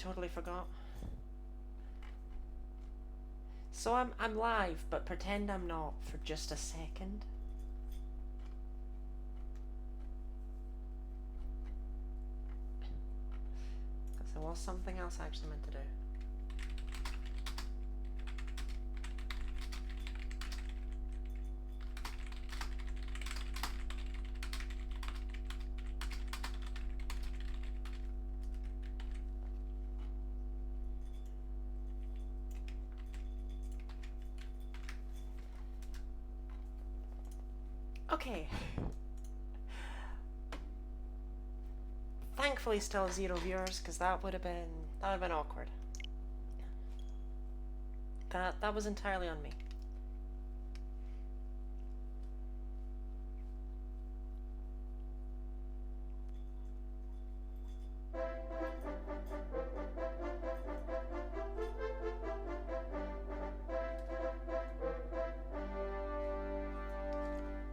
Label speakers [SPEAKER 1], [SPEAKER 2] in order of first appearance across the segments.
[SPEAKER 1] totally forgot. So I'm live, but pretend I'm not for just a second. Because there was something else I actually meant to do. Okay. Thankfully still 0 viewers, because that would have been awkward. That was entirely on me.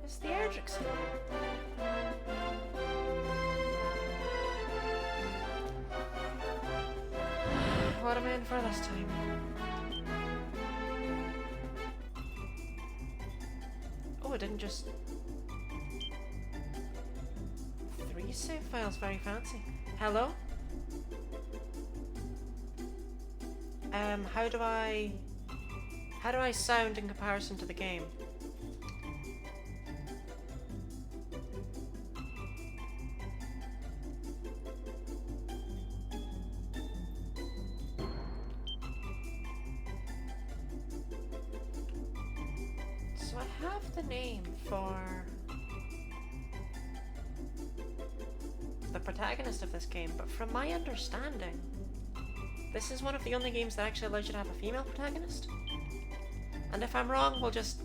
[SPEAKER 1] Is the Erdrix in there? What am I in for this time? Oh, it didn't just... 3 save files, very fancy. Hello? How do I sound in comparison to the game? So I have the name for the protagonist of this game, but from my understanding, this is one of the only games that actually allows you to have a female protagonist. And if I'm wrong, we'll just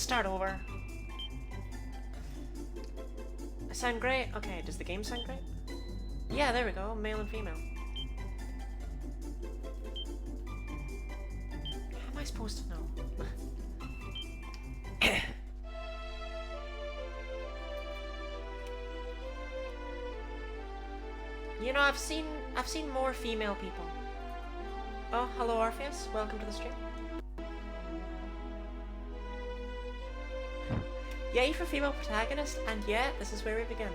[SPEAKER 1] start over. I sound great? Okay, does the game sound great? Yeah, there we go, male and female. How am I supposed to know? You know, I've seen more female people. Oh, hello Orpheus, welcome to the stream. Yay for female protagonist, and yet this is where we begin.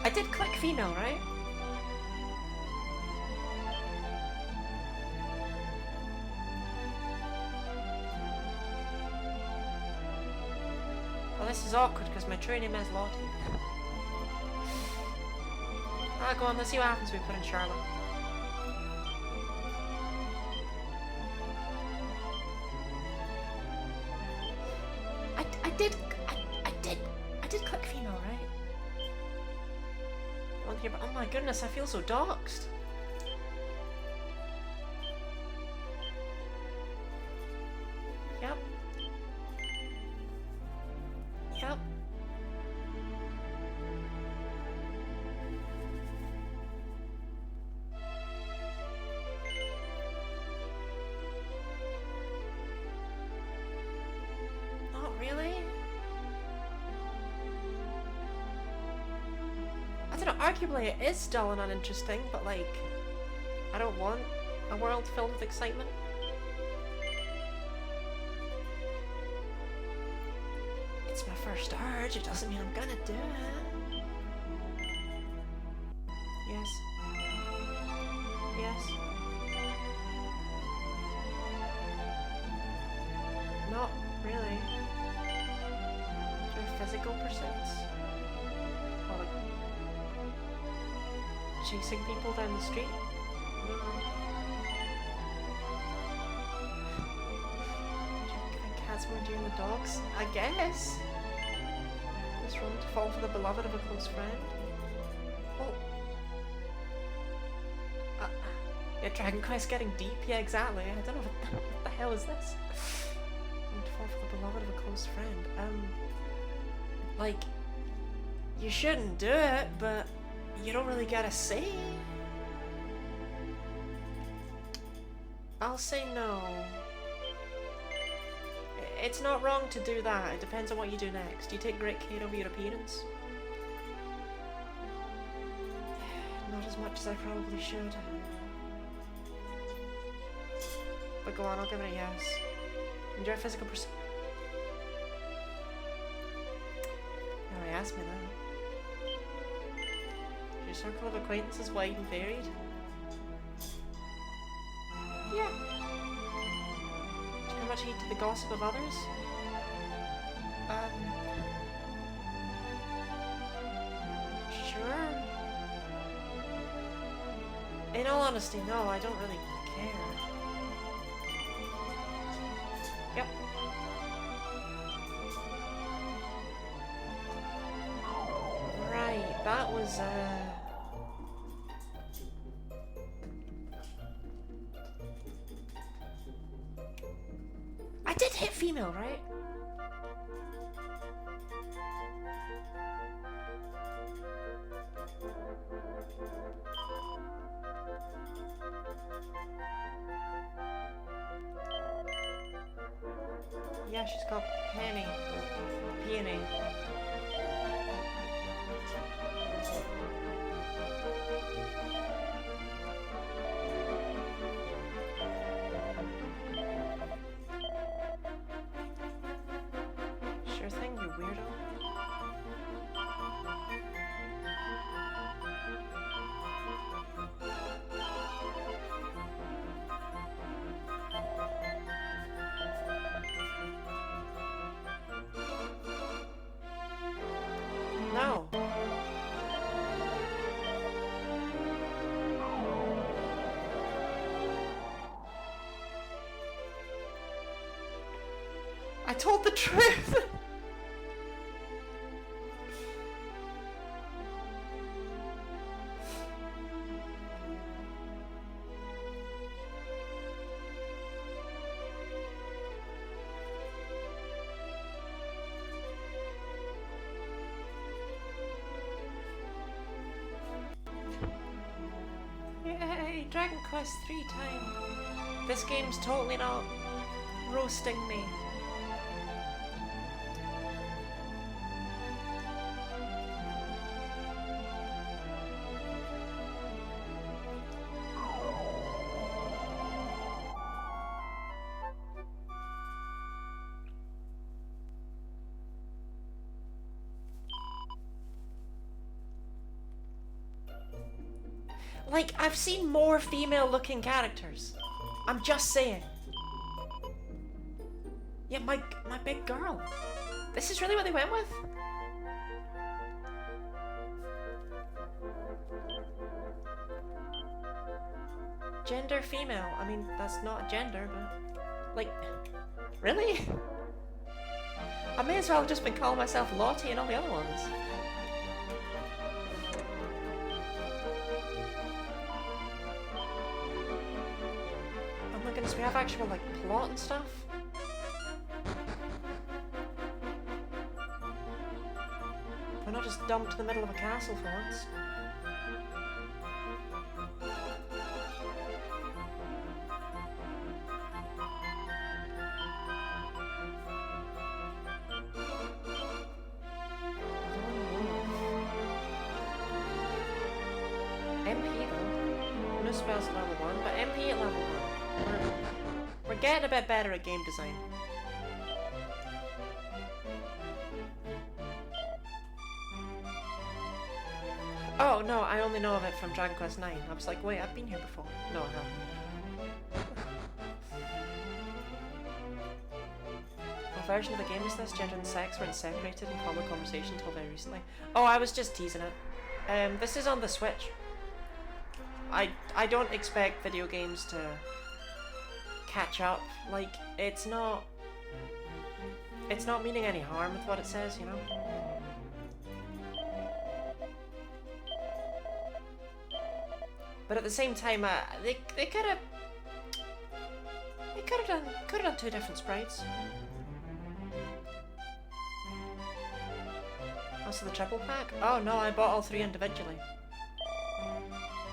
[SPEAKER 1] I did click female, right? Well, this is awkward because my true name is Lottie. Ah, go on, let's see what happens when we put in Charlotte. I did click female, right? On here, but oh my goodness, I feel so doxed. Yep. Yep. Not really? I don't know, arguably it is dull and uninteresting, but like, I don't want a world filled with excitement. It's my first urge, it doesn't mean I'm gonna do it. Yes. Yes. Not really. Do you have physical pursuits? Or like chasing people down the street? No. Do you think cats more endearing than dogs? I guess. It's wrong to fall for the beloved of a close friend. Well, yeah, Dragon Quest getting deep. Yeah, exactly. I don't know what the hell is this. Wrong to fall for the beloved of a close friend. Like, you shouldn't do it, but you don't really get a say. I'll say no. it's not wrong to do that. It depends on what you do next. You take great care of your appearance. Not as much as I probably should. But go on, I'll give it a yes. Enjoy physical pursuit. Oh, he asked me that. Your circle of acquaintances wide and varied? Yeah. Do you pay much heed to the gossip of others? Sure. In all honesty, no, I don't really care. Yep. Right, that was, I did hit female, right? Yeah, she's called Penny. Peony. Sure thing, you weirdo. No. I told the truth. Yay, Dragon Quest III time. This game's totally not roasting me. Like, I've seen more female-looking characters. I'm just saying. Yeah, my big girl. This is really what they went with? Gender female. I mean, that's not a gender, but... Like, really? I may as well have just been calling myself Lottie and all the other ones. We have actual, like, plot and stuff. We're not just dumped to the middle of a castle for once. MP though. No spells at level 1, but MP at level 1. We're getting a bit better at game design. Oh no, I only know of it from Dragon Quest IX. I was like, wait, I've been here before. No, I haven't. What version of the game is this? Gender and sex weren't separated in common conversation until very recently. Oh, I was just teasing it. This is on the Switch. I don't expect video games to catch up. Like, it's not meaning any harm with what it says, you know? But at the same time, they could have done two different sprites. Also the triple pack? Oh no, I bought all three individually.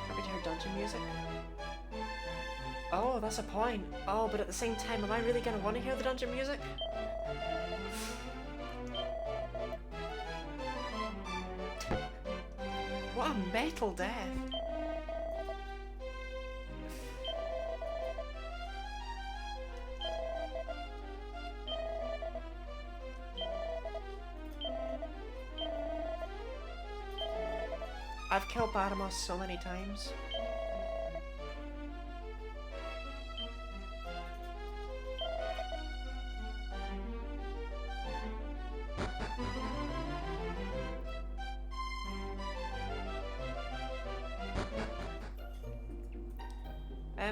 [SPEAKER 1] Happy to hear dungeon music. Oh, that's a point. Oh, but at the same time, am I really gonna want to hear the dungeon music? Metal Death. I've killed Baramos so many times.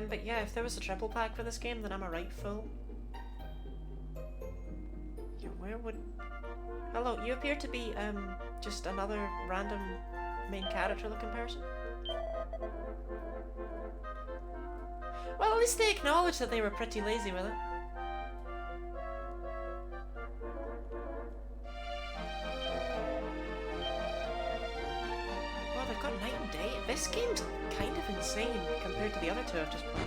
[SPEAKER 1] But yeah, if there was a triple pack for this game, then I'm a right fool. Yeah, where would... Hello, you appear to be, just another random main character looking person? Well, at least they acknowledged that they were pretty lazy with it. Well, they've got night and day. This game's kind of insane compared to the other two I've just played.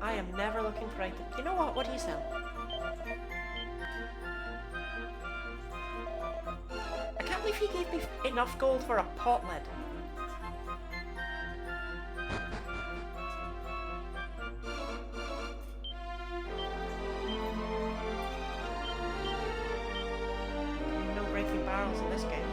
[SPEAKER 1] I am never looking for items. You know what? What do you sell? I can't believe he gave me enough gold for a pot lid. No breaking barrels in this game.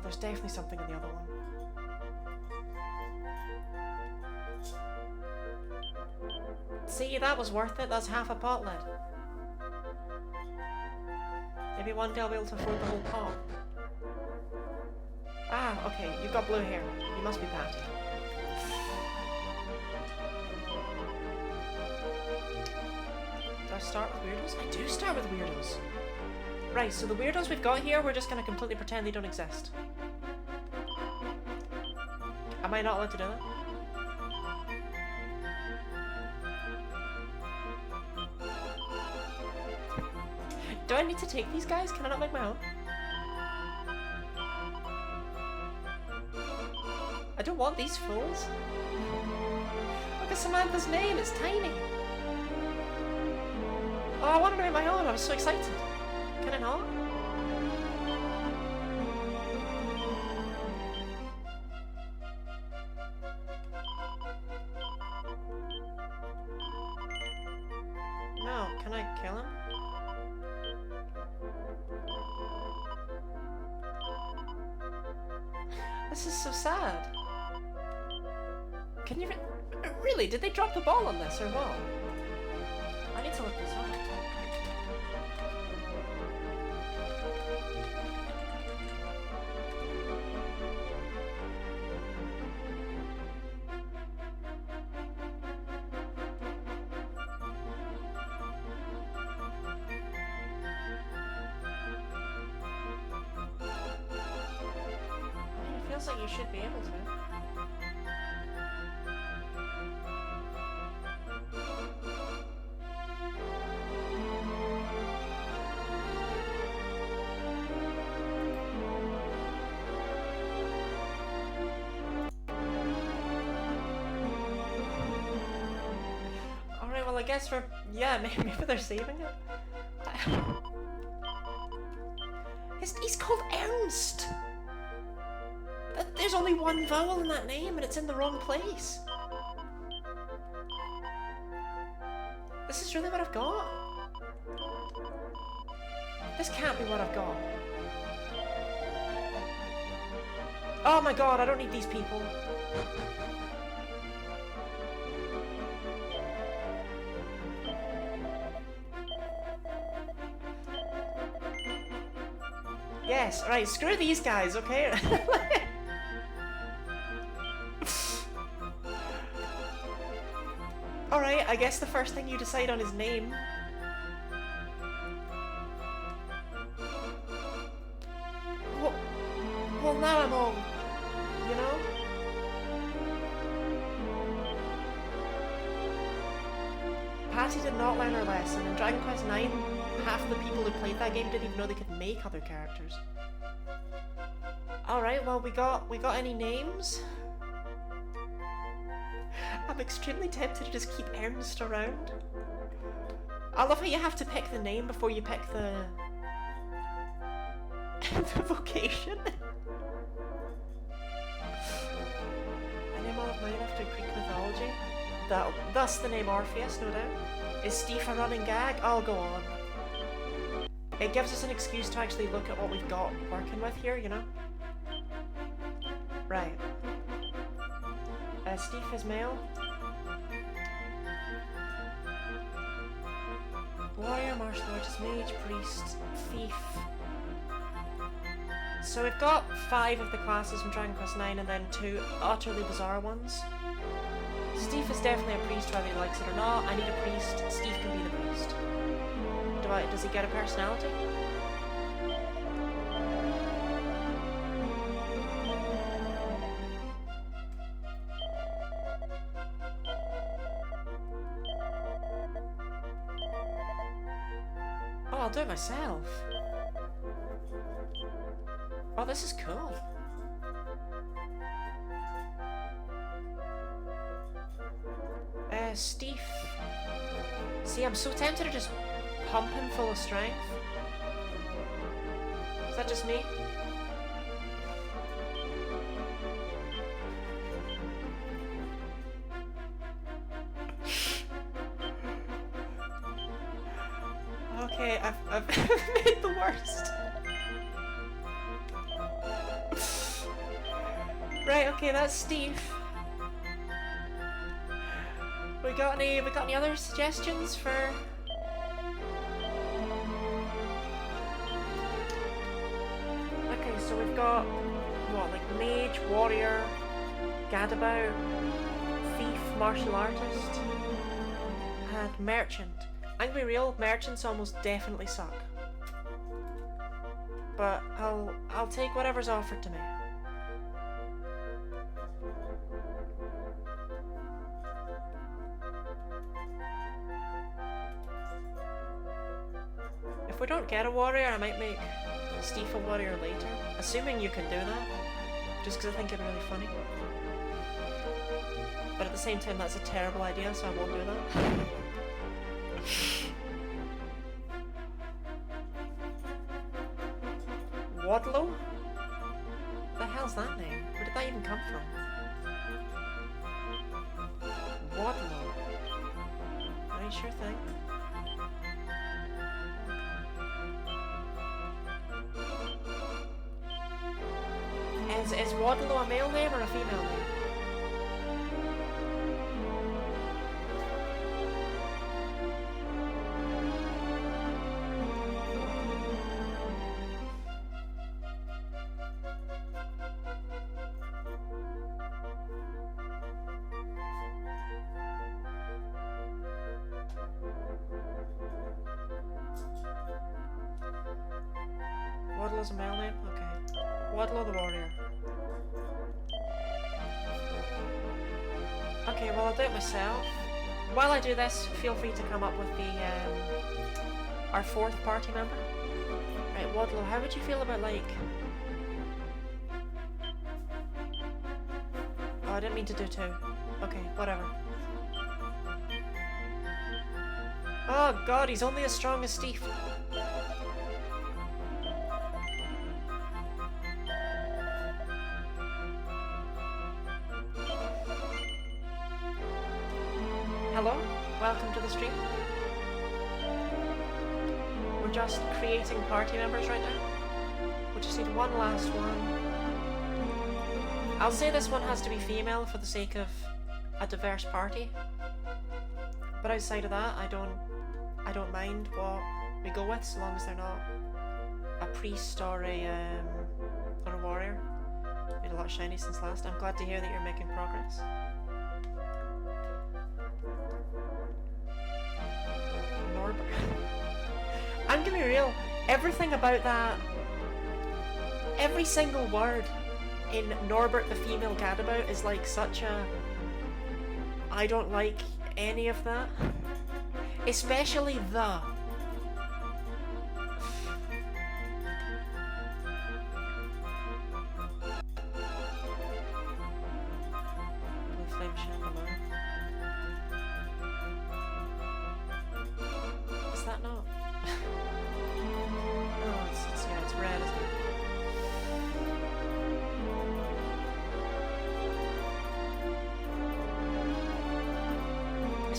[SPEAKER 1] There's definitely something in the other one. See, that was worth it. That's half a pot lid. Maybe one day I'll be able to afford the whole pot. Ah, okay, you've got blue hair. You must be Patty. Do I start with weirdos? I do start with weirdos. Right, so the weirdos we've got here, we're just gonna completely pretend they don't exist. Am I not allowed to do that? Do I need to take these guys? Can I not make my own? I don't want these fools. Look at Samantha's name, it's tiny. Oh, I wanted to make my own, I was so excited. Can I not? No, can I kill him? This is so sad. Can you really? Did they drop the ball on this or what? I need to look this up. Like you should be able to. Alright, well I guess for... yeah, maybe they're saving it. He's called Ernst! There's only one vowel in that name and it's in the wrong place. This is really what I've got? This can't be what I've got. Oh my god, I don't need these people. Yes, right, screw these guys, okay? Alright, I guess the first thing you decide on is name. Well, now I'm all, you know? Patty did not learn her lesson. In Dragon Quest IX, half the people who played that game didn't even know they could make other characters. Right, well, we got any names? I'm extremely tempted to just keep Ernst around. I love how you have to pick the name before you pick the the vocation. A name all of mine after Greek mythology. Thus the name Orpheus, no doubt. Is Steve a running gag? I'll go on. It gives us an excuse to actually look at what we've got working with here, you know? Right. Steve is male. Warrior, martial artist, mage, priest, thief. So we've got 5 of the classes from Dragon Quest IX and then 2 utterly bizarre ones. Steve is definitely a priest whether he likes it or not. I need a priest. Steve can be the priest. Does he get a personality? Oh, I'll do it myself. Oh, this is cool. Steve. See, I'm so tempted to just pump him full of strength. Is that just me? Okay, I've made the worst. Right, okay, that's Steve. We got any other suggestions for? Okay, so we've got what, like mage, warrior, gadabout, thief, martial artist, and merchant. I'm gonna be real, merchants almost definitely suck. But I'll take whatever's offered to me. If we don't get a warrior, I might make Steve a warrior later. Assuming you can do that. Just because I think it'd be really funny. But at the same time, that's a terrible idea, so I won't do that. Wadlow? What the hell's that name? Where did that even come from? Wadlow. Right, sure thing. Is Wadlow a male name or a female name? Wadlow's a male name? Okay. Wadlow the warrior. Okay, well I'll do it myself. While I do this, feel free to come up with the our 4th party member. Right, Wadlow, how would you feel about like... Oh, I didn't mean to do 2. Okay, whatever. Oh god, he's only as strong as Steve. Hello, welcome to the stream. We're just creating party members right now. We just need one last one. I'll say this one has to be female for the sake of a diverse party. But outside of that, I don't mind what we go with, so long as they're not a priest or a warrior. Made a lot of shiny since last. I'm glad to hear that you're making progress. Norbert. I'm gonna be real. Everything about that, every single word in Norbert the female gadabout is like such a... I don't like any of that. Especially the.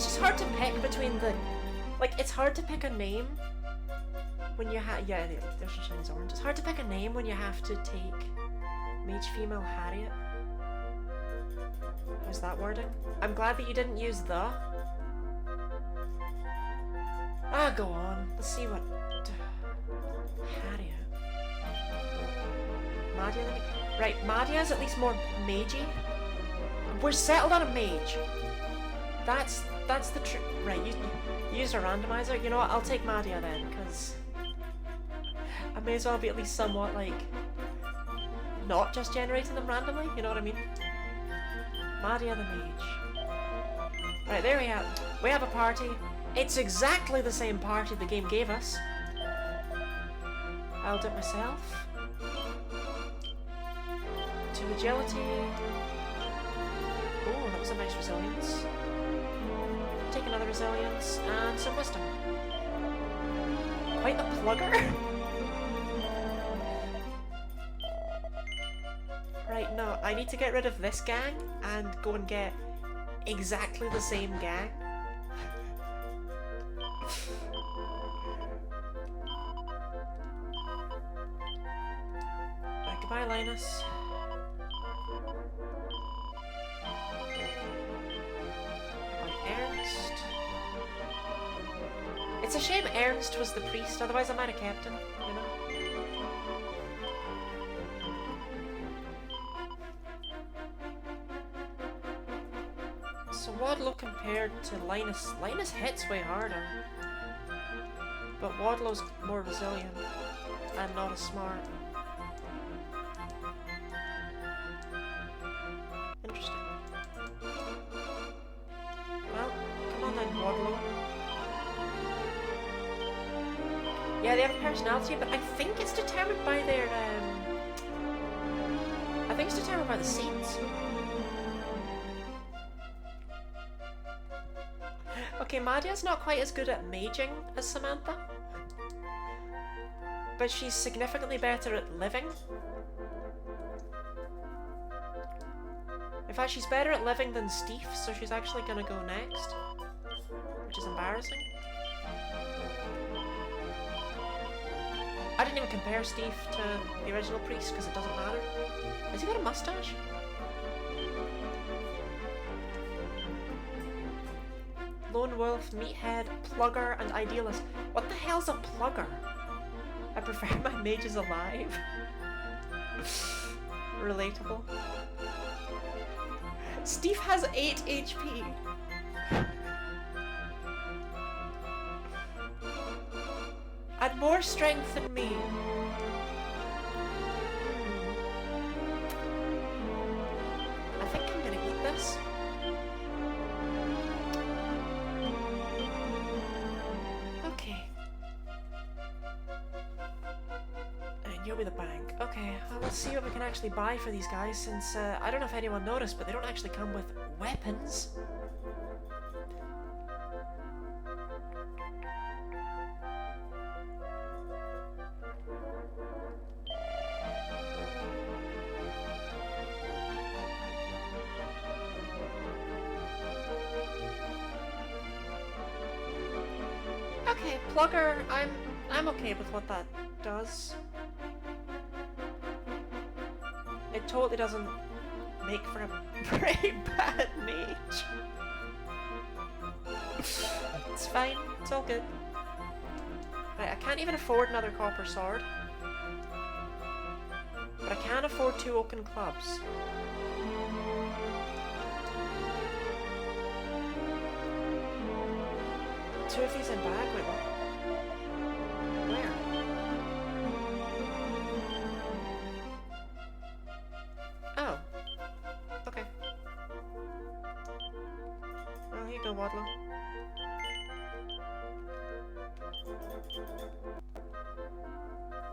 [SPEAKER 1] It's just hard to pick between the... Like, it's hard to pick a name when you have... Yeah, there's Shini's orange. It's hard to pick a name when you have to take Mage Female Harriet. How's that wording? I'm glad that you didn't use the. Ah, go on. Let's see what... Harriet. Madia? Right, Madia's at least more magey. We're settled on a mage. That's the trick. Right, you use a randomizer. You know what? I'll take Madia then, because I may as well be at least somewhat like not just generating them randomly. You know what I mean? Madia the mage. Right, there we are. We have a party. It's exactly the same party the game gave us. I'll do it myself. 2 agility. Oh, that was a nice resilience. Take another resilience and some wisdom. Quite the plugger. Right, no, I need to get rid of this gang and go and get exactly the same gang. Right, goodbye, Linus. Ernst. It's a shame Ernst was the priest, otherwise I might have kept him, you know? So Wadlow compared to Linus. Linus hits way harder. But Wadlow's more resilient and not as smart. Interesting. Well, come on then, Wadlow. Yeah, they have a personality, but I think it's determined by their, I think it's determined by the scenes. Okay, Madia's not quite as good at maging as Samantha. But she's significantly better at living. In fact, she's better at living than Steve, so she's actually gonna go next. Which is embarrassing. I didn't even compare Steve to the original priest, because it doesn't matter. Has he got a mustache? Lone Wolf, Meathead, Plugger, and Idealist. What the hell's a Plugger? I prefer my mages alive. Relatable. Steve has 8 HP. And more strength than me. I think I'm gonna eat this. Okay. And you'll be the bank. Okay, well, let's see what we can actually buy for these guys, since I don't know if anyone noticed, but they don't actually come with weapons. Okay, Plugger, I'm okay with what that does. It totally doesn't make for a very bad mage. It's fine, it's all good. Right, I can't even afford another copper sword. But I can afford 2 oaken clubs. Two of these in bag? Wait, what? Where? Oh. Okay. Well, here you go, Wadlow.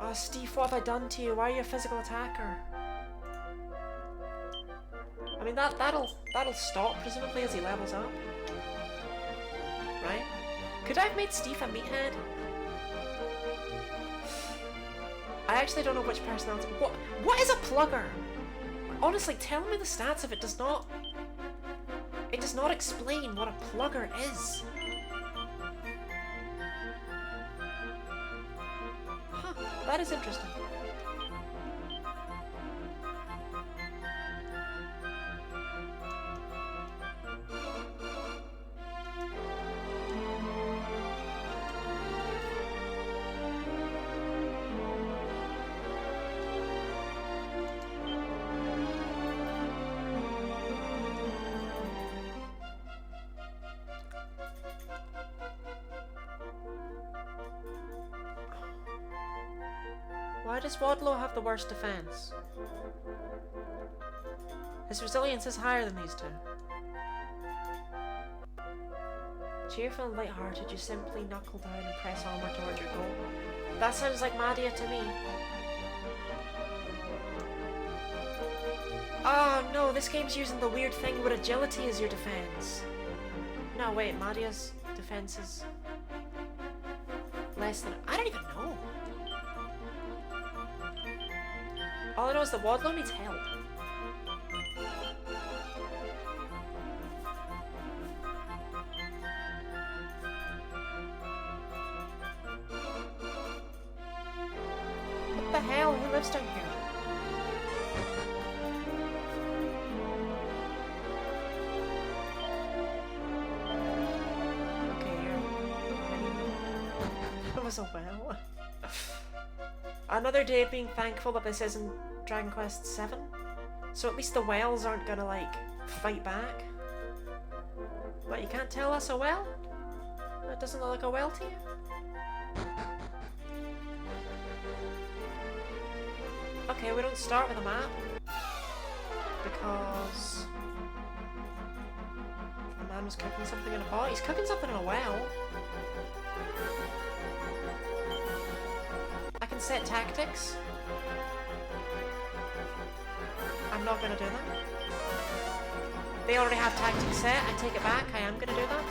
[SPEAKER 1] Oh, Steve, what have I done to you? Why are you a physical attacker? I mean, that'll stop, presumably, as he levels up. Right? Could I have made Steve a meathead? I actually don't know which personality... What is a Plugger? Honestly, tell me the stats if it does not does not explain what a plugger is. Huh, that is interesting. Why does Wadlow have the worst defense? His resilience is higher than these two. Cheerful and light-hearted, you simply knuckle down and press onward towards your goal. That sounds like Madia to me. Oh no, this game's using the weird thing where agility is your defense. No, wait, Madia's defense is less than... I don't even know. All I know is that Wadlow needs help. What the hell? Who lives down here? Okay, here. That was a well. Another day of being thankful that this isn't Dragon Quest VII. So at least the wells aren't gonna, like, fight back. What, you can't tell that's a well? That doesn't look like a well to you? Okay, we don't start with a map. Because... the man was cooking something in a pot. He's cooking something in a well. I can set tactics. I'm not gonna do that. They already have tactics set. I take it back. I am gonna do that.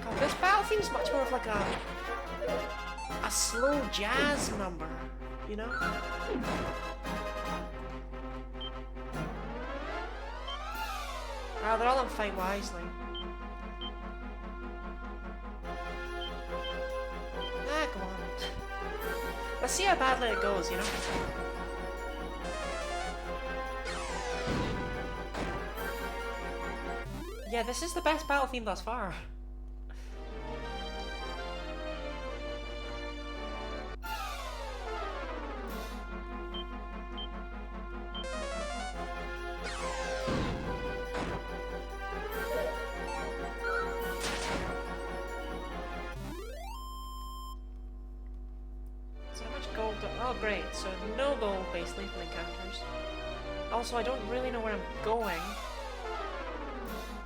[SPEAKER 1] God, this battle theme's much more of like a slow jazz number, you know? Oh, they're all on Fight Wisely. Ah, go on. Let's see how badly it goes, you know? Yeah, this is the best battle theme thus far. Oh great, so no gold-based lethal encounters. Also, I don't really know where I'm going,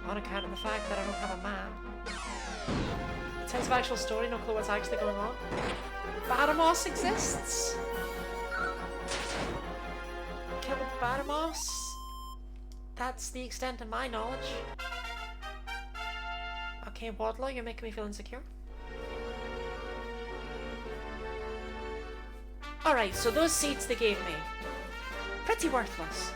[SPEAKER 1] on account of the fact that I don't have a map. In terms of actual story, no clue what's actually going on. Badamos exists! Killed Badamos? That's the extent of my knowledge. Okay, Wadlow, you're making me feel insecure. Alright, so those seeds they gave me. Pretty worthless.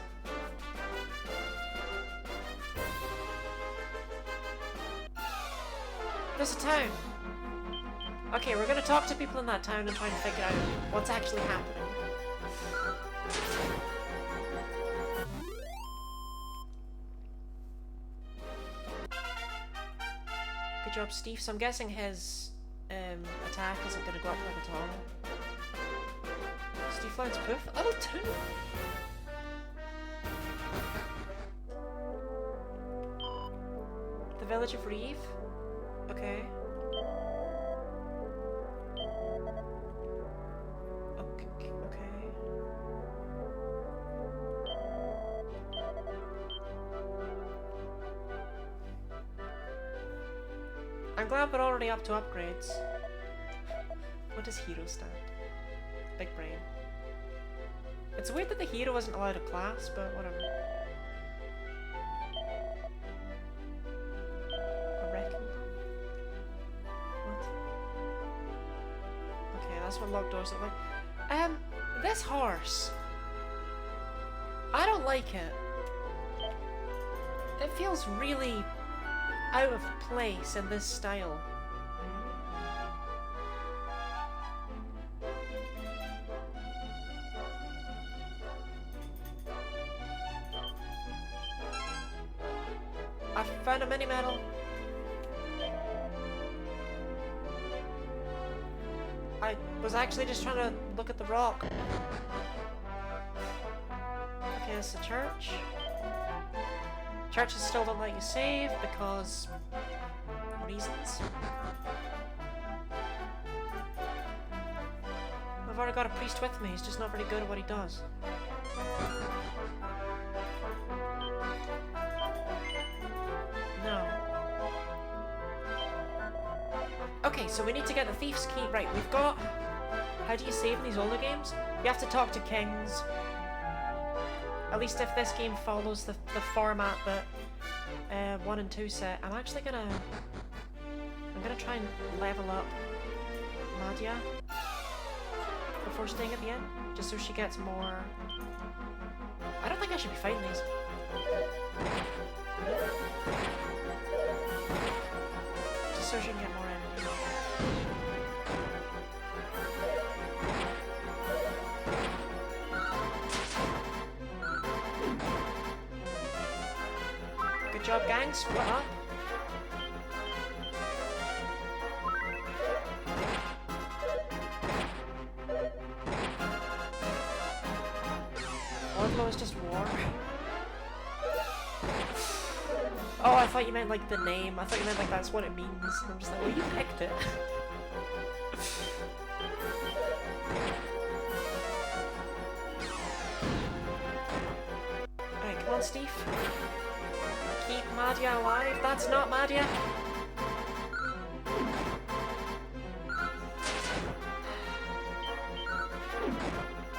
[SPEAKER 1] There's a town. Okay, we're gonna talk to people in that town and try and figure out what's actually happening. Good job, Steve. So I'm guessing his attack isn't gonna go up like at all. Steve Flown's poof. Level 2! The village of Reeve? Okay. Okay. I'm glad we're already up to upgrades. What does hero stand? Big brain. It's weird that the hero isn't allowed a class, but whatever. A wrecking ball? What? Okay, that's what locked doors look like. This horse. I don't like it. It feels really out of place in this style. I found a mini medal. I was actually just trying to look at the rock. Okay, it's the church. Churches still don't let you save because reasons. I've already got a priest with me, he's just not very good at what he does. No. Okay, so we need to get the thief's key. Right, we've got... How do you save in these older games? You have to talk to kings. At least if this game follows the format that 1 and 2 set. I'm actually gonna... I'm gonna try and level up Nadia before staying at the end, just so she gets more... I don't think I should be fighting these. Just so she can get more energy. Good job, gang. Split up. Wardlow is just war. Oh, I thought you meant like the name. I thought you meant like that's what it means. And I'm just like, well, you picked it. Alright, come on, Steve. Keep Madhya alive. That's not Madhya.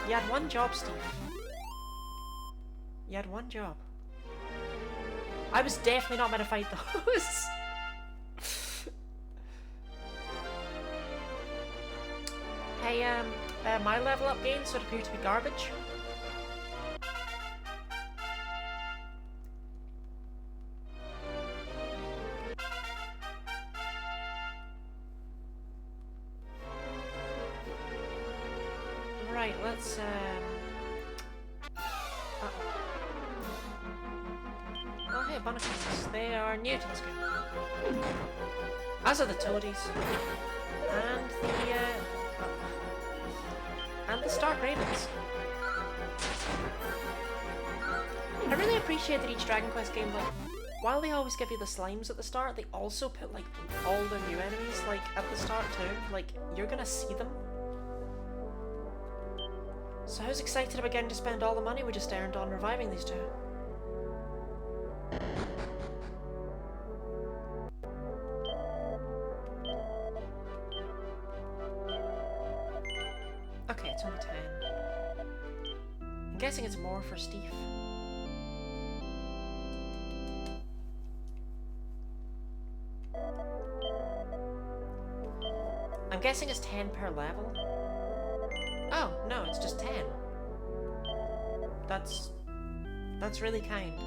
[SPEAKER 1] You had one job, Steve. You had one job. I was definitely not meant to fight those. Hey, my level up gains would appear to be garbage. Right, let's, Oh, hey, Bonacons. They are new to this game. As are the Toadies. And the, and the Stark Ravens. I really appreciate that each Dragon Quest game, like, while they always give you the slimes at the start, they also put, like, all the new enemies, like, at the start, too. Like, you're gonna see them. So I was excited about getting to spend all the money we just earned on reviving these two. Okay, it's only 10. I'm guessing it's more for Steve. I'm guessing it's 10 per level. Oh, no, it's just 10. That's really kind.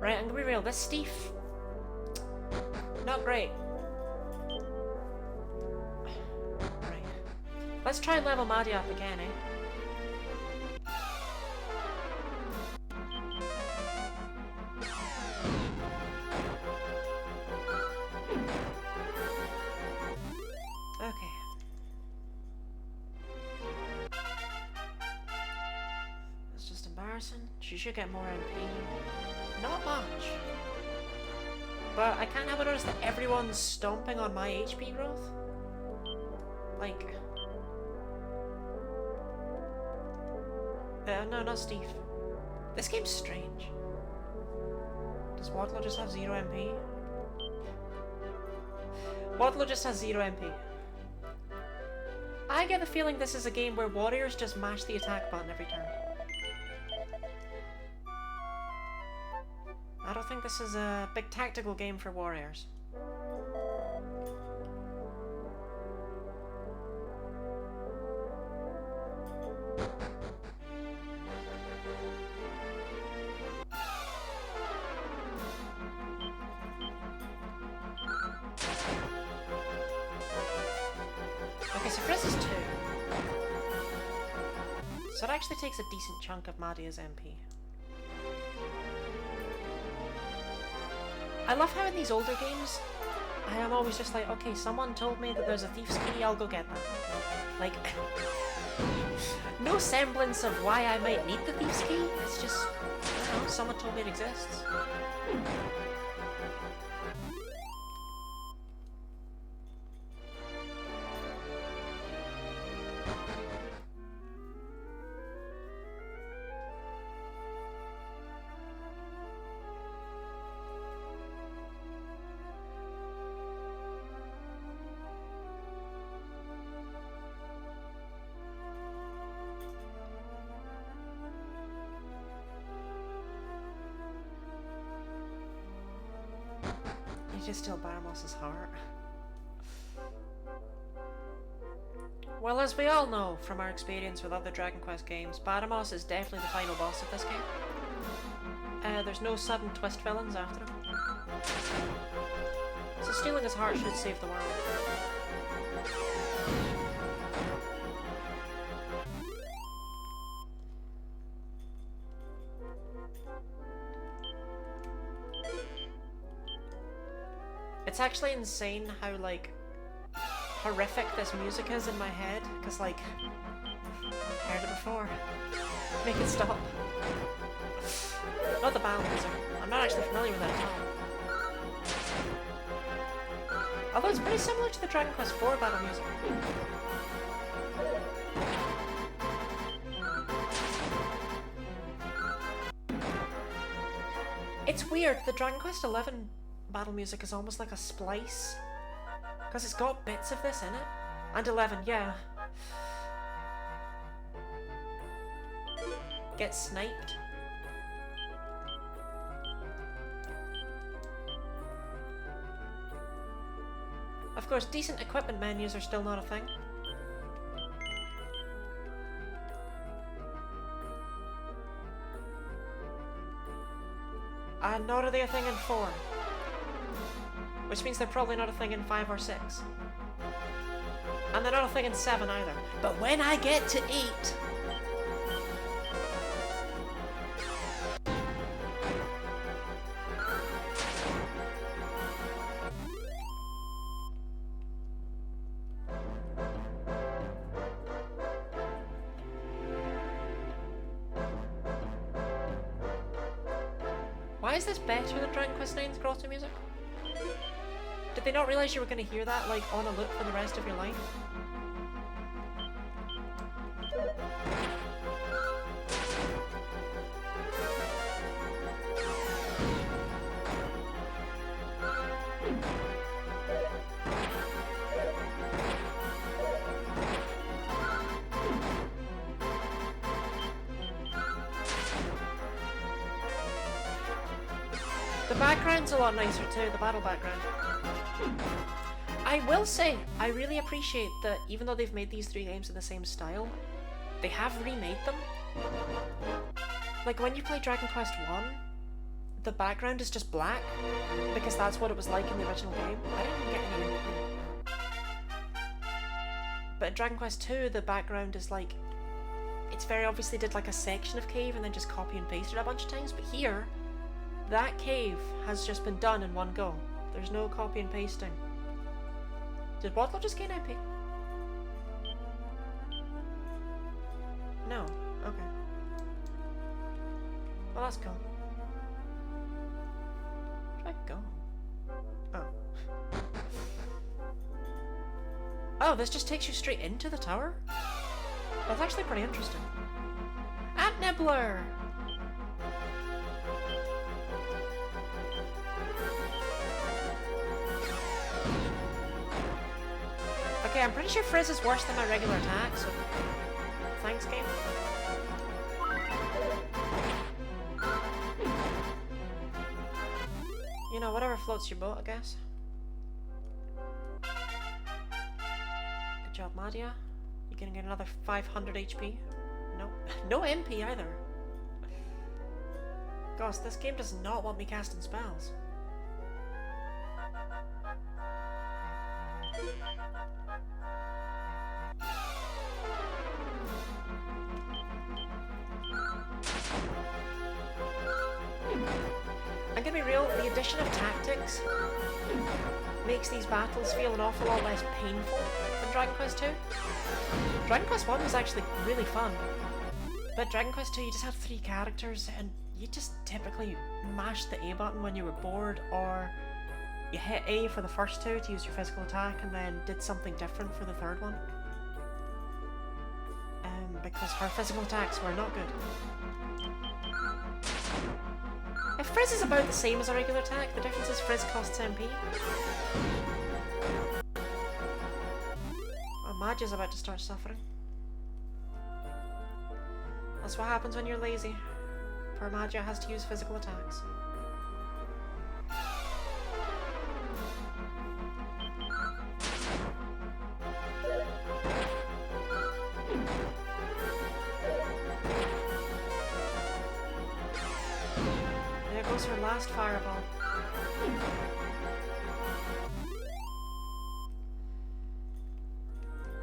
[SPEAKER 1] Right, I'm gonna be real, this Steve... Not great. Right. Let's try and level Madhya up again, eh? Okay. That's just embarrassing. She should get more MP. Not much. But I can't help but notice that everyone's stomping on my HP growth. Like... no, not Steve. This game's strange. Does Wardlow just have 0 MP? Wardlow just has 0 MP. I get the feeling this is a game where warriors just mash the attack button every turn. I don't think this is a big tactical game for warriors. Okay, so Frizz is 2. So it actually takes a decent chunk of Madia's MP. I love how in these older games, I am always just like, okay, someone told me that there's a thief's key, I'll go get that. Like, no semblance of why I might need the thief's key, it's just, I don't know, someone told me it exists. You just steal Baramos's heart. Well, as we all know from our experience with other Dragon Quest games, Baramos is definitely the final boss of this game. There's no sudden twist villains after him. So stealing his heart should save the world. It's actually insane how, like, horrific this music is in my head, because, like, I've heard it before. Make it stop. Not the battle music. I'm not actually familiar with that at all. Although it's pretty similar to the Dragon Quest IV battle music. It's weird, the Dragon Quest XI battle music is almost like a splice. Because it's got bits of this in it. And 11, yeah. Get sniped. Of course, decent equipment menus are still not a thing. And nor are they a thing in 4. Which means they're probably not a thing in 5 or 6. And they're not a thing in 7 either. But when I get to 8... Why is this better than Dragon Quest IX's grotto music? Did they not realise you were going to hear that, like, on a loop for the rest of your life? The background's a lot nicer too, the battle background. I will say, I really appreciate that even though they've made these 3 games in the same style, they have remade them. Like when you play Dragon Quest I, the background is just black, because that's what it was like in the original game. I didn't even get any. But in Dragon Quest II, the background is like, it's very obviously did like a section of cave and then just copy and pasted a bunch of times, but here, that cave has just been done in one go. There's no copy and pasting. Did Waddle just gain MP? No. Okay. Well, that's cool. Where'd I go? Oh. Oh, this just takes you straight into the tower? That's actually pretty interesting. Ant Nibbler! Okay, I'm pretty sure Frizz is worse than my regular attack, so... Thanks, game. You know, whatever floats your boat, I guess. Good job, Madia. You gonna get another 500 HP? Nope. No MP either. Gosh, this game does not want me casting spells. be real, the addition of tactics makes these battles feel an awful lot less painful than Dragon Quest II. Dragon Quest I was actually really fun, but Dragon Quest II you just had 3 characters and you just typically mashed the A button when you were bored, or you hit A for the first 2 to use your physical attack and then did something different for the 3rd one. Because her physical attacks were not good. If Frizz is about the same as a regular attack, the difference is Frizz costs MP. Oh, Magia's about to start suffering. That's what happens when you're lazy. Poor Magia has to use physical attacks. There goes her last fireball.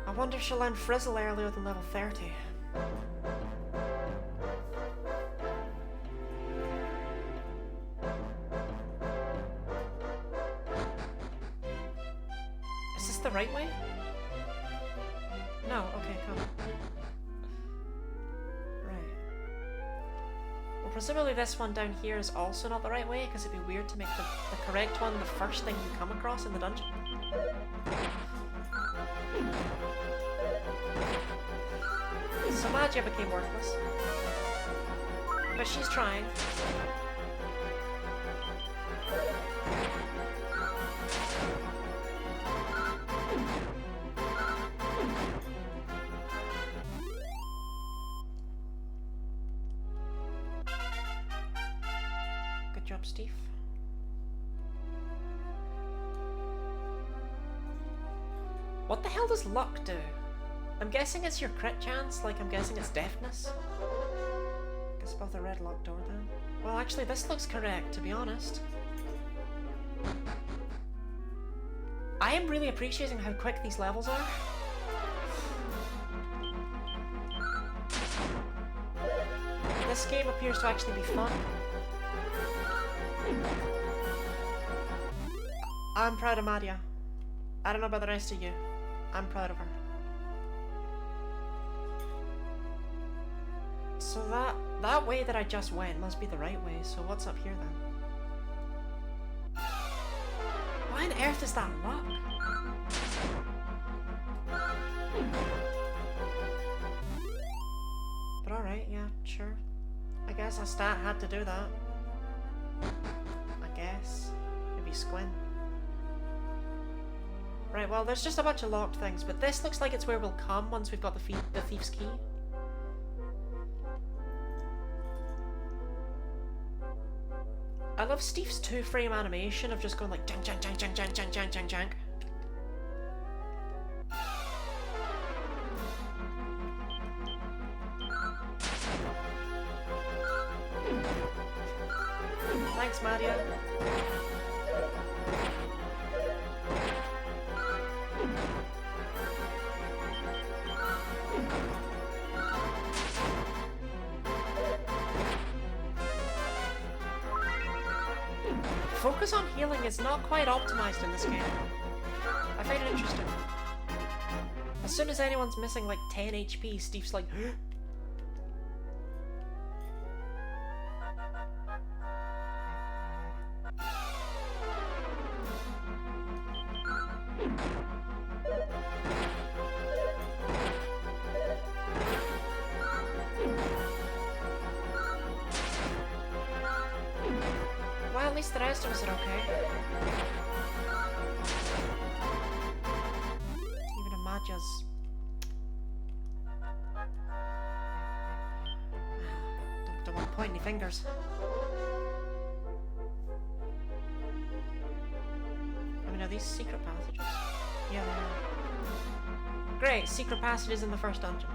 [SPEAKER 1] I wonder if she'll learn Frizzle earlier than level 30. Is this the right way? No, okay, come. Presumably this one down here is also not the right way, because it'd be weird to make the correct one the first thing you come across in the dungeon. So Magia became worthless. But she's trying. Good job, Steve. What the hell does luck do? I'm guessing it's your crit chance, like I'm guessing it's deafness. Guess above the red locked door then. Well, actually this looks correct, to be honest. I am really appreciating how quick these levels are. This game appears to actually be fun. I'm proud of Madia. I don't know about the rest of you. I'm proud of her. So that way that I just went must be the right way, so what's up here then? Why on earth is that luck? But alright, yeah, sure. I guess a stat had to do that. I guess. Maybe squint. Right, well, there's just a bunch of locked things, but this looks like it's where we'll come once we've got the thief's key. I love Steve's 2-frame animation of just going like jank jank jank jank jank jank jank jank jank. Thanks, Madia. Focus on healing is not quite optimized in this game. I find it interesting. As soon as anyone's missing like 10 HP, Steve's like, well, at least the rest of us are okay. Even Amaja's... Don't want to point any fingers. I mean, are these secret passages? Yeah, they are. Great, secret passages in the first dungeon.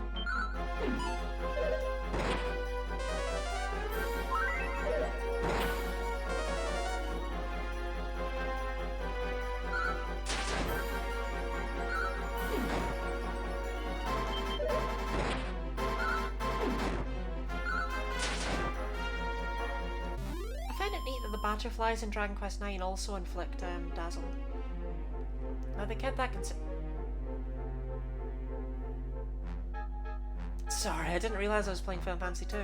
[SPEAKER 1] butterflies in Dragon Quest IX also inflict dazzle. Now they kept that Sorry, I didn't realise I was playing Final Fantasy 2.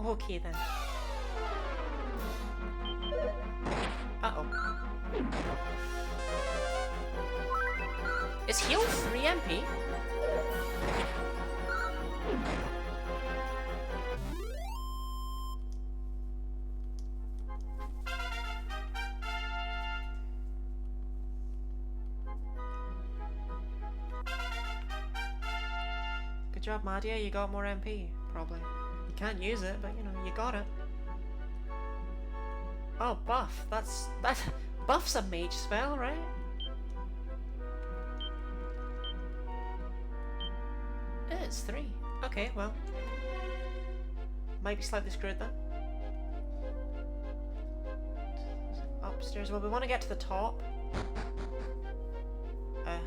[SPEAKER 1] Okay then. Uh-oh. Is heal 3 MP? Good job, Madia, you got more MP, probably. You can't use it, but you know, you got it. Oh, buff. Buff's a mage spell, right? It's 3. Okay, well. Might be slightly screwed then. Upstairs. Well, we want to get to the top. Hi.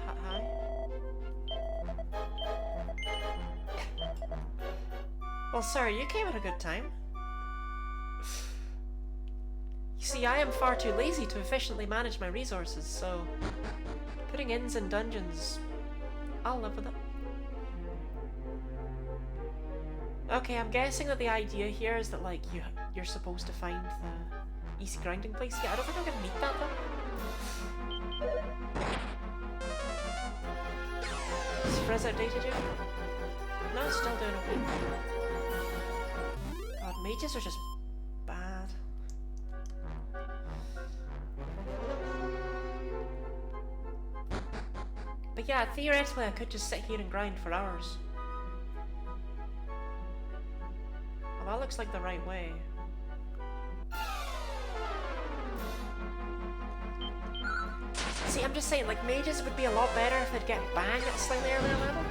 [SPEAKER 1] Well, sir, you came at a good time. You see, I am far too lazy to efficiently manage my resources, so putting inns in dungeons, I'll live with it. Okay, I'm guessing that the idea here is that, like, you're supposed to find the easy grinding place. Yeah, I don't think I'm gonna need that though. Is Frizz outdated yet? No, it's still doing okay. God, mages are just bad. But yeah, theoretically I could just sit here and grind for hours. Well, that looks like the right way. See, I'm just saying, like, mages would be a lot better if they'd get bang at a slightly earlier level.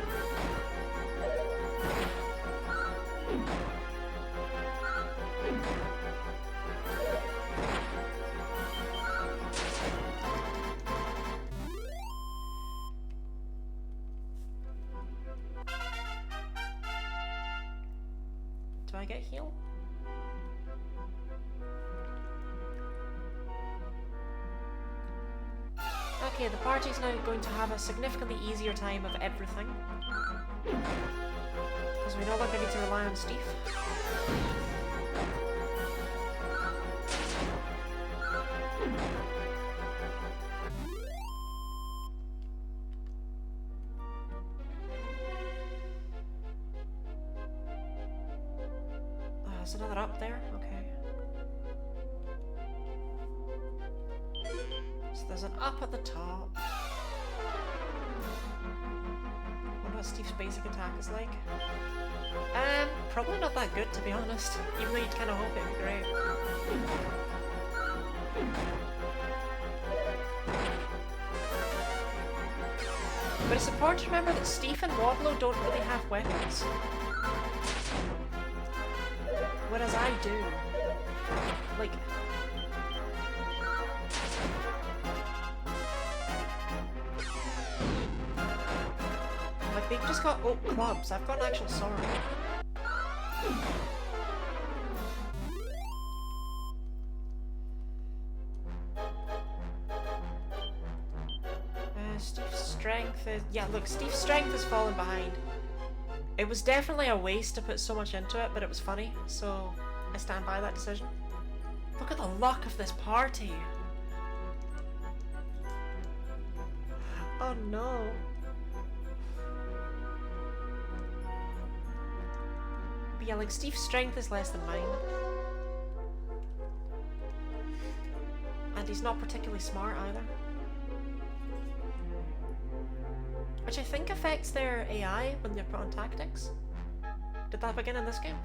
[SPEAKER 1] Do I get heal? Okay, the party's now going to have a significantly easier time of everything. Because we no longer need to rely on Steve. There's another up there? Okay. So there's an up at the top. Wonder what Steve's basic attack is like. Probably not that good, to be honest. Even though you'd kind of hope it'd be great. But it's important to remember that Steve and Woblo don't really have weapons. Whereas I do. Like... Like, they've just got oak clubs. I've got an actual sword. Steve's strength is... Yeah, look, Steve's strength has fallen behind. It was definitely a waste to put so much into it, but it was funny, so I stand by that decision. Look at the luck of this party! Oh no! But yeah, like, Steve's strength is less than mine. And he's not particularly smart either. Which I think affects their AI when they're put on tactics. Did that begin in this game?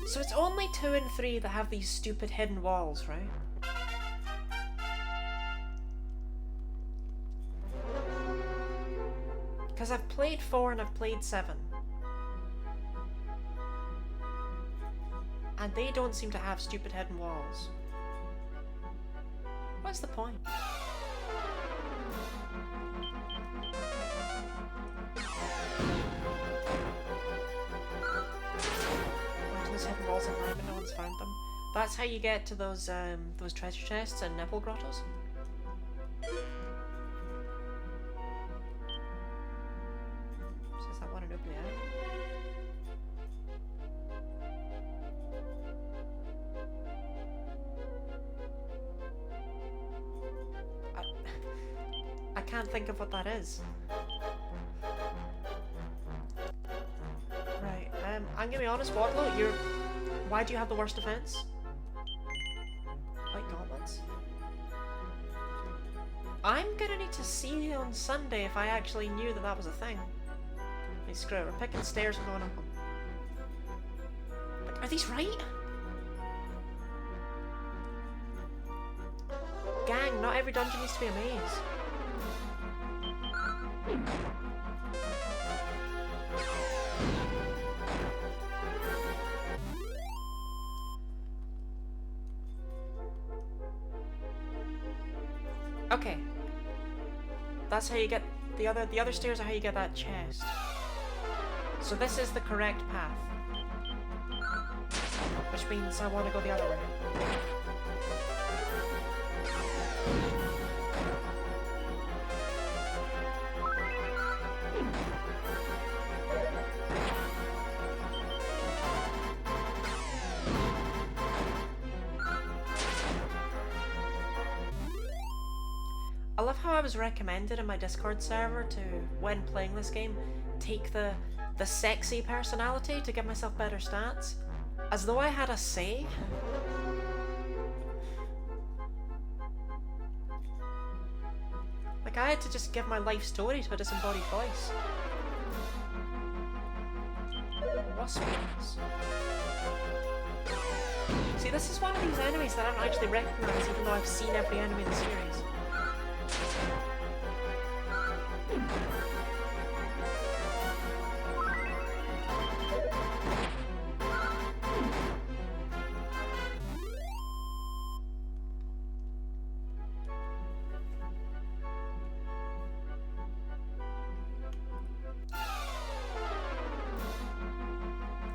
[SPEAKER 1] So it's only 2 and 3 that have these stupid hidden walls, right? Because I've played 4 and I've played 7. And they don't seem to have stupid hidden walls. What's the point? Imagine there's hidden walls in mine, but no one's found them. That's how you get to those treasure chests and nipple grottos. Says that one in Oubliette. I can't think of what that is. Right, I'm gonna be honest, Wadlow, why do you have the worst defense? White gauntlets? I'm gonna need to see on Sunday if I actually knew that that was a thing. Hey, screw it, we're picking stairs and going up them. But are these right? Gang, not every dungeon needs to be a maze. Okay. That's how you get the other stairs are how you get that chest. So this is the correct path. Which means I want to go the other way. I love how I was recommended in my Discord server to, when playing this game, take the sexy personality to give myself better stats. As though I had a say. Like I had to just give my life story to a disembodied voice. Wasp wings. See, this is one of these enemies that I don't actually recognise even though I've seen every enemy in the series.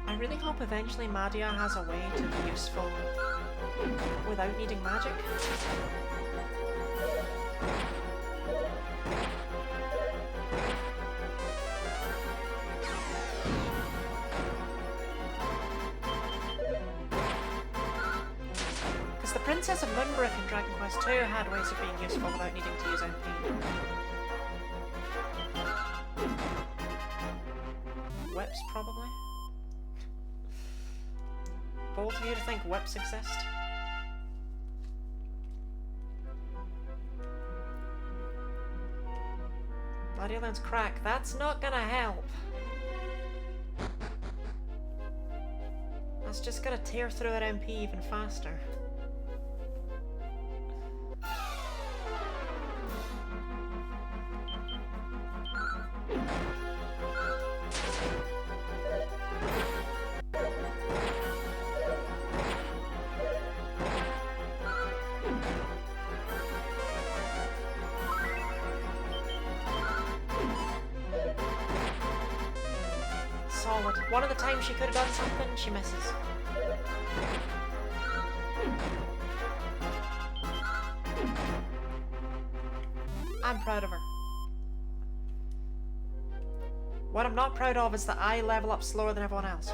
[SPEAKER 1] I really hope eventually Madia has a way to be useful without needing magic. Because the Princess of Moonbrook in Dragon Quest II had ways of being useful without needing to use MP. Whips, probably? Bold of you to think whips exist. Gladiolent's crack. That's not gonna help. That's just gonna tear through an MP even faster. Solid. One of the times she could have done something, she misses. I'm proud of her. What I'm not proud of is that I level up slower than everyone else.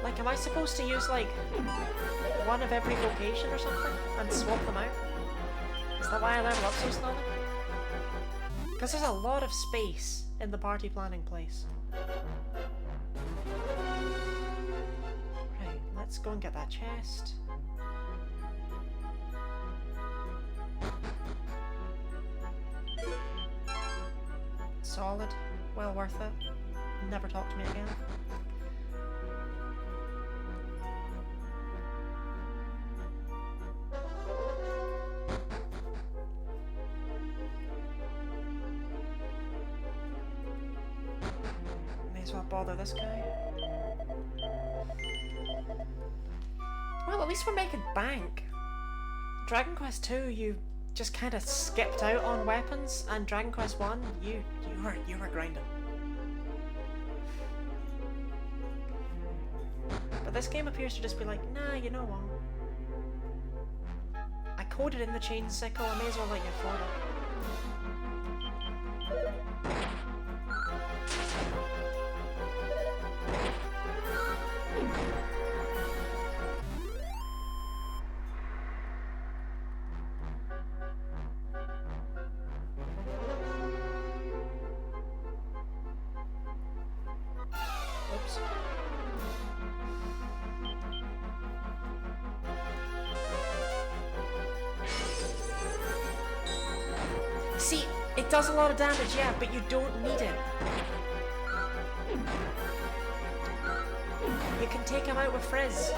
[SPEAKER 1] Like, am I supposed to use, like, one of every vocation or something and swap them out? Is that why I level up so slowly? Because there's a lot of space in the party planning place. Right, let's go and get that chest. Solid. Well worth it. Never talk to me again. So I'll bother this guy. Well, at least we're making bank. Dragon Quest II, you just kind of skipped out on weapons, and Dragon Quest I, you were grinding. But this game appears to just be like, nah, you know what? I coded in the chain sickle, I may as well let you afford it. Oops. See, it does a lot of damage, yeah, but you don't need it. You can take him out with Frizz.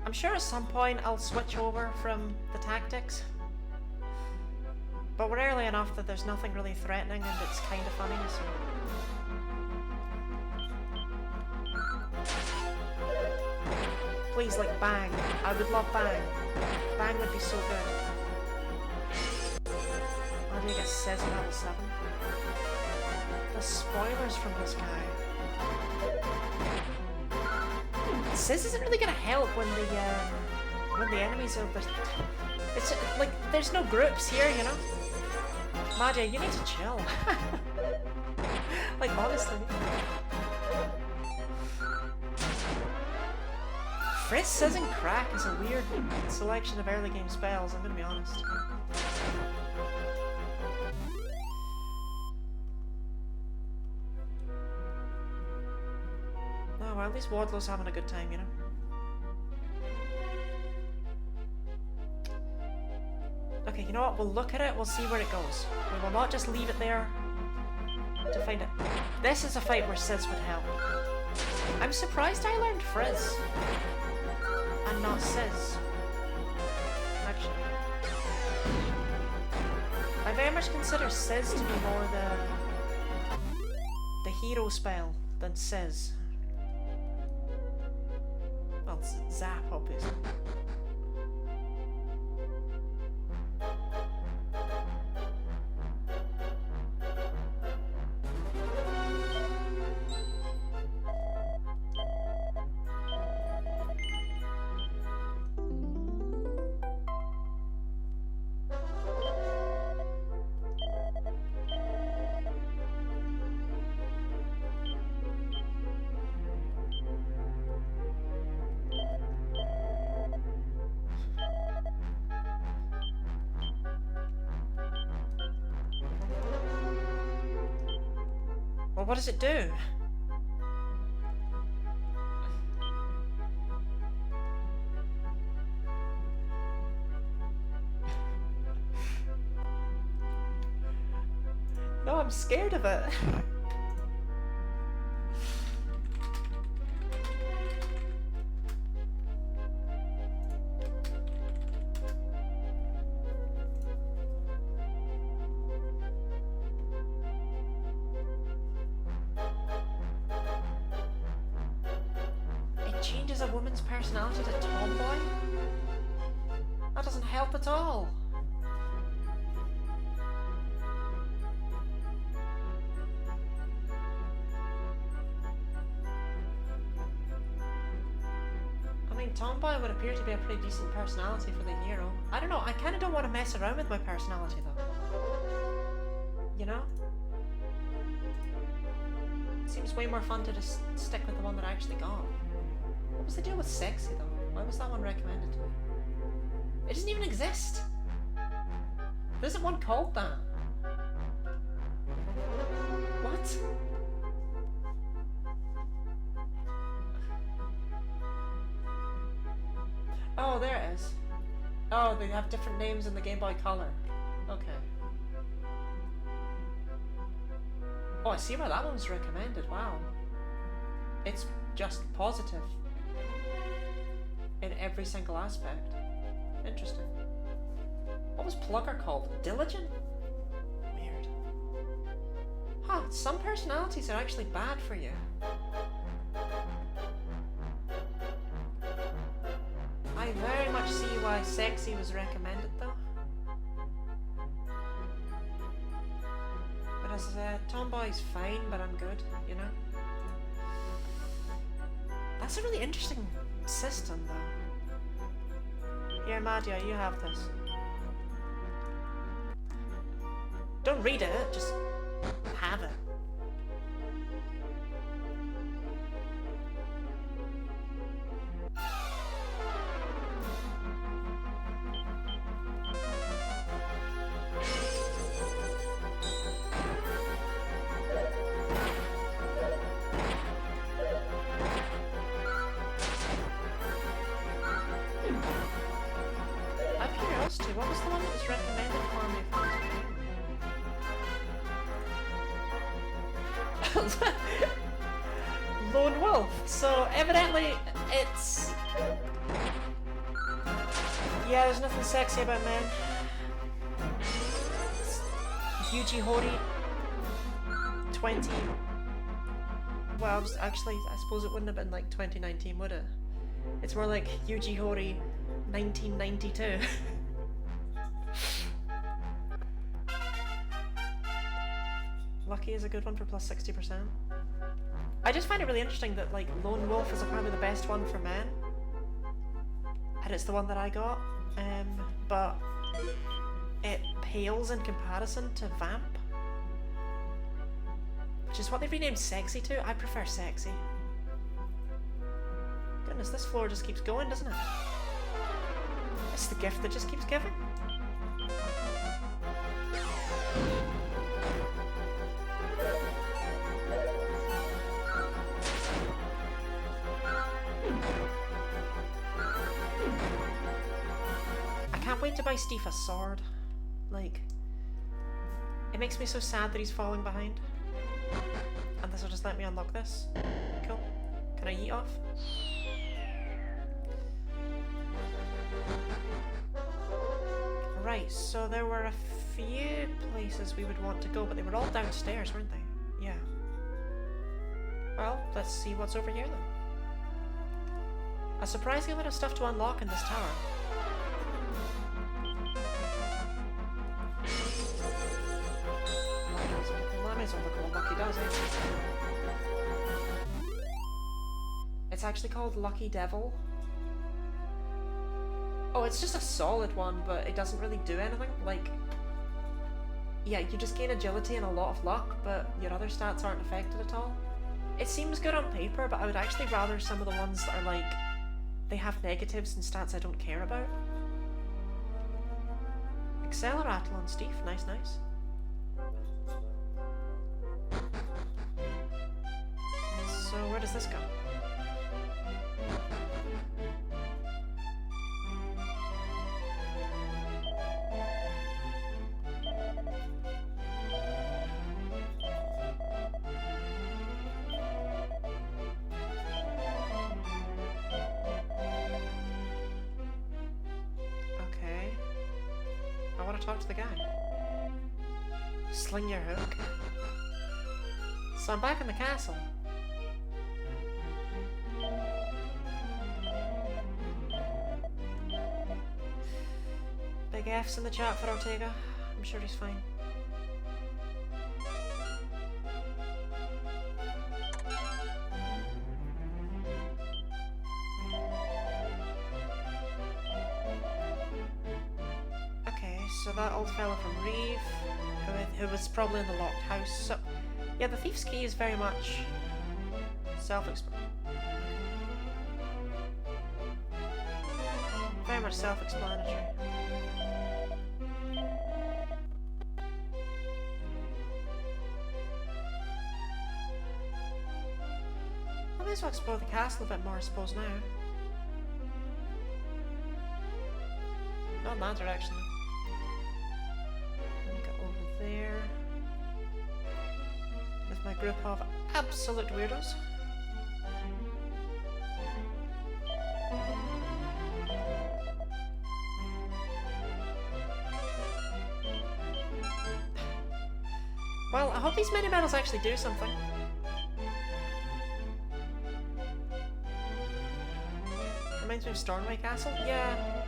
[SPEAKER 1] I'm sure at some point I'll switch over from the tactics. But we're early enough that there's nothing really threatening and it's kind of funny, so... Please, like, bang. I would love bang. Bang would be so good. How do you get Sizz at level 7? The spoilers from this guy. Sizz isn't really gonna help when the enemies are... It's like, there's no groups here, you know? Madia, you need to chill. Like, honestly. Frizz, Sizz, and Crack is a weird selection of early game spells, I'm gonna be honest. Oh well, at least Wadlow's having a good time, you know? Okay, you know what? We'll look at it, we'll see where it goes. We will not just leave it there to find it. This is a fight where Sizz would help. I'm surprised I learned Frizz and not Sizz. Actually. I very much consider Sizz to be more the hero spell than Sizz. Well, it's Zap, obviously. Well, what does it do? No, I'm scared of it. Changes a woman's personality to tomboy? That doesn't help at all. I mean, tomboy would appear to be a pretty decent personality for the hero. I don't know, I kind of don't want to mess around with my personality though. You know? It seems way more fun to just stick with the one that I actually got. What was the deal with sexy though? Why was that one recommended to me? It doesn't even exist! There isn't one called that! What? Oh, there it is. Oh, they have different names in the Game Boy Color. Okay. Oh, I see why that one's recommended, wow. It's just positive. In every single aspect. Interesting. What was Plugger called? Diligent? Weird. Huh, some personalities are actually bad for you. I very much see why sexy was recommended though. Whereas tomboy's fine, but I'm good, you know? That's a really interesting system though. Here, Madia, you have this. Don't read it, just have it. What was the one that was recommended for me? Lone Wolf. So evidently it's... Yeah, there's nothing sexy about men. Yuji Horii 20... Well, actually, I suppose it wouldn't have been like 2019, would it? It's more like Yuji Horii 1992. Lucky is a good one for plus 60%. I just find it really interesting that like Lone Wolf is probably the best one for men. And it's the one that I got. But it pales in comparison to Vamp. Which is what they've renamed Sexy to. I prefer Sexy. Goodness, this floor just keeps going, doesn't it? It's the gift that just keeps giving. I can't wait to buy Steve a sword. Like, it makes me so sad that he's falling behind. And this will just let me unlock this. Cool. Can I yeet off? Right, so there were a few places we would want to go, but they were all downstairs, weren't they? Yeah. Well, let's see what's over here then. A surprising amount of stuff to unlock in this tower. That might look what Lucky does, eh? It's actually called Lucky Devil. Oh, it's just a solid one, but it doesn't really do anything. Like, yeah, you just gain agility and a lot of luck, but your other stats aren't affected at all. It seems good on paper, but I would actually rather some of the ones that are like, they have negatives and stats I don't care about. Accelerattle on Steve, nice, nice. So where does this go? Talk to the guy. Sling your hook. So I'm back in the castle. Big F's in the chat for Ortega. I'm sure he's fine. So that old fella from Reeve, who was probably in the locked house. So, yeah, the thief's key is very much self-explanatory. Very much self-explanatory. I may as well explore the castle a bit more, I suppose, now. Not in that direction. There with my group of absolute weirdos. Well, I hope these mini medals actually do something. Reminds me of Stornoway Castle? Yeah.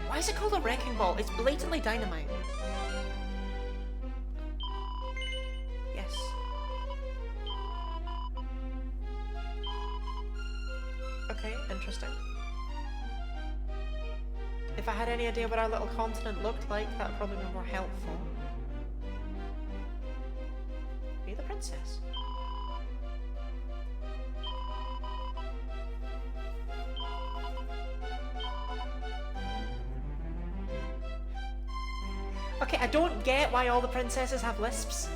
[SPEAKER 1] Why is it called a wrecking ball? It's blatantly dynamite. Yes. Okay, interesting. If I had any idea what our little continent looked like, that would probably be more helpful. Are you the princess? Okay, I don't get why all the princesses have lisps.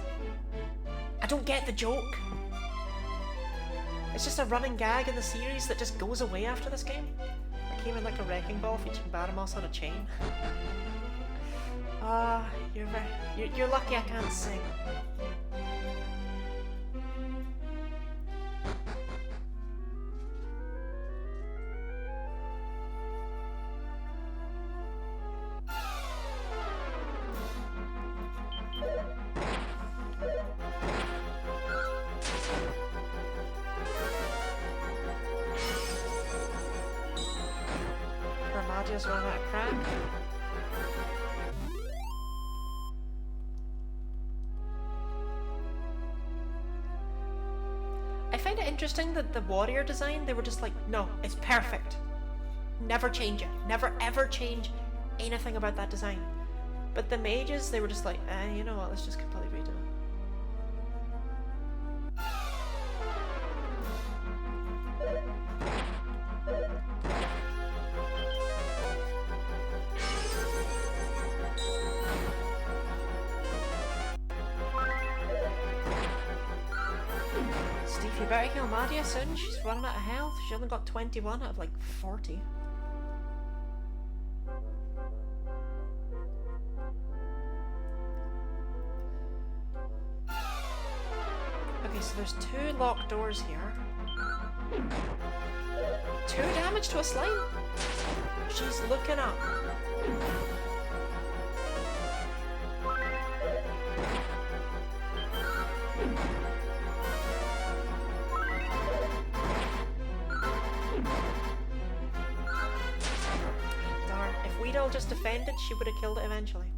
[SPEAKER 1] I don't get the joke. It's just a running gag in the series that just goes away after this game. I came in like a wrecking ball featuring Baramos on a chain. Ah, you're lucky I can't sing. Just run out of crack. I find it interesting that the warrior design, they were just like, no, it's perfect. Never change it. Never ever change anything about that design. But the mages, they were just like, you know what, let's just completely redo it. You better heal Madia soon, she's running out of health. She only got 21 out of like 40. Okay, so there's 2 locked doors here. 2 damage to a slime? She's looking up. Just defended, she would have killed it eventually.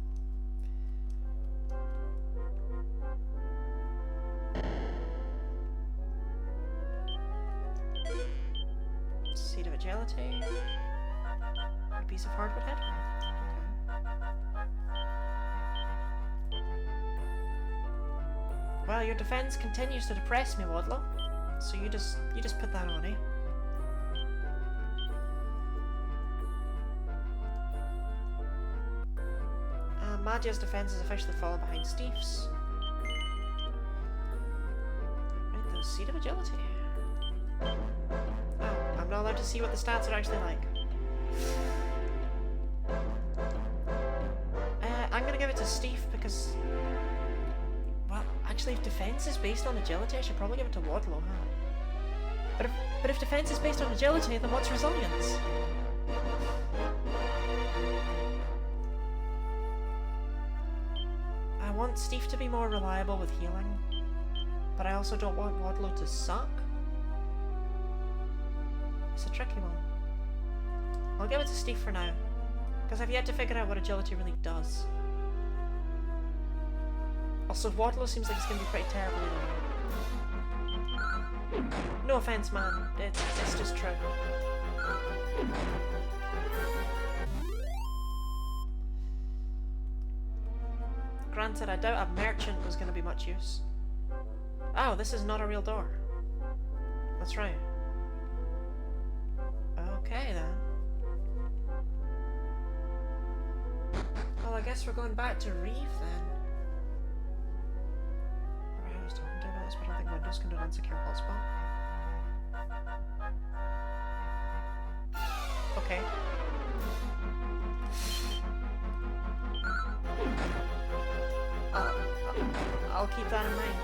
[SPEAKER 1] Seed of agility. A piece of hardwood head. Okay. Well, your defense continues to depress me, Wadlow. So you just put that on, eh? Madia's defense has officially fallen behind Steve's. Right, those Seed of Agility. Oh, I'm not allowed to see what the stats are actually like. I'm gonna give it to Steve because... Well, actually if defense is based on agility, I should probably give it to Wadlow, huh? But if defense is based on agility, then what's resilience? I want Steve to be more reliable with healing, but I also don't want Wadlow to suck. It's a tricky one. I'll give it to Steve for now, because I've yet to figure out what agility really does. Also, Wadlow seems like it's going to be pretty terribly low. No offense, man. It's just true. Granted, I doubt a merchant was going to be much use. Oh, this is not a real door. That's right. Okay, then. Well, I guess we're going back to Reeve, then. I was talking to about this, but I don't think Windows can do an unsecure hotspot. Okay. I'll keep that in mind.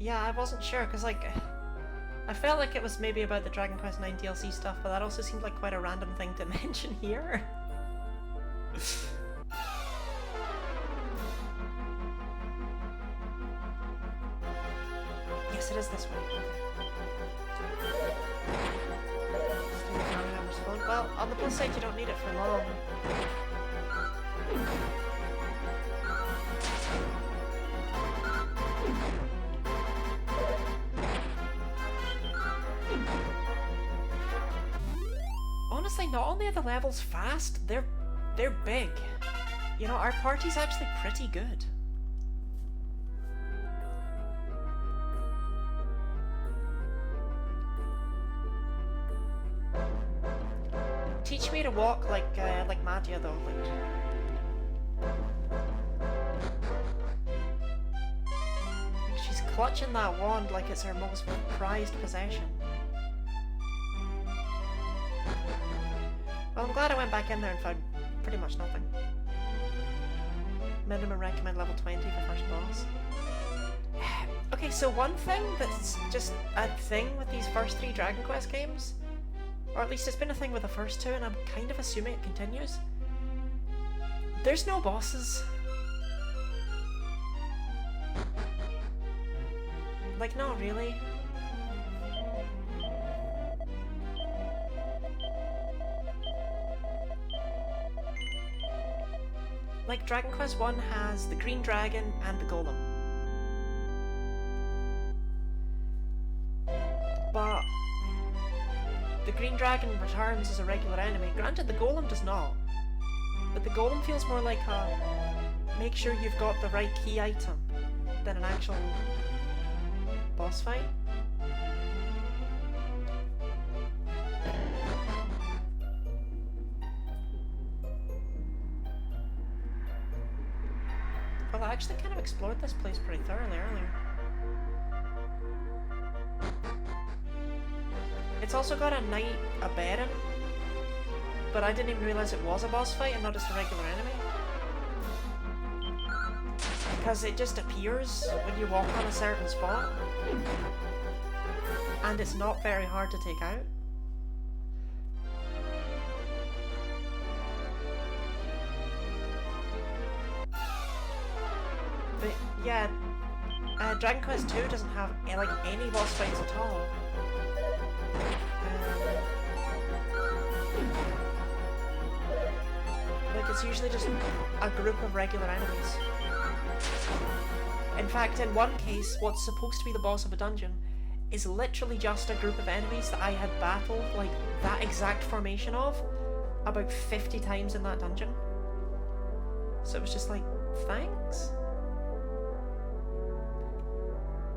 [SPEAKER 1] Yeah, I wasn't sure, because, like, I felt like it was maybe about the Dragon Quest IX DLC stuff, but that also seemed like quite a random thing to mention here. Yes, it is this way. Okay. Well, on the plus side, you don't need it for long. Honestly, not only are the levels fast, they're big. You know, our party's actually pretty good. Teach me to walk like Madhya though, she's clutching that wand like it's her most prized possession. Well, I'm glad I went back in there and found pretty much nothing. Minimum recommend level 20 for first boss. Okay, so one thing that's just a thing with these first 3 Dragon Quest games, or at least it's been a thing with the first 2 and I'm kind of assuming it continues, there's no bosses. Like, not really. Like, Dragon Quest 1 has the Green Dragon and the Golem. But the Green Dragon returns as a regular enemy. Granted, the Golem does not. But the Golem feels more like a make sure you've got the right key item than an actual boss fight. Well, I actually kind of explored this place pretty thoroughly earlier. It's also got a Knight of Baron, but I didn't even realise it was a boss fight and not just a regular enemy. Because it just appears when you walk on a certain spot, and it's not very hard to take out. But yeah, Dragon Quest II doesn't have like any boss fights at all. Like, it's usually just a group of regular enemies. In fact, in one case, what's supposed to be the boss of a dungeon is literally just a group of enemies that I had battled, like, that exact formation of about 50 times in that dungeon. So it was just like, thanks?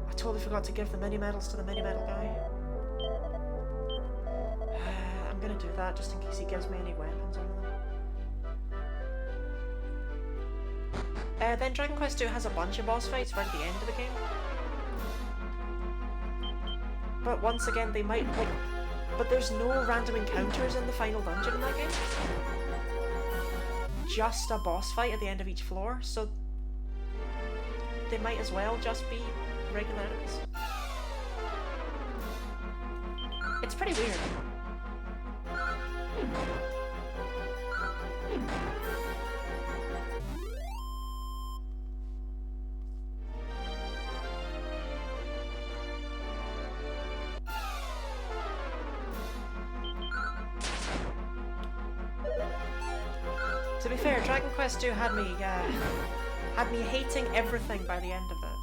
[SPEAKER 1] I totally forgot to give the mini medals to the mini medal guy. I'm gonna do that just in case he gives me any weapons or anything. Then Dragon Quest II has a bunch of boss fights right at the end of the game. But once again, they might, like... But there's no random encounters in the final dungeon in that game. Just a boss fight at the end of each floor, so... They might as well just be regular enemies. It's pretty weird. To be fair, Dragon Quest II had me hating everything by the end of it.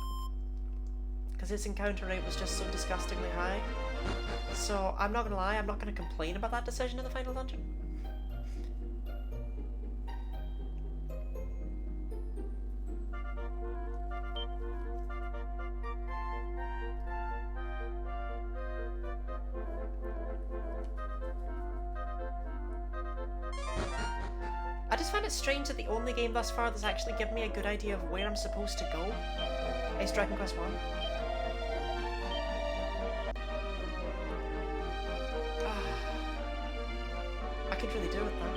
[SPEAKER 1] Because its encounter rate was just so disgustingly high. So, I'm not gonna lie, I'm not gonna complain about that decision in the final dungeon. I just find it strange that the only game thus far that's actually given me a good idea of where I'm supposed to go is Dragon Quest I. I could really do with that.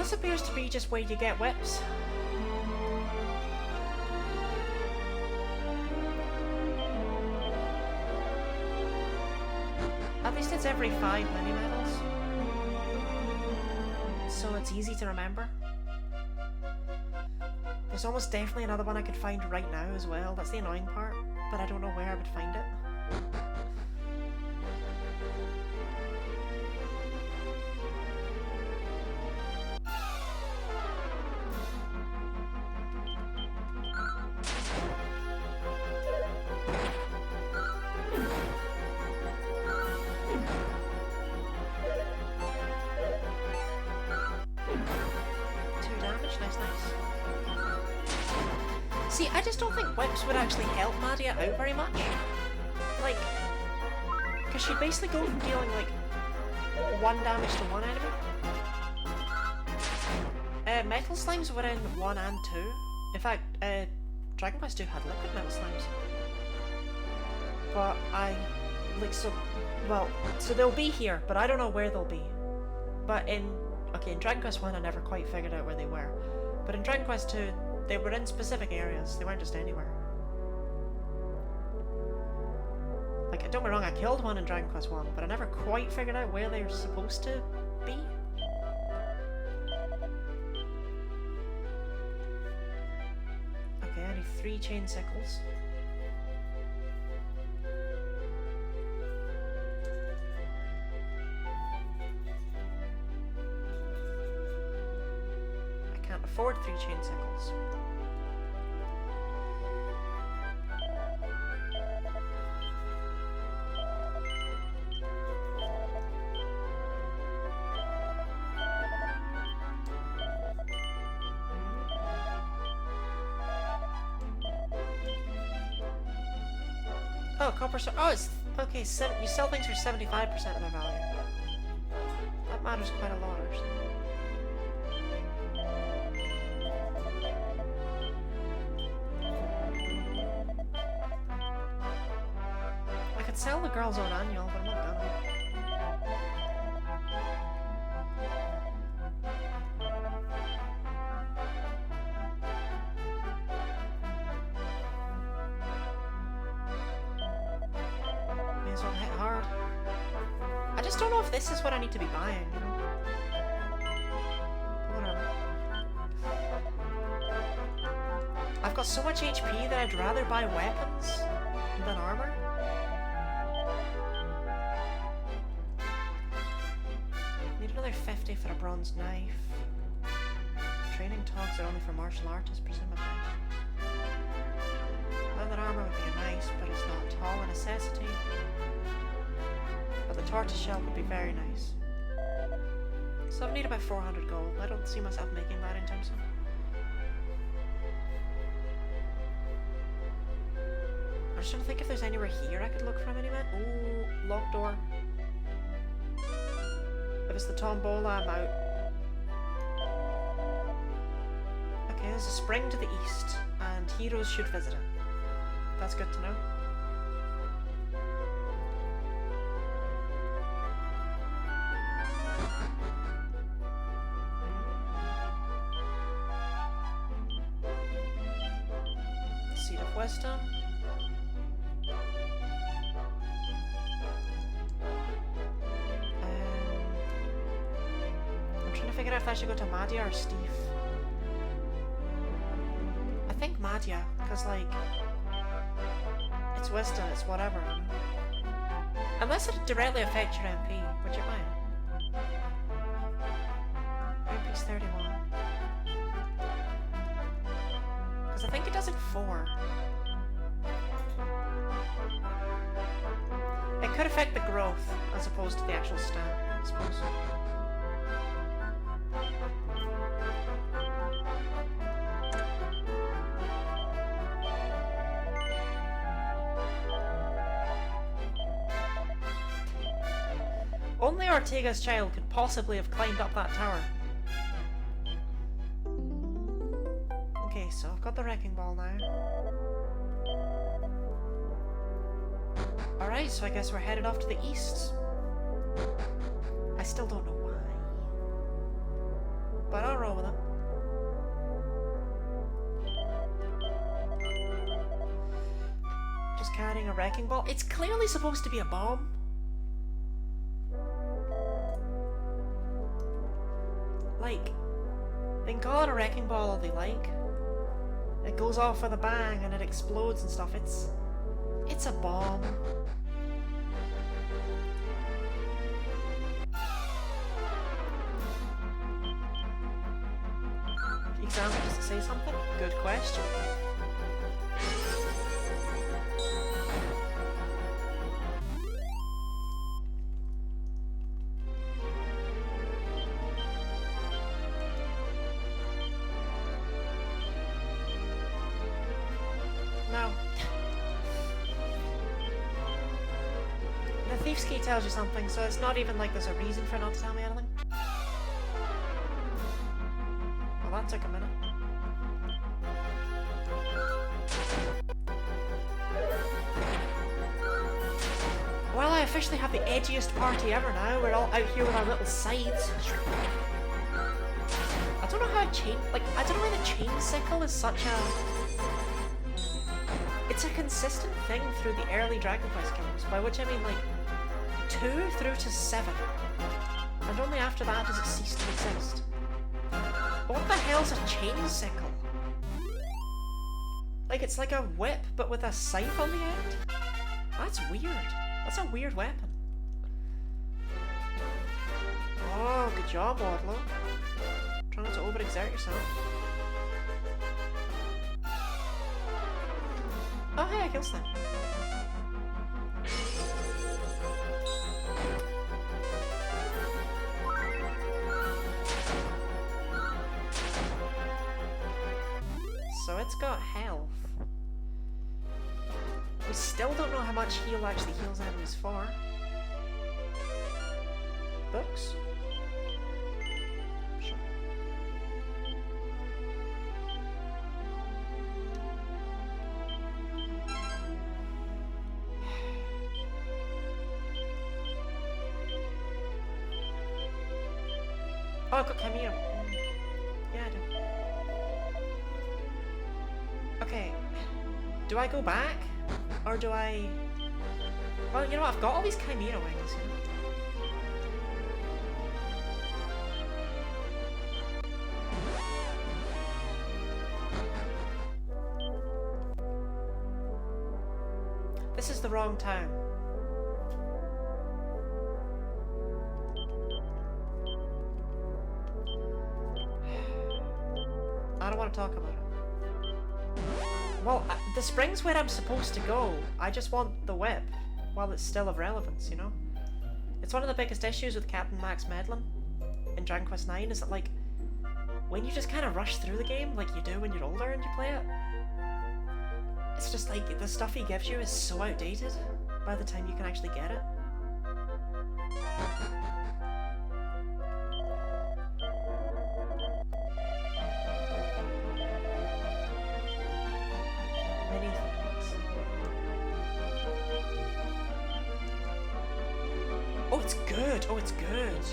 [SPEAKER 1] This appears to be just where you get whips. At least it's every 5 mini-medals. So it's easy to remember. There's almost definitely another one I could find right now as well. That's the annoying part, but I don't know where I would find it. See, I just don't think whips would actually help Madia out very much. Like, because she'd basically go from dealing like 1 damage to one enemy. Metal slimes were in 1 and 2. In fact, Dragon Quest 2 had liquid metal slimes. But so they'll be here, but I don't know where they'll be. But in Dragon Quest 1 I never quite figured out where they were. But in Dragon Quest 2, they were in specific areas, they weren't just anywhere. Like, don't get me wrong, I killed one in Dragon Quest 1, but I never quite figured out where they were supposed to be. Okay, I need 3 chain sickles. I can't afford 3 chain sickles. Oh, copper. Oh, it's okay. You sell things for 75% of their value. That matters quite a lot, actually. I could sell the girl's own annual, but I'm not gonna. May as well hit hard. I just don't know if this is what I need to be buying, you know? Whatever. I've got so much HP that I'd rather buy weapons than armor. Need another 50 for a bronze knife. Training togs are only for martial artists, presumably. Leather armor would be nice, but it's not at all a necessity. But the tortoise shell would be very nice. So I need about 400 gold. I don't see myself making that anytime soon. I'm just trying to think if there's anywhere here I could look for a mini-man. Ooh, locked door. If it's the tombola, I'm out. Okay, there's a spring to the east, and heroes should visit it. That's good to know. Seed of Wisdom. I'm trying to figure out if I should go to Madia or Steve. I think Madia, because like, it's wisdom, it's whatever. Unless it directly affects your MP, would you mind? MP's 31. Because I think it does it 4. It could affect the growth as opposed to the actual stat, I suppose. Only Ortega's child could possibly have climbed up that tower. Okay, so I've got the wrecking ball now. Alright, so I guess we're headed off to the east. I still don't know why. But I'll roll carrying a wrecking ball. It's clearly supposed to be a bomb. Like, they can call it a wrecking ball all they like. It goes off with a bang and it explodes and stuff. It's a bomb. The example, does it say something? Good question. No. The thief's key tells you something, so it's not even like there's a reason for it not to tell me anything. Well, that took a minute. Well, I officially have the edgiest party ever now. We're all out here with our little scythes. I don't know how I don't know why the chain sickle is such a... It's a consistent thing through the early Dragon Quest games, by which I mean like 2 through to 7. And only after that does it cease to exist. But what the hell's a chain sickle? Like it's like a whip, but with a scythe on the end? That's weird. That's a weird weapon. Oh, good job, Wadlow. Try not to overexert yourself. Oh, hey, I killed Slim. So it's got health. We still don't know how much heal actually heals enemies for. Books? Sure. Oh, I've got Chimera. Yeah, I do. Okay. Do I go back? Or do I... Well, you know what? I've got all these Chimera wings, you know? This is the wrong town. I don't want to talk about it. Well, the spring's where I'm supposed to go. I just want the whip while it's still of relevance, you know? It's one of the biggest issues with Captain Max Medlin in Dragon Quest IX is that, like, when you just kind of rush through the game like you do when you're older and you play it, it's just like the stuff he gives you is so outdated by the time you can actually get it. Many things. Oh, it's good! Oh, it's good!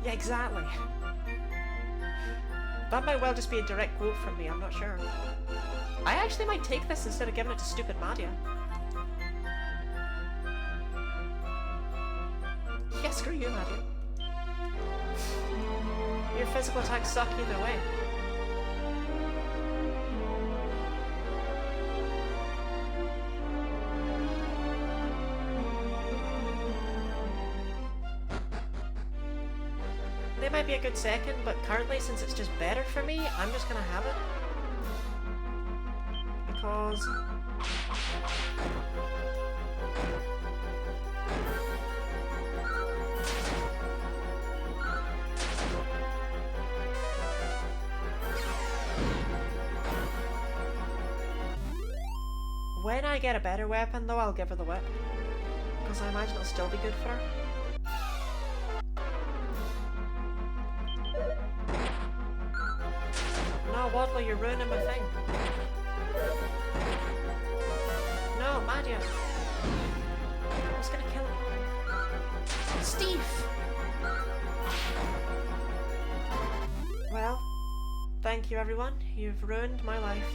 [SPEAKER 1] Yeah, exactly. That might well just be a direct quote from me, I'm not sure. I actually might take this instead of giving it to stupid Madia. Yeah, screw you, Madia. Your physical attacks suck either way. They might be a good second, but currently, since it's just better for me, I'm just gonna have it. Because... when I get a better weapon, though, I'll give her the whip. Because I imagine it'll still be good for her. No, Wadlow, you're ruining my thing. No, Madia. I was gonna kill him. Steve! Well, Thank you, everyone. You've ruined my life.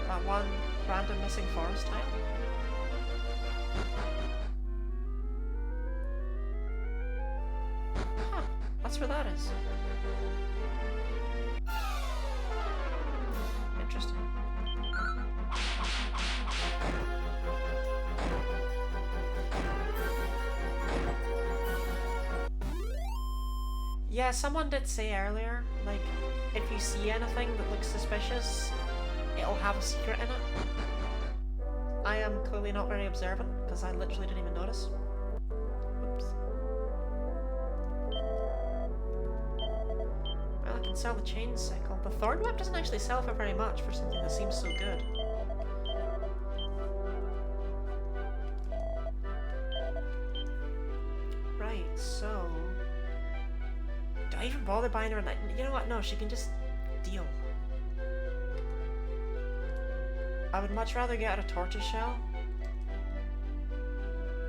[SPEAKER 1] That one random missing forest tile. Huh, that's where that is. Interesting. Yeah, someone did say earlier, like, if you see anything that looks suspicious, it'll have a secret in it. I am clearly not very observant, because I literally didn't even notice. Oops. Well, I can sell the chain sickle. The thorn whip doesn't actually sell for very much for something that seems so good. Right, so... do I even bother buying her a knife? You know what? No, she can just deal. I would much rather get her a tortoise shell.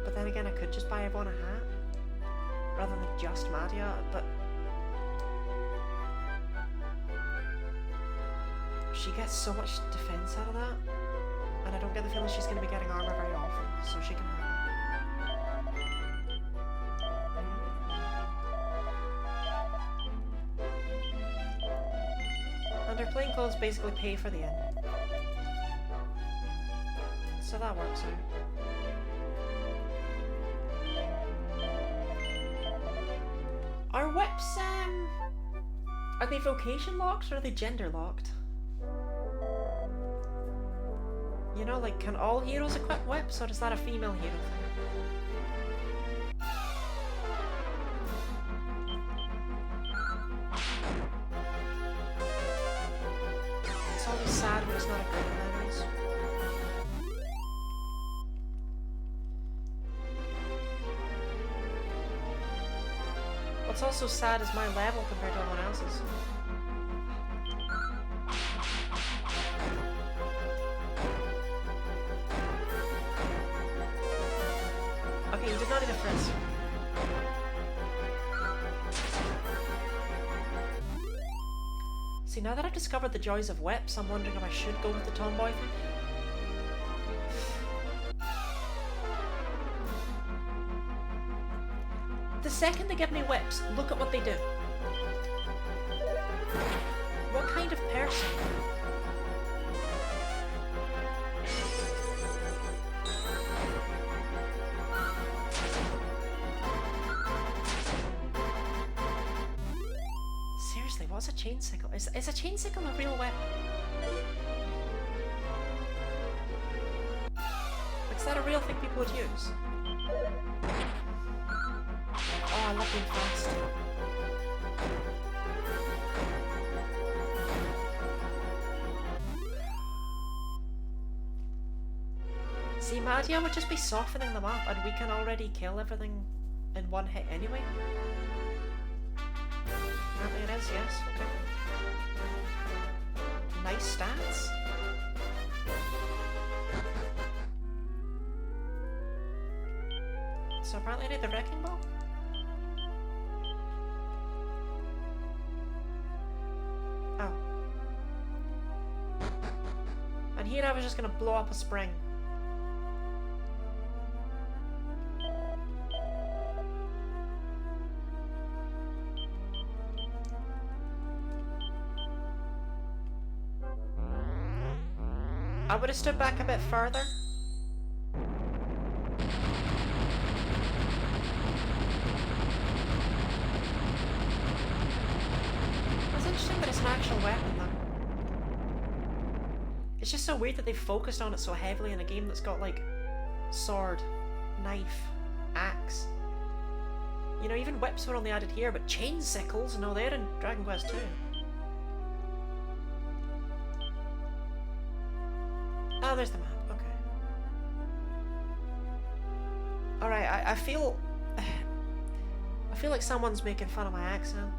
[SPEAKER 1] But then again, I could just buy everyone a hat. Rather than just Madia, but... she gets so much defense out of that. And I don't get the feeling she's going to be getting armor very often, so she can have it. And her plain clothes basically pay for the inn. So that works out. Are whips, are they vocation locked or are they gender locked? You know, like, can all heroes equip whips, or is that a female hero thing? It's always sad when it's not a group of enemies. What's also sad is my level compared to everyone else's. Okay, you did not need a frizz. See, now that I've discovered the joys of whips, I'm wondering if I should go with the tomboy thing. The second they give me whips, look at what they do. What kind of person? Seriously, what's a chain sickle? Is a chain sickle a real weapon? Like, is that a real thing people would use? Oh, I love being fast. See, Madia would just be softening them up, and we can already kill everything in one hit anyway. Apparently it is, yes, okay. Nice stats. So apparently I need the wrecking ball? Oh. And here I was just gonna blow up a spring. I would have stood back a bit further. It's interesting that it's an actual weapon though. It's just so weird that they've focused on it so heavily in a game that's got like sword, knife, axe. You know, even whips were only added here, but chain sickles, no, they're in Dragon Quest II. Oh, there's the map. Okay. Alright, I feel... I feel like someone's making fun of my accent.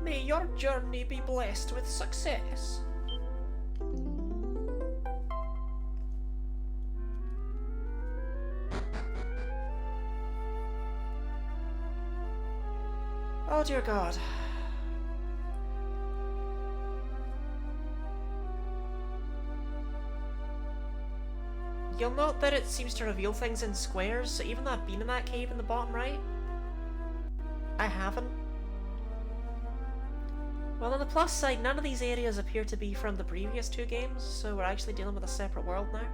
[SPEAKER 1] May your journey be blessed with success. Oh dear God. You'll note that it seems to reveal things in squares, so even though I've been in that cave in the bottom right, I haven't. Well, on the plus side, none of these areas appear to be from the previous two games, so we're actually dealing with a separate world now.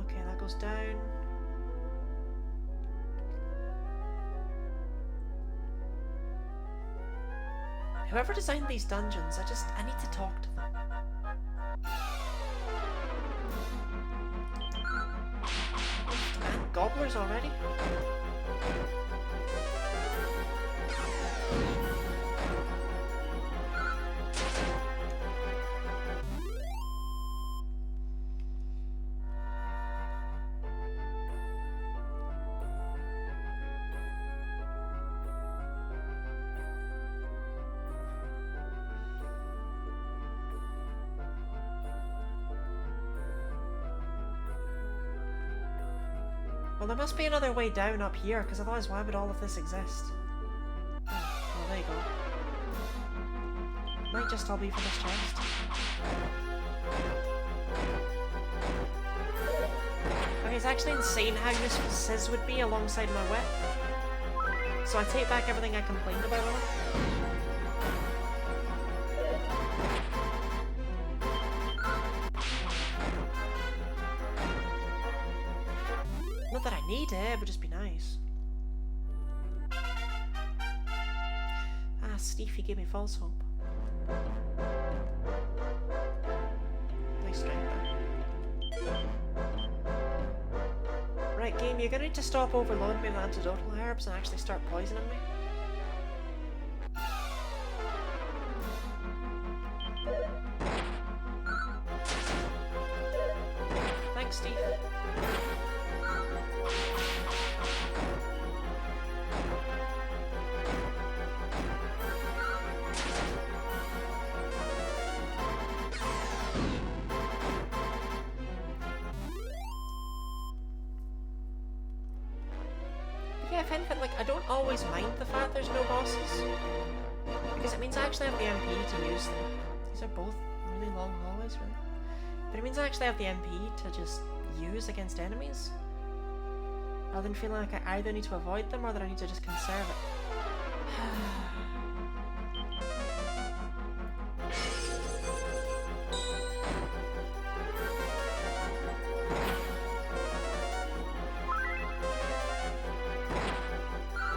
[SPEAKER 1] Okay, that goes down. Whoever designed these dungeons, I need to talk to them. And gobblers already? Well, there must be another way down up here, because otherwise why would all of this exist? Oh, well, there you go. Might just all be for this chest. Okay, it's actually insane how useful Sizz would be alongside my whip. So I take back everything I complained about with him. Not that I need it, it would just be nice. Ah, Stevie gave me false hope. Nice strength there. Right, game, you're gonna need to stop overloading me with antidotal herbs and actually start poisoning me. Thanks, Steve. Yeah, if anything, like, I don't always mind the fact there's no bosses, because it means I actually have the MP to use them. These are both really long hallways, really. But it means I actually have the MP to just use against enemies, rather than feeling like I either need to avoid them or that I need to just conserve it.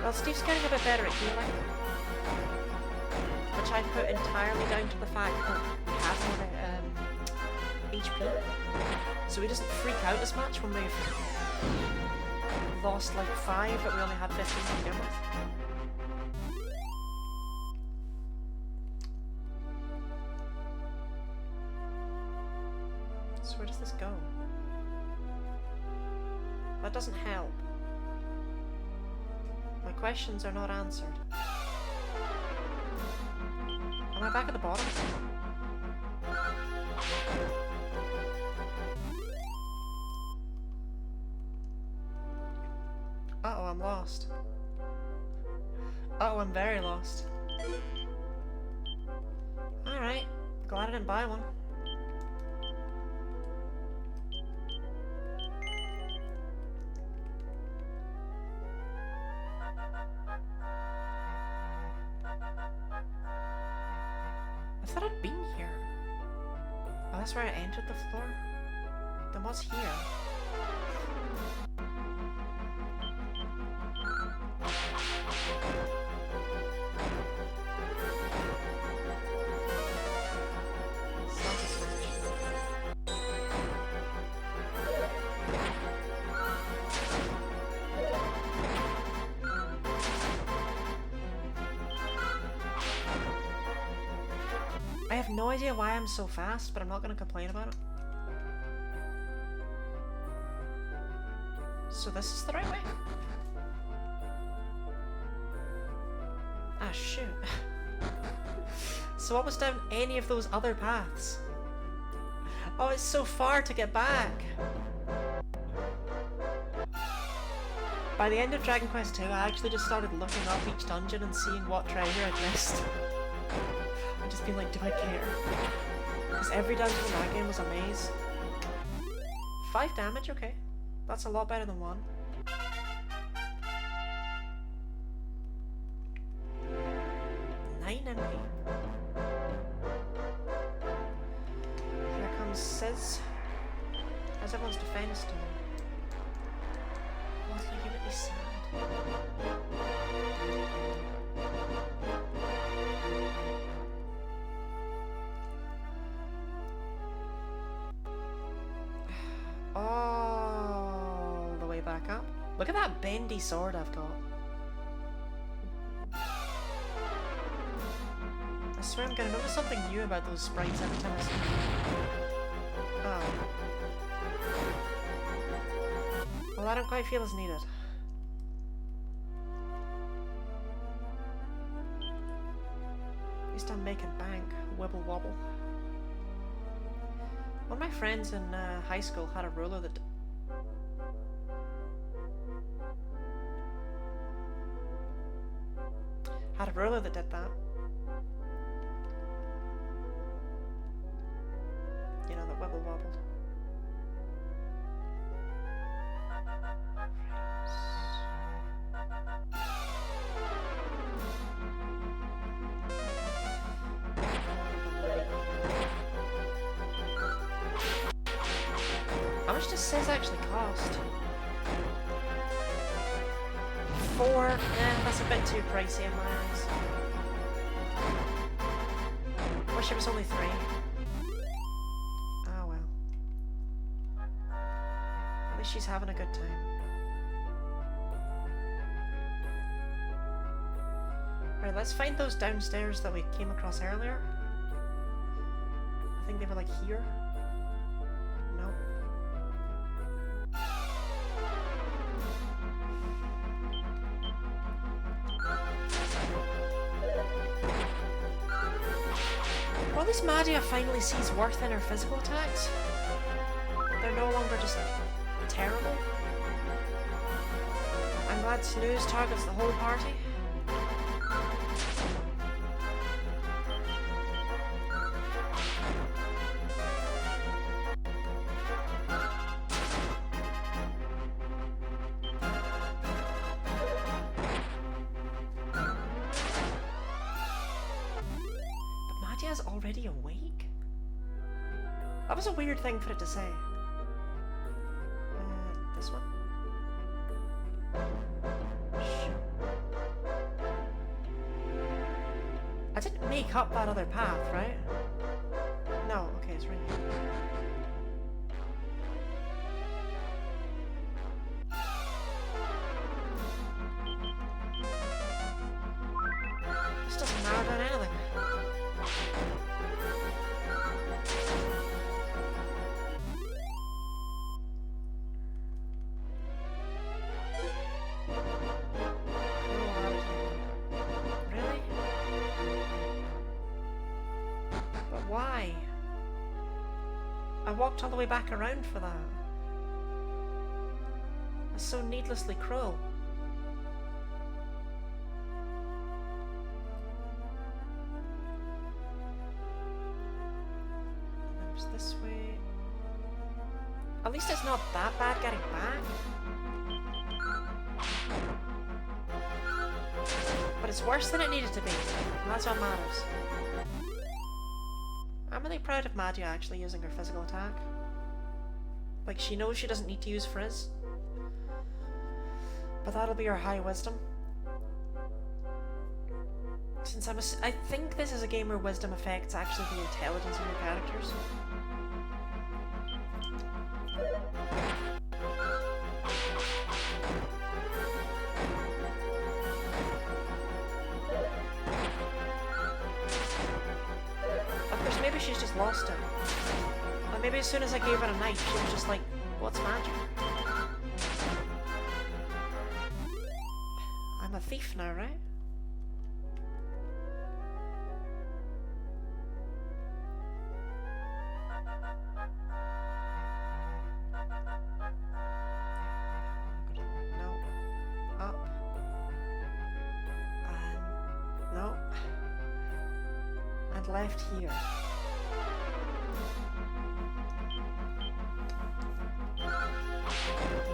[SPEAKER 1] Well, Steve's getting a bit better at healing, which I put entirely down to the fact that we have more HP, so he doesn't freak out as much when we've lost like 5 but we only had 15 to begin with. So where does this go? That doesn't help. My questions are not answered. Am I back at the bottom? Uh-oh, I'm lost. Uh-oh, I'm very lost. Alright, glad I didn't buy one. I thought I'd been here. Oh, that's where I entered the floor? Then what's here? I have no idea why I'm so fast, but I'm not going to complain about it. So this is the right way? Ah, shoot. So what was down any of those other paths? Oh, it's so far to get back! By the end of Dragon Quest II, I actually just started looking up each dungeon and seeing what treasure I'd missed. I'd just been like, do I care? Because every dungeon in that game was a maze. 5 damage, okay. That's a lot better than 1. Here comes Sizz. How's everyone's defense doing? Oh, it's making me sad. All the way back up. Look at that bendy sword I've got. I swear I'm gonna notice something new about those sprites every time I see them. Oh. Well, I don't quite feel as needed. At least I'm making bank. Wibble wobble. One of my friends in high school had a ruler that... did that. You know, that wibble wobbled. How much does Sizz actually cost? 4? That's a bit too pricey in my eyes. Wish it was only 3. Oh well. At least she's having a good time. Alright, let's find those downstairs that we came across earlier. I think they were like here. Nope. Well, at least Madia finally sees worth in her physical attacks. They're no longer just terrible. I'm glad Snooze targets the whole party. Already awake? That was a weird thing for it to say. This one? Sure. I didn't make up that other path, right? No, okay, it's right here. This doesn't matter about anything. Why? I walked all the way back around for that. That's so needlessly cruel. And there's this way. At least it's not that bad getting back. But it's worse than it needed to be. And that's what matters. I'm really proud of Madia actually using her physical attack. Like, she knows she doesn't need to use Frizz. But that'll be her high wisdom. Since I think this is a game where wisdom affects actually the intelligence of your characters. Maybe she's just lost it. Or maybe as soon as I gave her a knife, she was just like, what's magic? I'm a thief now, right? No. Up. And... no. And left here.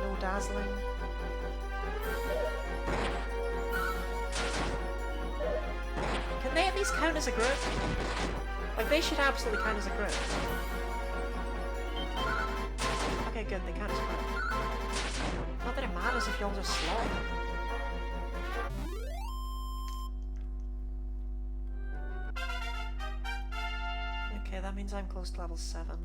[SPEAKER 1] No dazzling. Can they at least count as a group? Like, they should absolutely count as a group. Okay, good, they count as a group. Not that it matters if y'all just slaughter them. Okay, that means I'm close to level 7.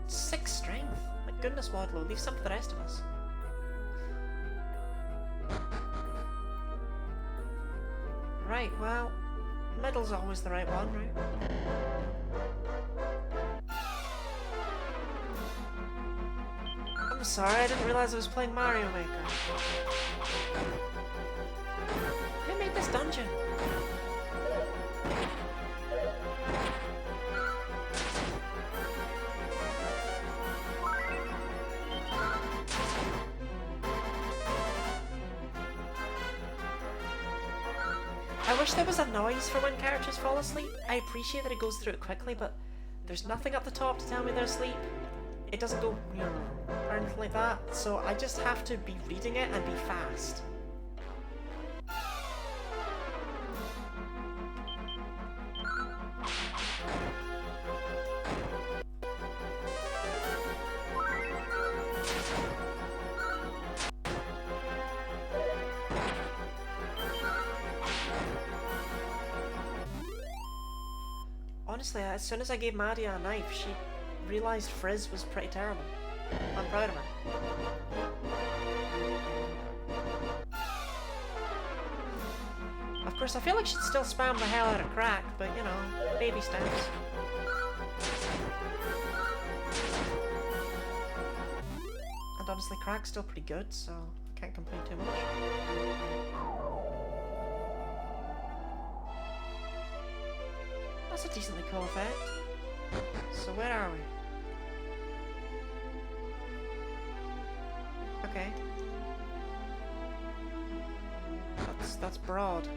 [SPEAKER 1] 6 strength? My goodness, Wadlow, leave some for the rest of us. Right, well, middle's always the right one, right? I'm sorry, I didn't realize I was playing Mario Maker. Who made this dungeon? I wish there was a noise for when characters fall asleep. I appreciate that it goes through it quickly, but there's nothing up the top to tell me they're asleep. It doesn't go or anything like that, so I just have to be reading it and be fast. Honestly, as soon as I gave Maddie a knife, she realised Frizz was pretty terrible. I'm proud of her. Of course, I feel like she'd still spam the hell out of Crack, but you know, baby steps. And honestly, Crack's still pretty good, so I can't complain too much. That's a decently cool effect. So where are we? Okay. That's broad.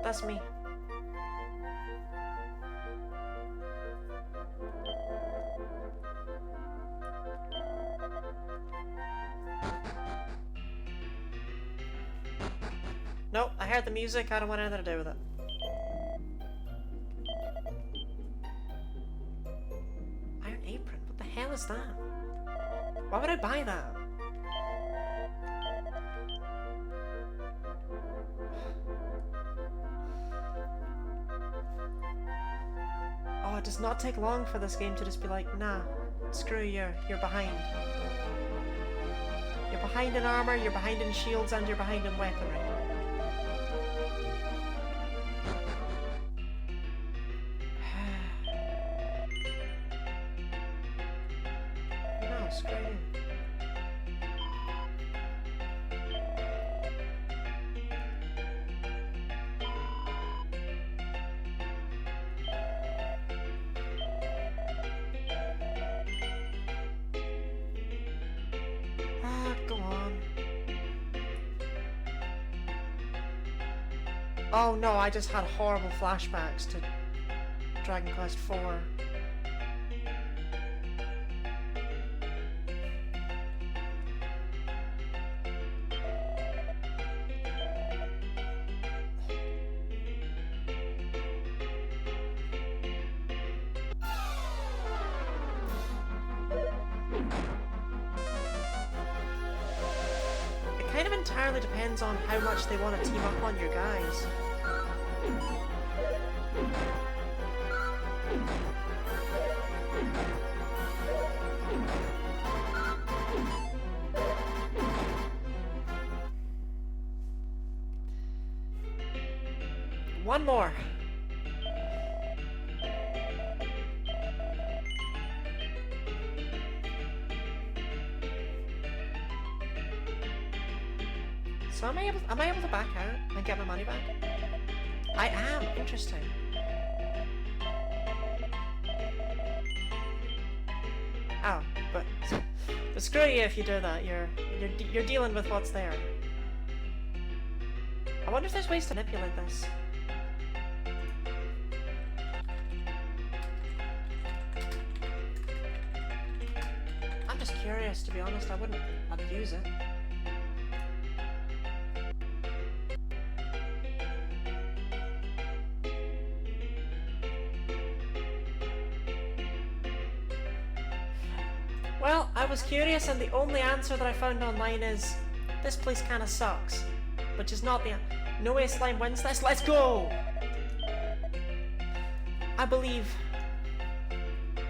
[SPEAKER 1] That's me. Nope, I heard the music, I don't want anything to do with it. Iron Apron? What the hell is that? Why would I buy that? Oh, it does not take long for this game to just be like, nah, screw you, you're behind. You're behind in armor, you're behind in shields, and you're behind in weaponry. No, screw you. Go on. Oh no, I just had horrible flashbacks to Dragon Quest IV. It kind of entirely depends on how much they want to team up on your guys. One more. So am I able to back out and get my money back? I am. Interesting. Oh, but But screw you if you do that. You're dealing with what's there. I wonder if there's ways to manipulate this. I'm just curious, to be honest. I wouldn't abuse it. Well, I was curious, and the only answer that I found online is this place kind of sucks, which is not the. No way slime wins this. Let's go! I believe.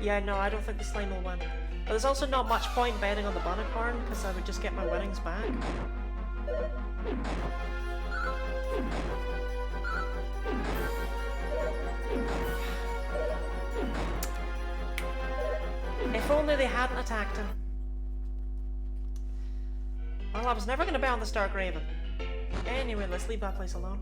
[SPEAKER 1] Yeah, no, I don't think the slime will win. But there's also not much point betting on the Bunnicorn because I would just get my winnings back. If only they hadn't attacked him. Well, I was never going to bet on the Stark Raven. Anyway, let's leave that place alone.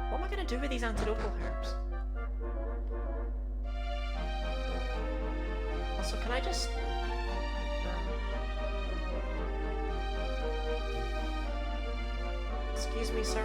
[SPEAKER 1] What am I going to do with these antidotal herbs? Also, can I just... Excuse me, sir.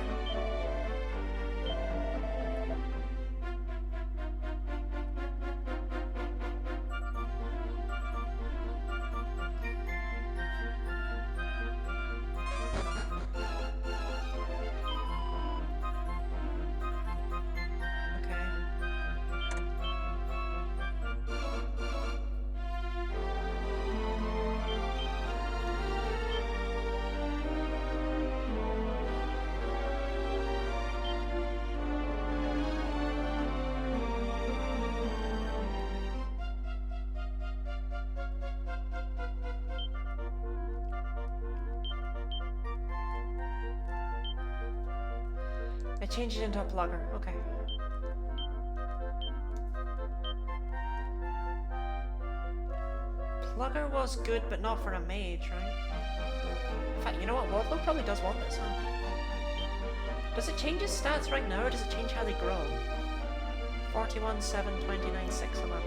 [SPEAKER 1] I changed it into a plugger, okay. Plugger was good, but not for a mage, right? In fact, you know what? Wardlow probably does want this, huh? Does it change his stats right now, or does it change how they grow? 41, 7, 29, 6, 11.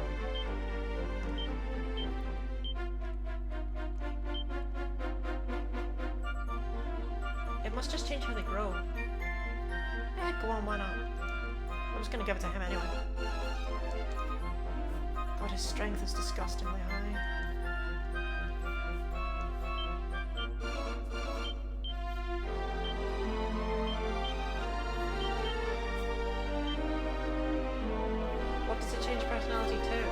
[SPEAKER 1] It must just change how they grow. Go on, why not? I'm just gonna give it to him anyway. God, his strength is disgustingly high. What does it change personality to?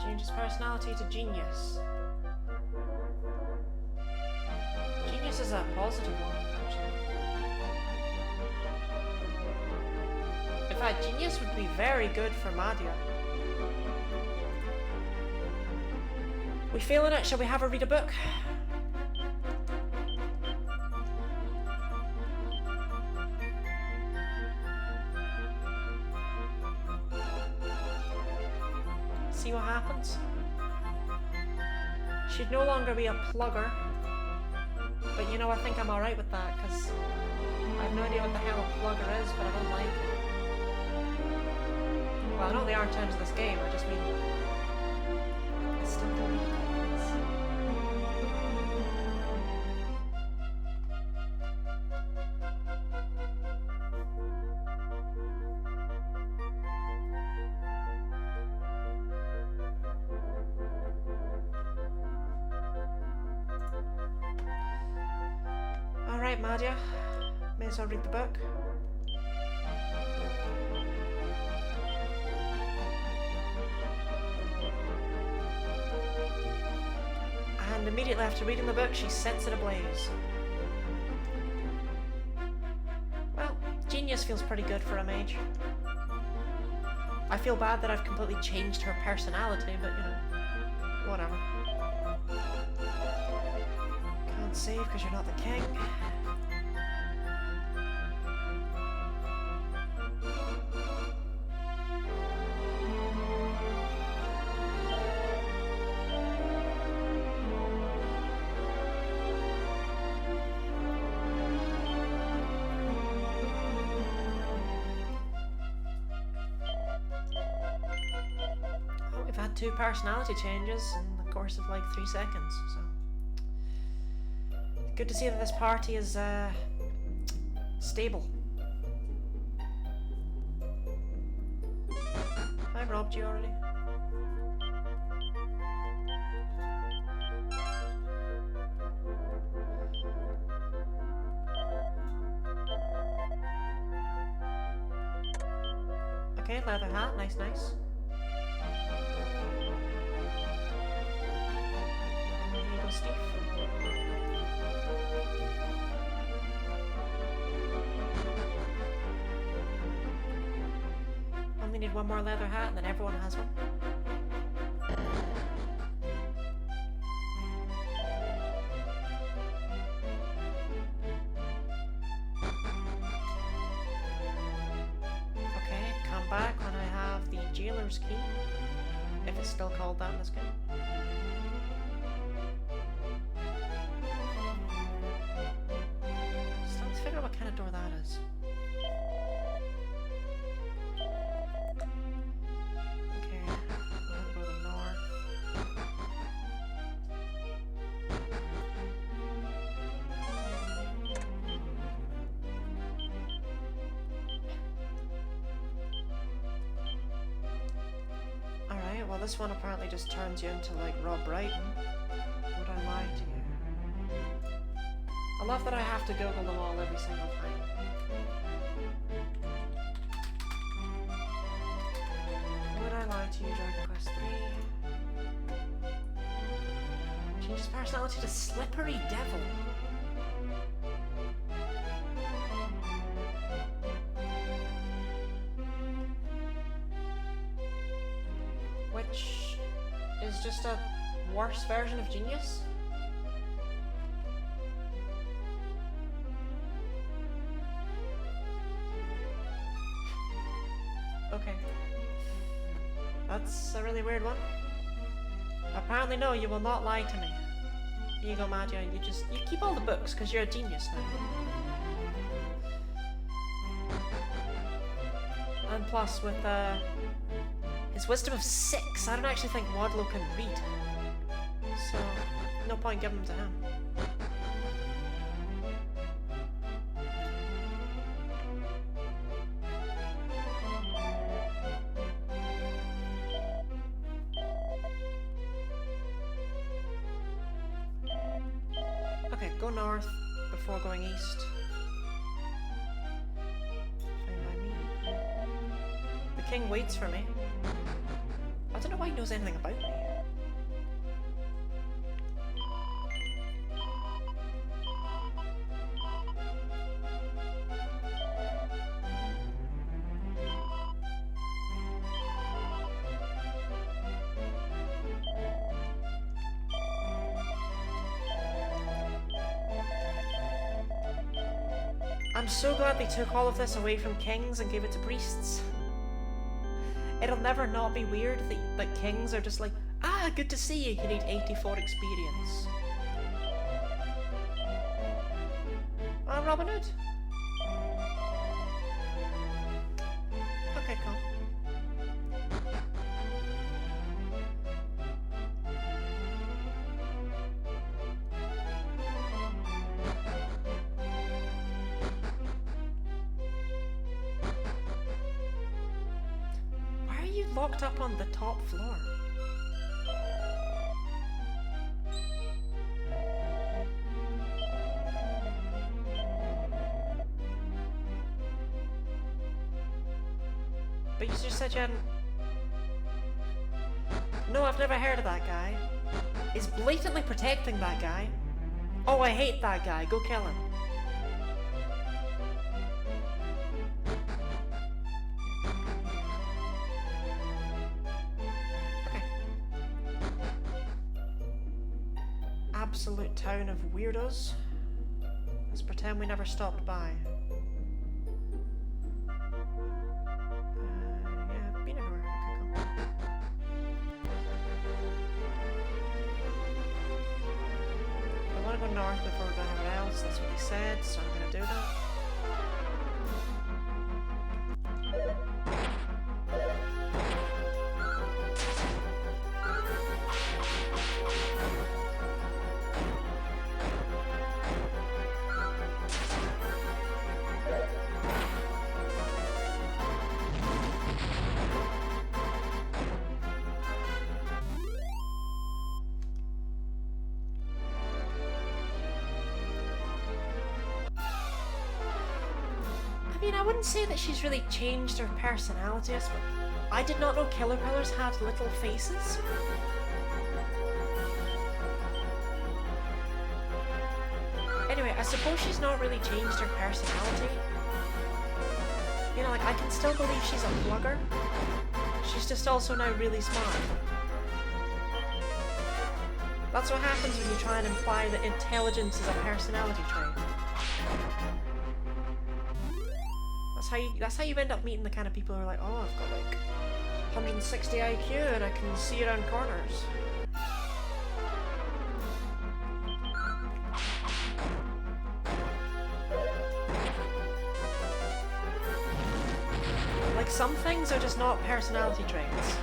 [SPEAKER 1] Changes personality to genius. Genius is a positive one, actually. In fact, genius would be very good for Madhya. We feeling it? Shall we have her read a book? See what happens. She'd no longer be a plugger, but you know, I think I'm alright with that, because I have no idea what the hell a plugger is, but I don't like it. Well, I know they are in terms of this game, I just mean... I still don't know what Alright, Madhya. May as well read the book. And immediately after reading the book, she sets it ablaze. Well, genius genius feels pretty good for a mage. I feel bad that I've completely changed her personality, but you know, whatever. Can't save because you're not the king. We've had 2 personality changes in the course of like 3 seconds, so good to see that this party is stable. Have I robbed you already? Okay, leather hat, nice, nice. Steve. Only need 1 more leather hat and then everyone has one. Okay, come back when I have the jailer's key. If it's still called that in this game. What kind of door that is. Okay, I'll go to the north. Alright, well this one apparently just turns you into like Rob Brighton. Would I lie to you? I love that I have to Google them all every single time. Would I lie to you, Dragon Quest III? Change his personality to Slippery Devil. Which is just a worse version of Genius. Okay. That's a really weird one. Apparently no, you will not lie to me. Ego Magia, you keep all the books because you're a genius now. And plus with his wisdom of 6, I don't actually think Wadlow can read. So no point giving them to him. Okay, go north before going east. Fine by me. The king waits for me. I don't know why he knows anything about me. I'm so glad they took all of this away from kings and gave it to priests. It'll never not be weird that kings are just like, ah, good to see you, you need 84 experience. I'm Robin Hood. Okay, cool. Locked up on the top floor. But you just said you hadn't... No, I've never heard of that guy. He's blatantly protecting that guy. Oh, I hate that guy. Go kill him. absolute town of weirdos. Let's pretend we never stopped by. Yeah, I've been everywhere. Okay, cool. I want to go north before we go anywhere else, that's what he said, so I'm going to do that. I mean, I wouldn't say that she's really changed her personality. I did not know killer pillars had little faces. Anyway, I suppose she's not really changed her personality. You know, like, I can still believe she's a blogger. She's just also now really smart. That's what happens when you try and imply that intelligence is a personality trait. That's how you end up meeting the kind of people who are like, oh, I've got like 160 IQ and I can see around corners. Like, some things are just not personality traits.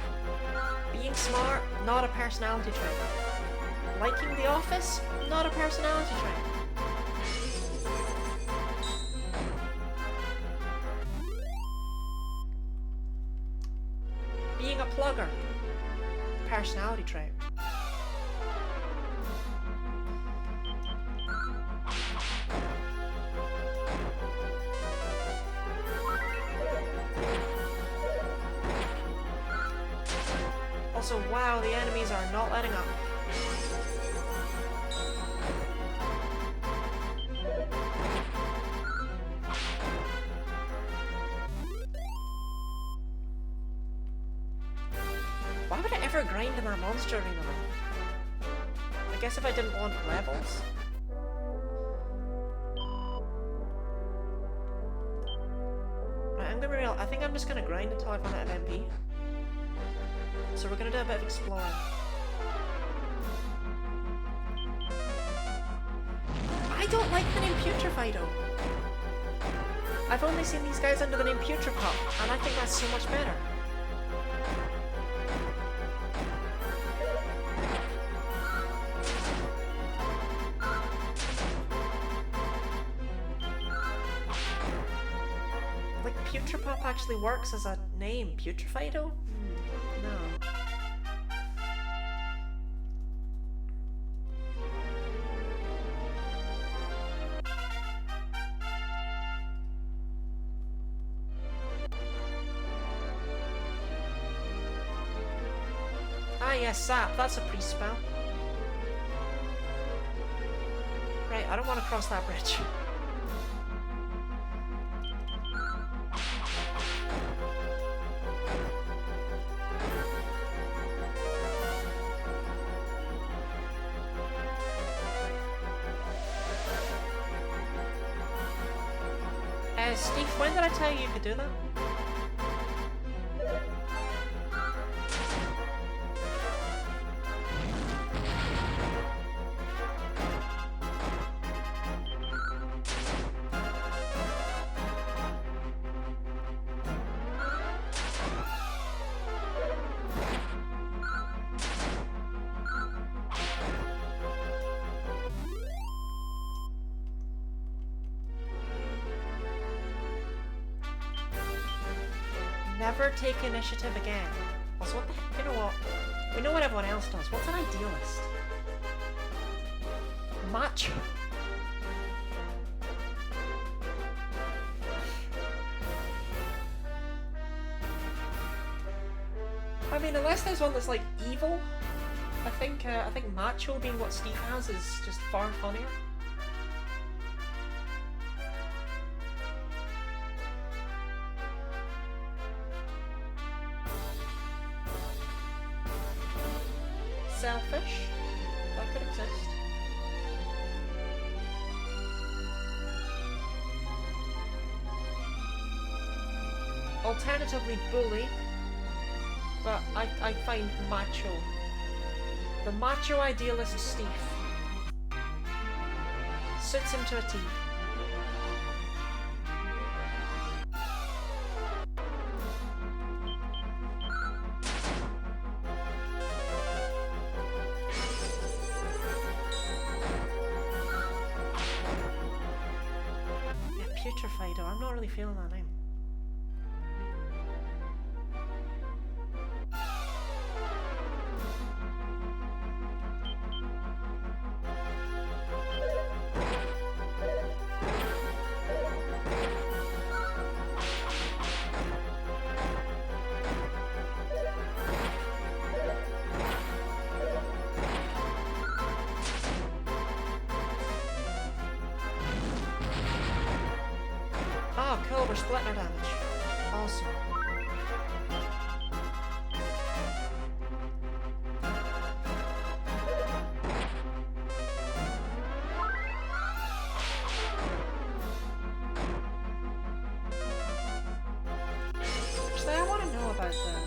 [SPEAKER 1] Being smart, not a personality trait. Liking The Office, not a personality trait. Being a plugger, personality trait. Also, wow, the enemies are not letting up. Why would I ever grind in that monster arena though? I guess if I didn't want levels. Right, I'm gonna be real. I think I'm just gonna grind until I run out of MP. So we're gonna do a bit of exploring. I don't like the name Putrefido. I've only seen these guys under the name Putrepop, and I think that's so much better. Like, Putrepop actually works as a name. Putrefido? No. Ah yes, sap, that's a priest spell. Right, I don't want to cross that bridge. Steve, when did I tell you you could do that? Never take initiative again. Also, what the heck? You know what? We know what everyone else does. What's an idealist? Macho. I mean, unless there's one that's like evil, I think macho being what Steve has is just far funnier. Selfish? That could exist. Alternatively, bully. But I find macho. The macho idealist Steve. Suits him to a T. Yeah, putrefied. I'm not really feeling that name. Oh, cool, we're splitting our damage. Awesome. Actually, I want to know about them.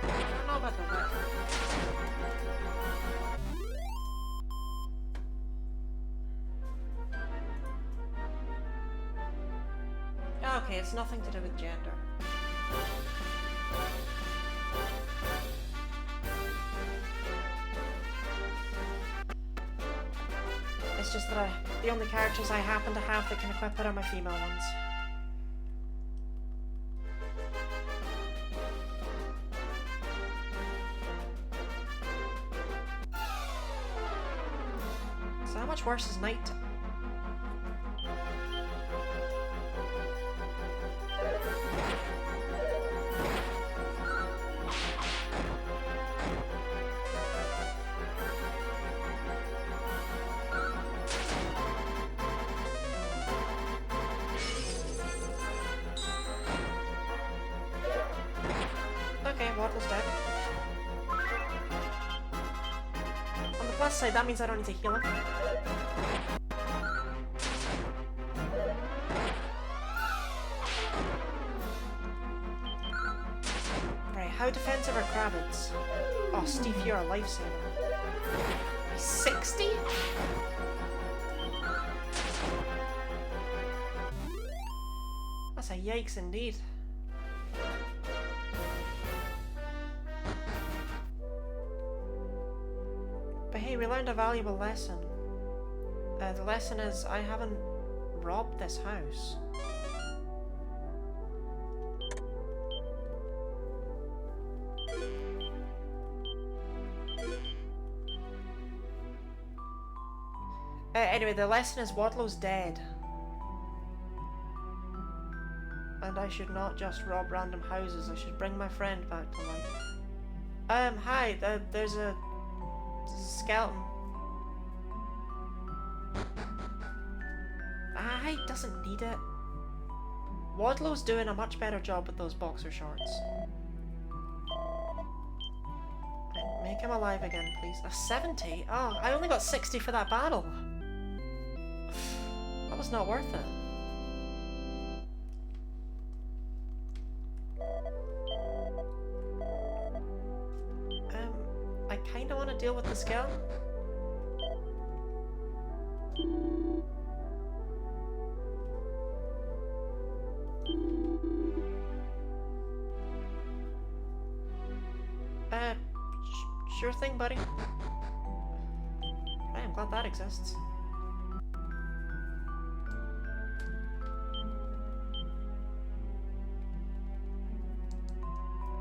[SPEAKER 1] I don't know about the what. Okay, it's nothing to do with gender. It's just that the only characters I happen to have that can equip it are my female ones. So how much worse is night? Okay, Waddle's dead. On the plus side, that means I don't need to heal him. Right, how defensive are Kravitz? Oh, Steve, you're a lifesaver. He's 60? That's a yikes indeed. But hey, we learned a valuable lesson. The lesson is I haven't robbed this house. Anyway, the lesson is Wadlow's dead. And I should not just rob random houses, I should bring my friend back to life. Hi, there's a skeleton. He doesn't need it. Wadlow's doing a much better job with those boxer shorts. Right, make him alive again, please. A 70? Oh, I only got 60 for that battle. That was not worth it. I kinda wanna deal with the skeleton. Sure thing, buddy. Right, I'm glad that exists.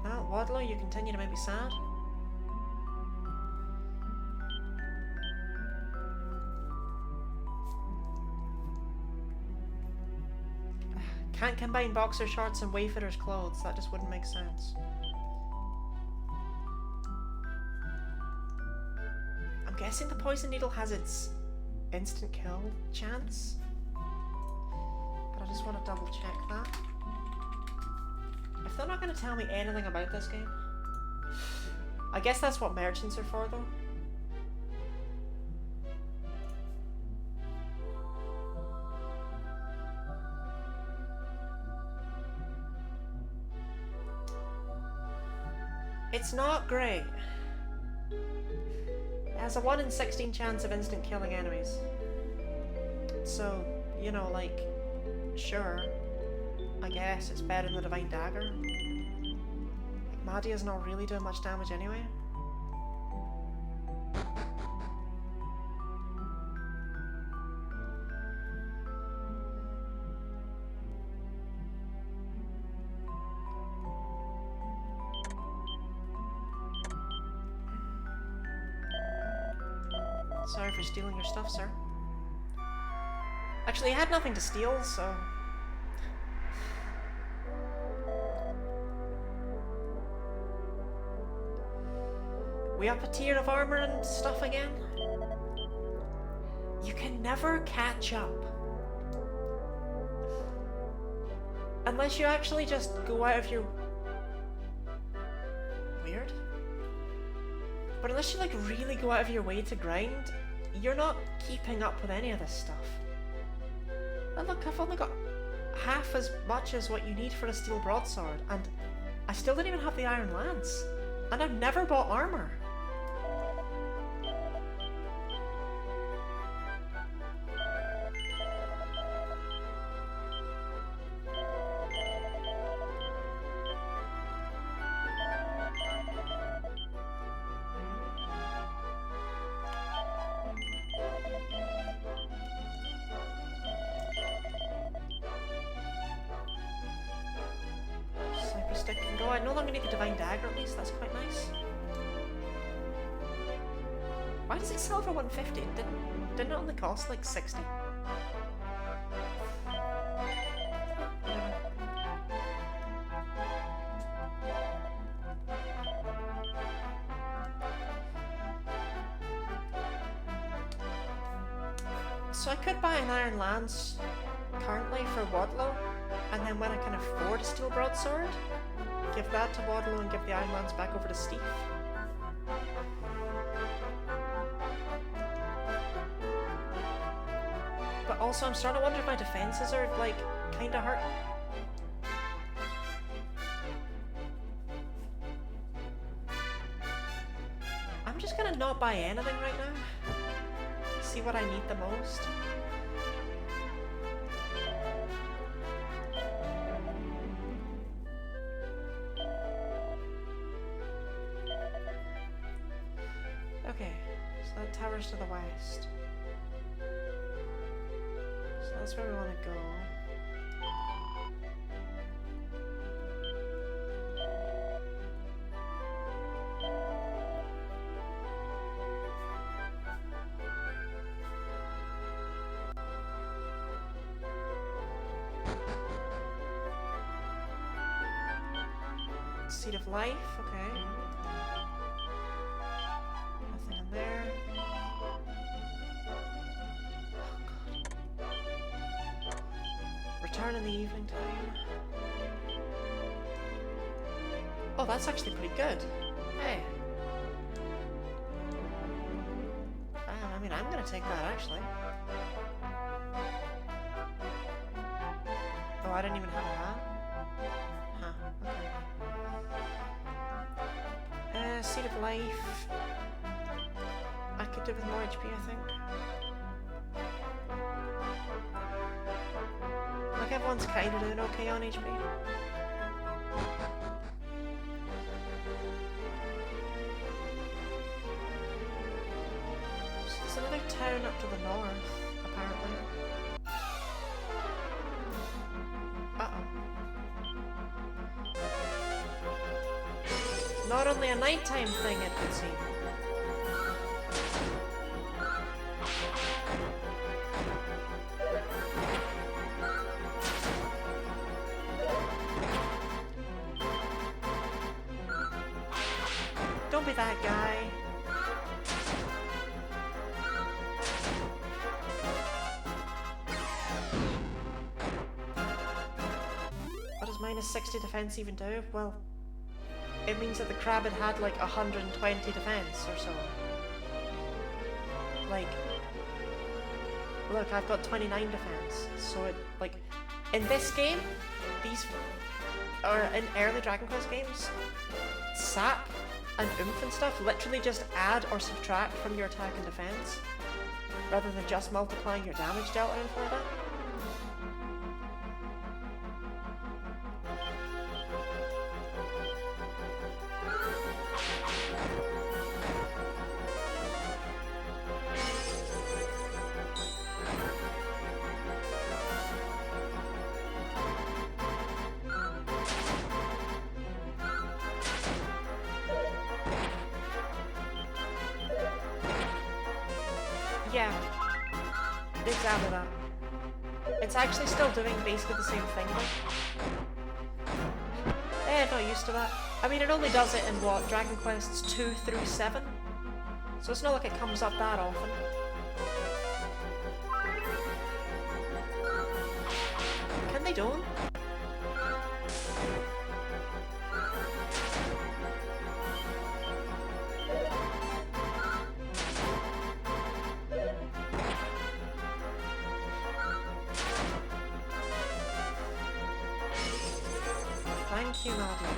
[SPEAKER 1] Well, Wadlow, you continue to make me sad. Can't combine boxer shorts and Wayfarer's clothes, that just wouldn't make sense. I'm guessing the poison needle has its instant kill chance, but I just want to double check that. If they're not going to tell me anything about this game, I guess that's what merchants are for though. It's not great. It has a 1 in 16 chance of instant killing enemies. So, you know, like, sure, I guess it's better than the Divine Dagger. Like, Madia's not really doing much damage anyway. Sorry for stealing your stuff, sir. Actually, I had nothing to steal, so... We up a tier of armor and stuff again? You can never catch up. Unless you actually just go out of your... Weird. But unless you like really go out of your way to grind, you're not keeping up with any of this stuff. And look, I've only got half as much as what you need for a steel broadsword, and I still don't even have the iron lance. And I've never bought armor. Stick can go. I no longer need the Divine Dagger at least, that's quite nice. Why does it sell for 150? Didn't it only cost like 60? So I could buy an Iron Lance currently for Wadlow, and then when I can afford a Steel Broadsword, give that to Wadlow and give the Iron Lance back over to Steve. But also I'm starting to wonder if my defenses are, like, kinda hurt. I'm just gonna not buy anything right now. See what I need the most. Okay, so that tower's to the west. So that's where we want to go. Seed of Life, okay. Nothing in there. Oh god. Return in the evening time. Oh, that's actually pretty good. Hey. I mean, I'm gonna take that actually. Oh, I didn't even have that. Huh, okay. Seed of Life. I could do with more HP, I think. Like, everyone's kind of doing okay on HP. So there's another town up to the north, apparently. Uh-oh. Not only a nighttime thing, it would seem. Don't be that guy. What does minus 60 defense even do? Well, it means that the crab had like 120 defense or so. Like, look, I've got 29 defense. So it, like, in this game, these, or in early Dragon Quest games, Sap and oomph and stuff literally just add or subtract from your attack and defense, rather than just multiplying your damage dealt or anything like that. Yeah, exactly that. It's actually still doing basically the same thing though. Eh, not used to that. I mean, it only does it in what, Dragon Quests 2 through 7? So it's not like it comes up that often. Can they don't? Thank you, Nadia.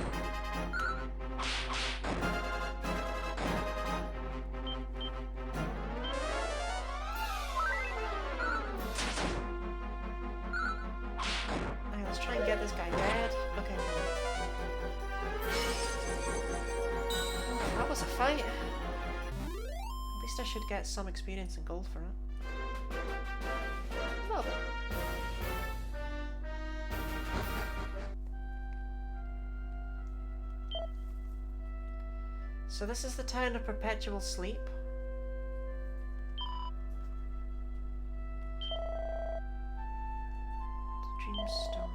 [SPEAKER 1] Alright, let's try and get this guy dead. Okay. That was a fight. At least I should get some experience and gold for it. Well then. So this is the town of perpetual sleep. Dreamstone.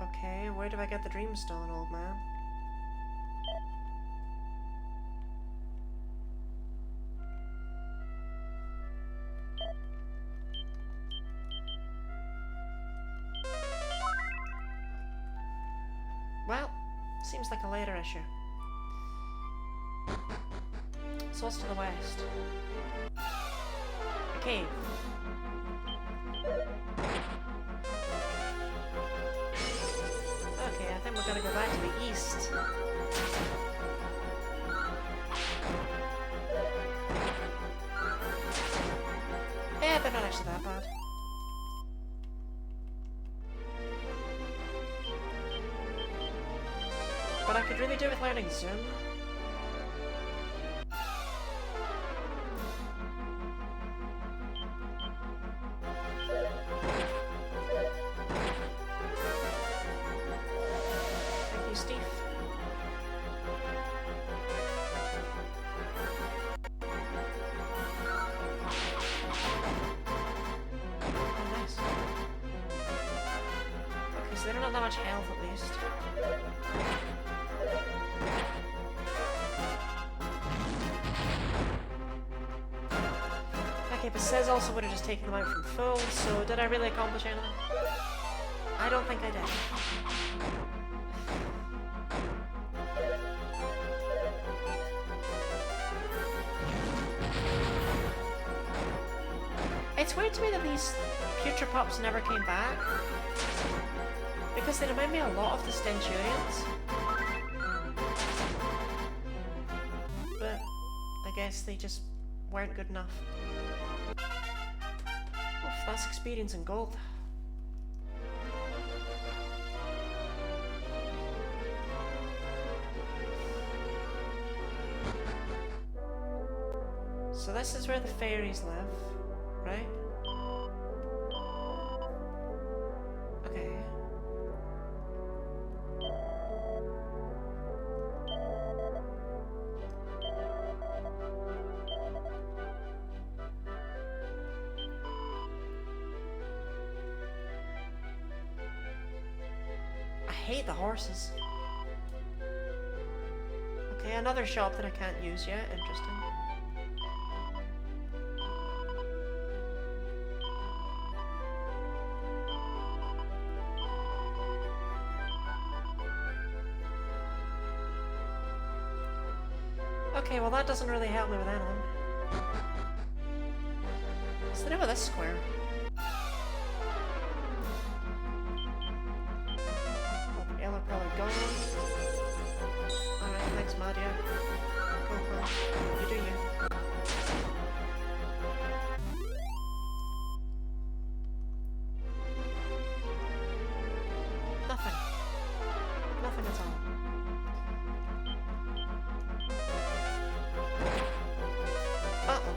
[SPEAKER 1] Okay, where do I get the Dreamstone, old man? Well, seems like a later issue. So what's to the west? A cave. Okay, I think we're gonna go back to the east. Yeah, they're not actually that bad. But I could really do with learning Zoom. Thank you, Steve. Oh, nice. Okay, so they don't have that much health at least. Okay, but Says also would have just taken them out from full, so did I really accomplish anything? I don't think I did. It's weird to me that these future pups never came back, because they remind me a lot of the Stenturians. But I guess they just weren't good enough. Oof, that's experience and gold. So this is where the fairies live, right? Okay. I hate the horses. Okay, another shop that I can't use yet. Interesting. Okay, well that doesn't really help me with anything. What's the name of this square? Nothing. Nothing at all. Uh-oh.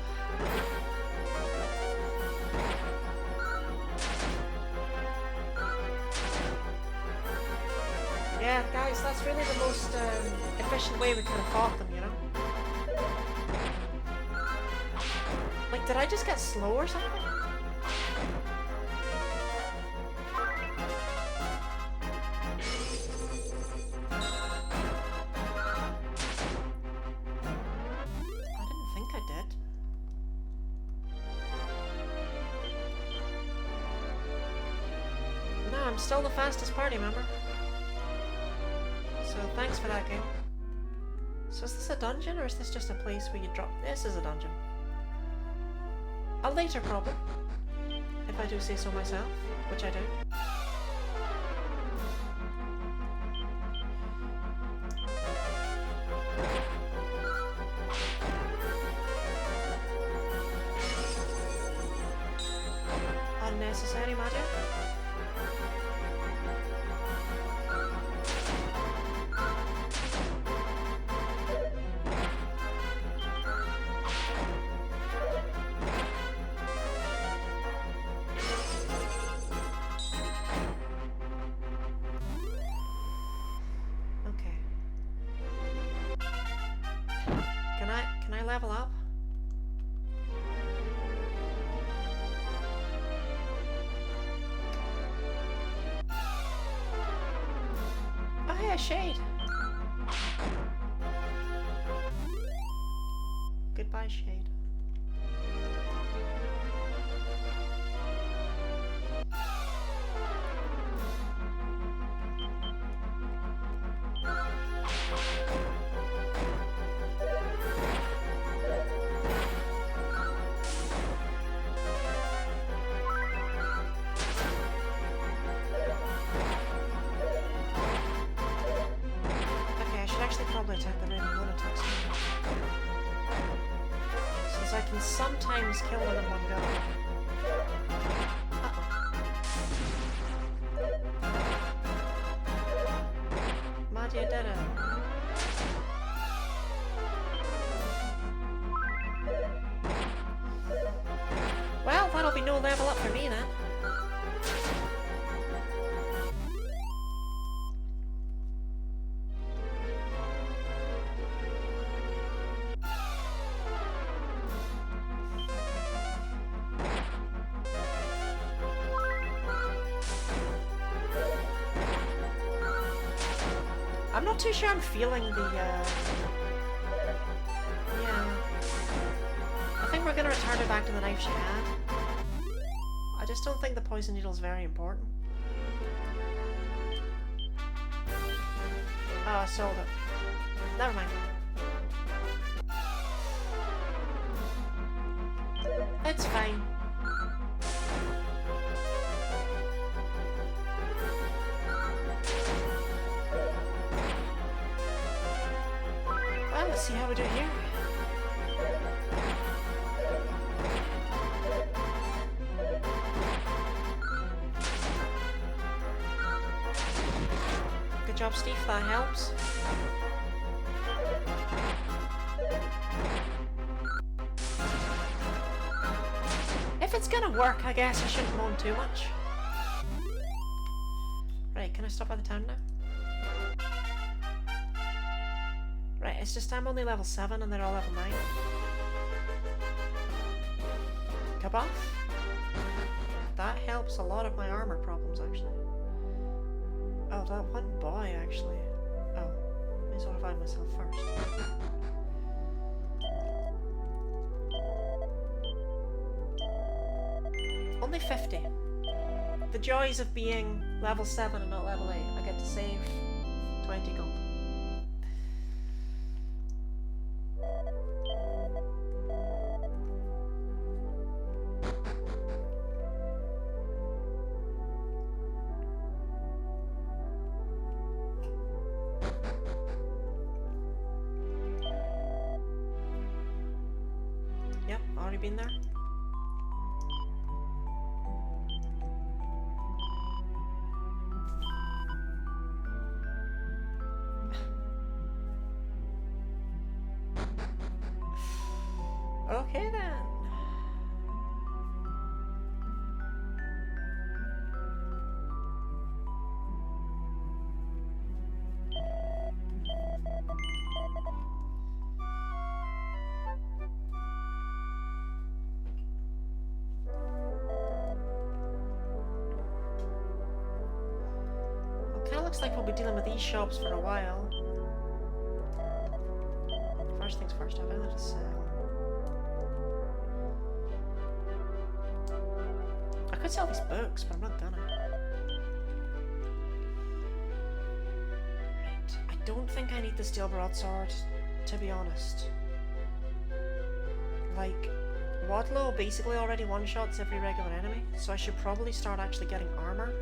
[SPEAKER 1] Yeah, guys, that's really the most efficient way we could have fought them, you know? Like, did I just get slow or something? I didn't think I did. No, I'm still the fastest party member. So thanks for that game. So is this a dungeon or is this just a place where you drop? This is a dungeon. A later problem, if I do say so myself, which I do. Unnecessary, my dear. Can I level up? Oh yeah, Shade. Goodbye, Shade. Probably attack the raven lunatics. Since I can sometimes kill them in one go. Uh-oh. Madia did it. Well, that'll be no level up for me then. I'm not too sure I'm feeling the, yeah. I think we're gonna return her back to the knife she had. I just don't think the poison needle is very important. Oh, I sold it. Never mind. It's fine. Well, let's see how we do here. Good job, Steve, that helps. If it's gonna work, I guess I shouldn't moan too much. Right, can I stop by the town now? Right, it's just I'm only level 7 and they're all level 9. Kaboff. That helps a lot of my armor problems, actually. Oh, that one boy, actually. Oh, may as well revive myself first. Only 50. The joys of being level 7 and not level 8. I get to save 20 gold. Yep, already been there. looks like we'll be dealing with these shops for a while. First things first, I've got to sell. I could sell these books, but I'm not gonna. Right, I don't think I need the steel broadsword, to be honest. Like, Wadlow basically already one-shots every regular enemy, so I should probably start actually getting armor.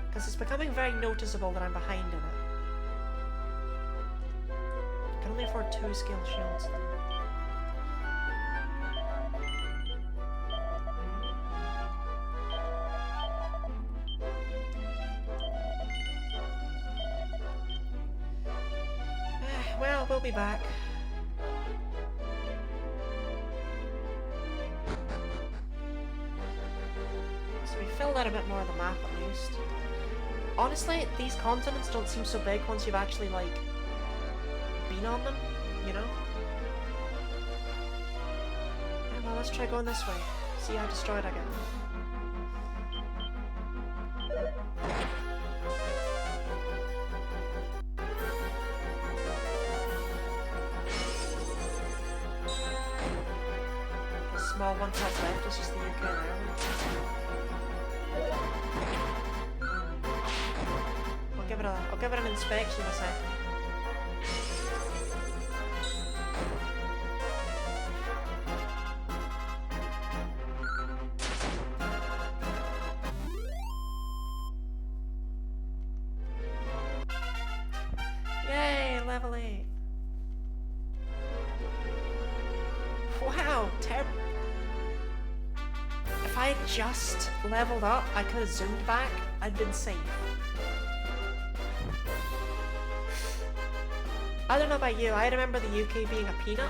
[SPEAKER 1] Because it's becoming very noticeable that I'm behind in it. I can only afford 2 skill shields though. Well, we'll be back. So we filled out a bit more of the map at least. Honestly, these continents don't seem so big once you've actually, like, been on them, you know? Yeah, well, let's try going this way. See how destroyed I get. The small one top left is just the UK and Ireland. I'll give it an inspection in a second. Yay, level 8. Wow, if I had just leveled up, I could have zoomed back, I'd been safe. I don't know about you, I remember the UK being a peanut.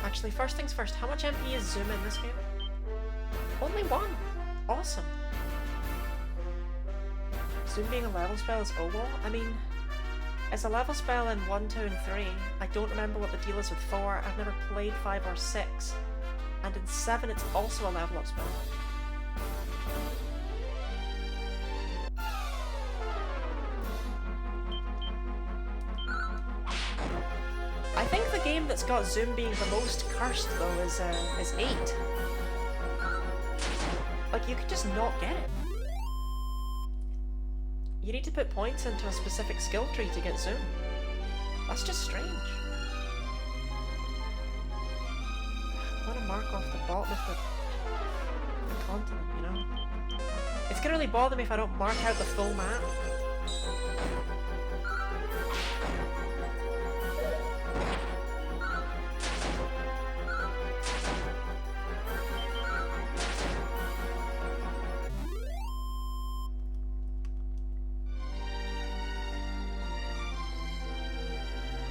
[SPEAKER 1] Actually, first things first, how much MP is zoom in this game? Only 1! Awesome. Zoom being a level spell is OWO? I mean, it's a level spell in 1, 2, and 3. I don't remember what the deal is with 4. I've never played 5 or 6. And in 7 it's also a level up spell. I think the game that's got zoom being the most cursed though is 8. Like, you could just not get it. You need to put points into a specific skill tree to get zoom. That's just strange. I want to mark off the bottom of the continent, you know? It's gonna really bother me if I don't mark out the full map.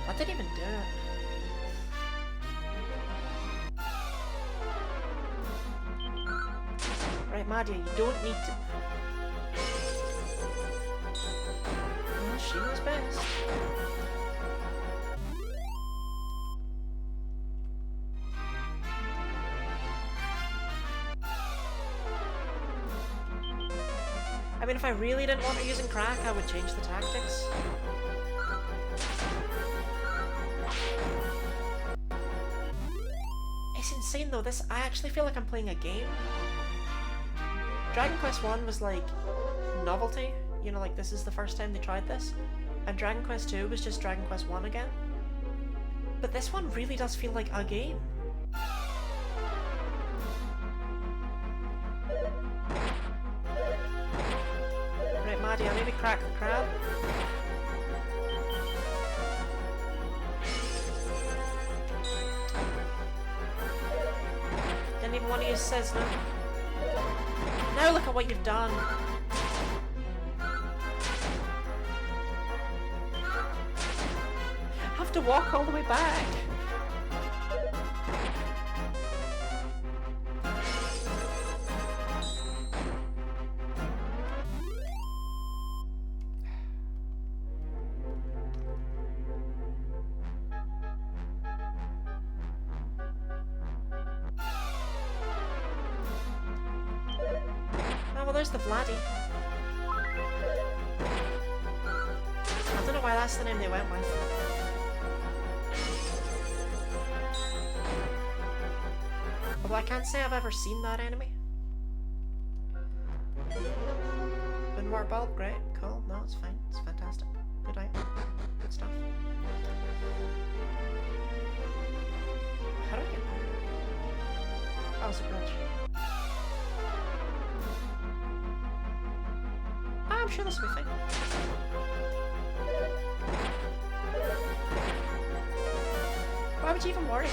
[SPEAKER 1] I didn't even do it. Right, Madia, you don't need to... Well, she knows best. I mean, if I really didn't want her using crack, I would change the tactics. It's insane though, I actually feel like I'm playing a game. Dragon Quest 1 was like novelty, you know, like this is the first time they tried this. And Dragon Quest 2 was just Dragon Quest 1 again. But this one really does feel like a game. Right, Maddie, I'll maybe crack the crab. Didn't even want to use Cisna. Now look at what you've done. I've to walk all the way back. There's the Vladdy. I don't know why that's the name they went with. Although I can't say I've ever seen that enemy. Moonwort Bulb, great, cool, no, it's fine, it's fantastic. Good item, good stuff. How do I get back? Oh, it's a bridge. I'm sure this will be fine. Why would you even worry?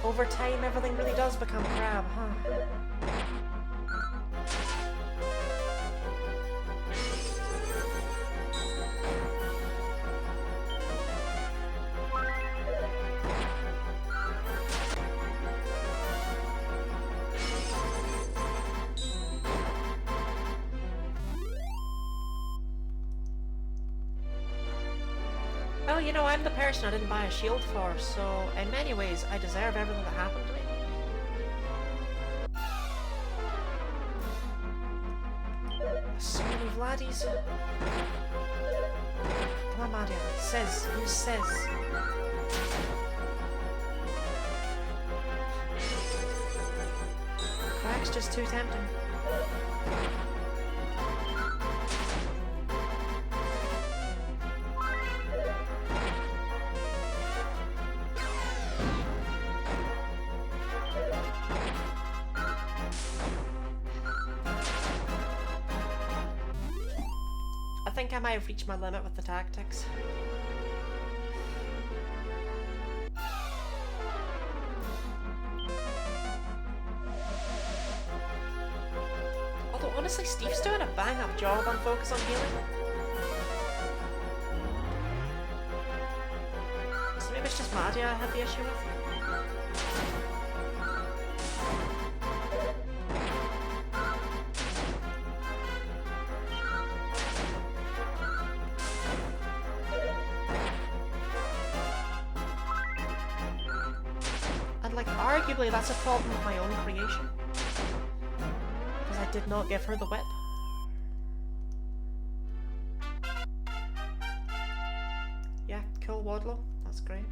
[SPEAKER 1] Over time, everything really does become crab, huh? Well, you know, I'm the person I didn't buy a shield for, so in many ways I deserve everything that happened to me. So many Vladdies. Come on, Madia. Says. Who says? Crack's just too tempting. I think I might have reached my limit with the tactics. Although honestly, Steve's doing a bang-up job on focus on healing. So maybe it's just Madia I had the issue with. And like, arguably that's a problem with my own creation. Because I did not give her the whip. Yeah, cool Wadlow. That's great.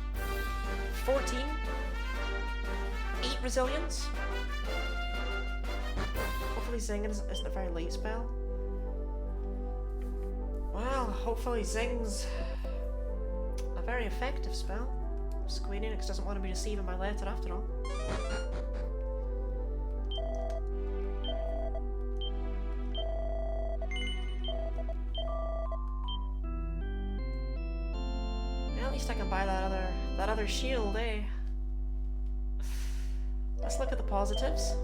[SPEAKER 1] 14. 8 resilience. Hopefully Zing isn't a very late spell. Well, hopefully Zing's a very effective spell. Square Enix doesn't want to be receiving my letter after all. Well, at least I can buy that other shield, eh? Let's look at the positives.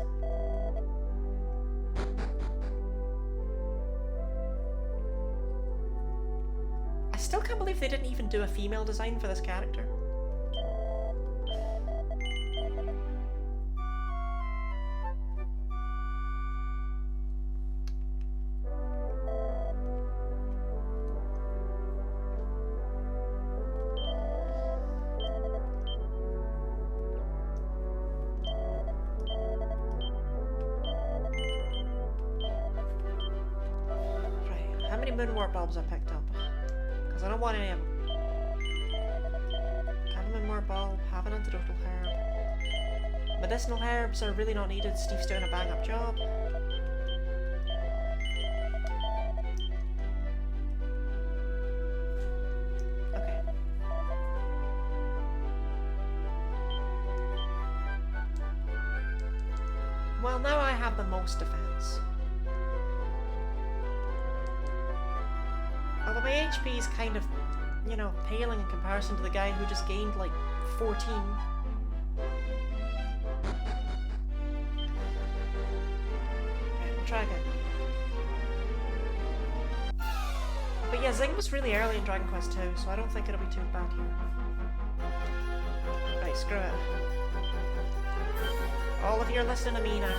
[SPEAKER 1] I still can't believe they didn't even do a female design for this character. Moonwort bulbs I picked up, because I don't want any of them. Have a moonwort bulb, have an antidotal herb. Medicinal herbs are really not needed, Steve's doing a bang up job. Okay. Well, now I have the most defense. Although my HP is kind of, you know, paling in comparison to the guy who just gained like 14. Try again. But yeah, Zing was really early in Dragon Quest II, so I don't think it'll be too bad here. Right, screw it. All of you are listening to me now.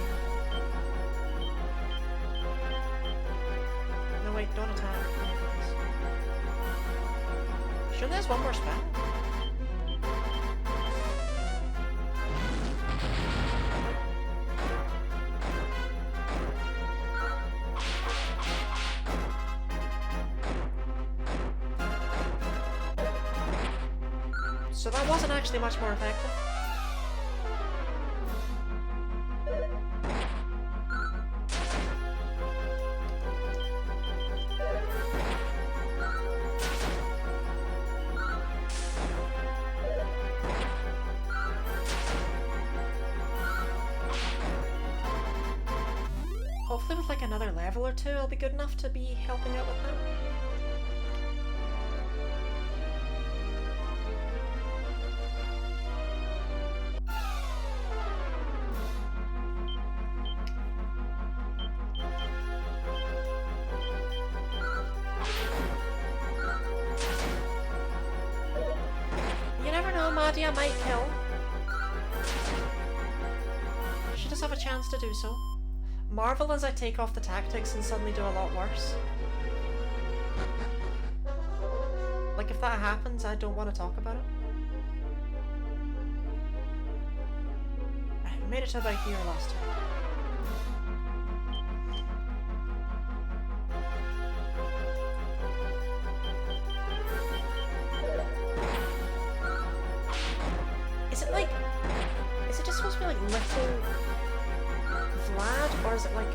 [SPEAKER 1] No wait, don't attack. Sure there's one more spell? So that wasn't actually much more effective. Hopefully with like another level or two I'll be good enough to be helping out with that. I might kill. She does have a chance to do so. Marvel as I take off the tactics and suddenly do a lot worse. Like if that happens, I don't want to talk about it. Right, we made it to about here last time. Is it just supposed to be like little Vlad, or is it like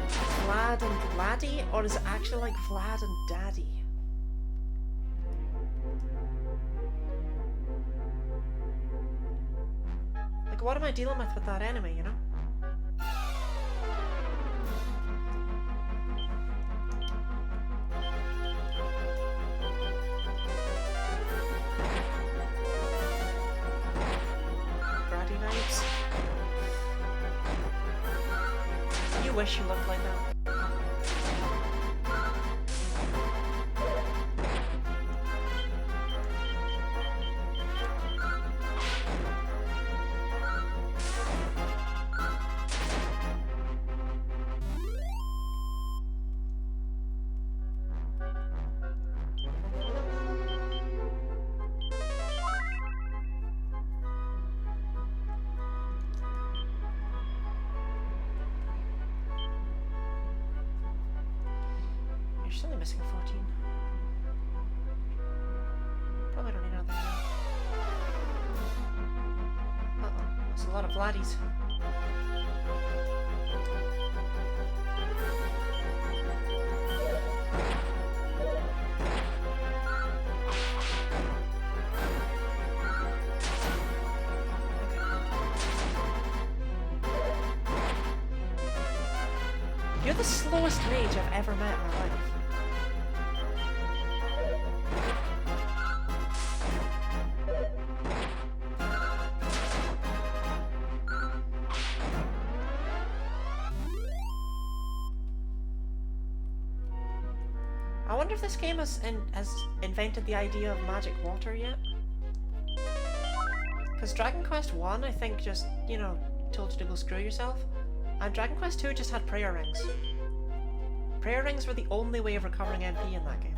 [SPEAKER 1] Vlad and Vladdy, or is it actually like Vlad and Daddy? Like what am I dealing with that enemy, you know? I wish you looked like that. She's only missing 14. Probably don't need another now. Uh-oh, that's a lot of Vladdies. You're the slowest mage I've ever met in my life. I wonder if this game has invented the idea of magic water yet? Because Dragon Quest 1, I think, just, you know, told you to go screw yourself. And Dragon Quest 2 just had prayer rings. Prayer rings were the only way of recovering MP in that game.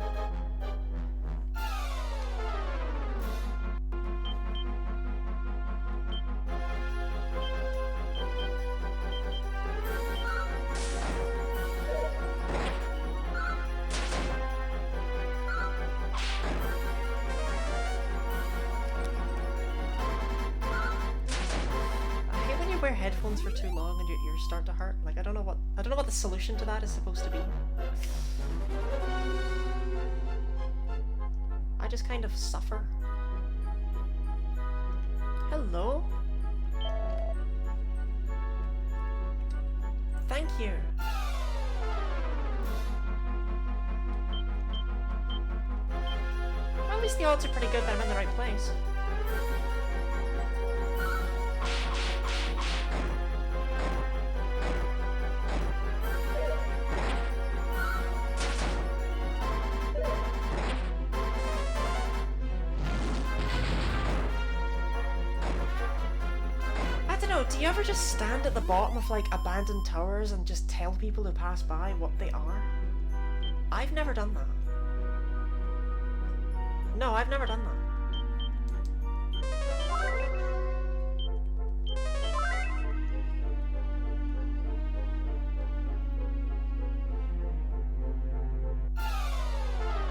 [SPEAKER 1] Wear headphones for too long and your ears start to hurt. Like I don't know what the solution to that is supposed to be. I just kind of suffer. Hello? thank you. Well, at least the odds are pretty good that I'm in the right place. Do you ever just stand at the bottom of like abandoned towers and just tell people who pass by what they are? I've never done that. No, I've never done that.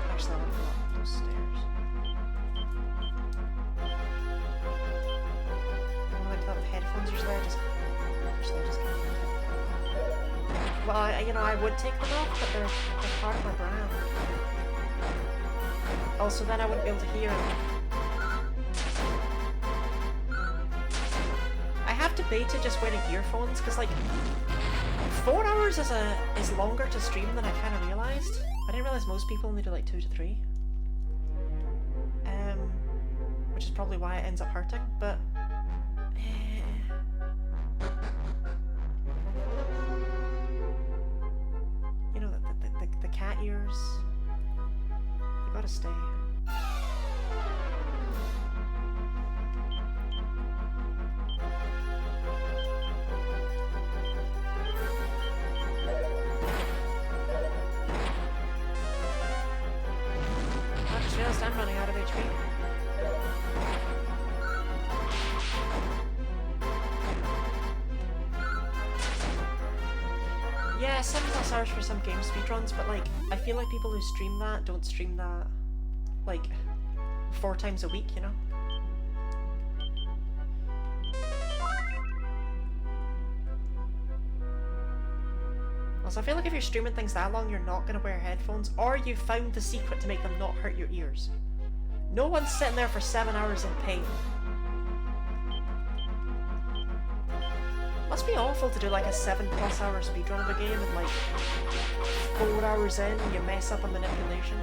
[SPEAKER 1] Actually, I want to go up those stairs. Headphones usually I just well, I would take them off, but they're part of my brand. Also, then I wouldn't be able to hear them. I have debated just wearing earphones because, like, 4 hours is longer to stream than I kind of realized. I didn't realize most people only do like 2 to 3. Which is probably why it ends up hurting, but. You know, the cat ears, they gotta stay. I just realized I'm running out of HP. Yeah, 7+ hours for some game speedruns, but like, I feel like people who stream that don't stream that, like, 4 times a week, you know? Also, I feel like if you're streaming things that long, you're not gonna wear headphones, or you've found the secret to make them not hurt your ears. No one's sitting there for 7 hours in pain. Must be awful to do like a 7+ hour speedrun of a game and like 4 hours in you mess up a manipulation.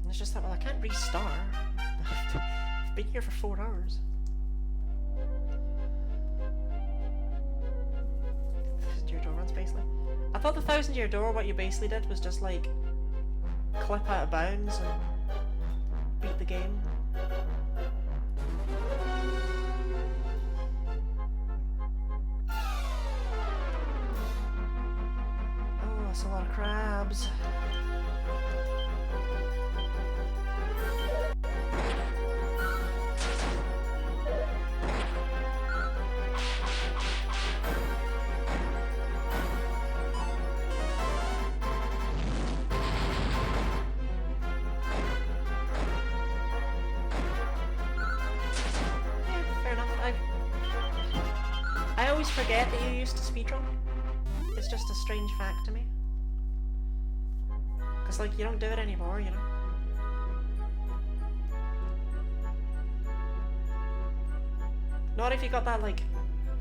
[SPEAKER 1] And it's just that, well, I can't restart. I've been here for 4 hours. Door runs basically. I thought the 1000-year door, what you basically did was just like clip out of bounds and beat the game. Oh, that's a lot of crabs. I always forget that you used to speedrun. It's just a strange fact to me. Because, like, you don't do it anymore, you know? Not if you got that, like,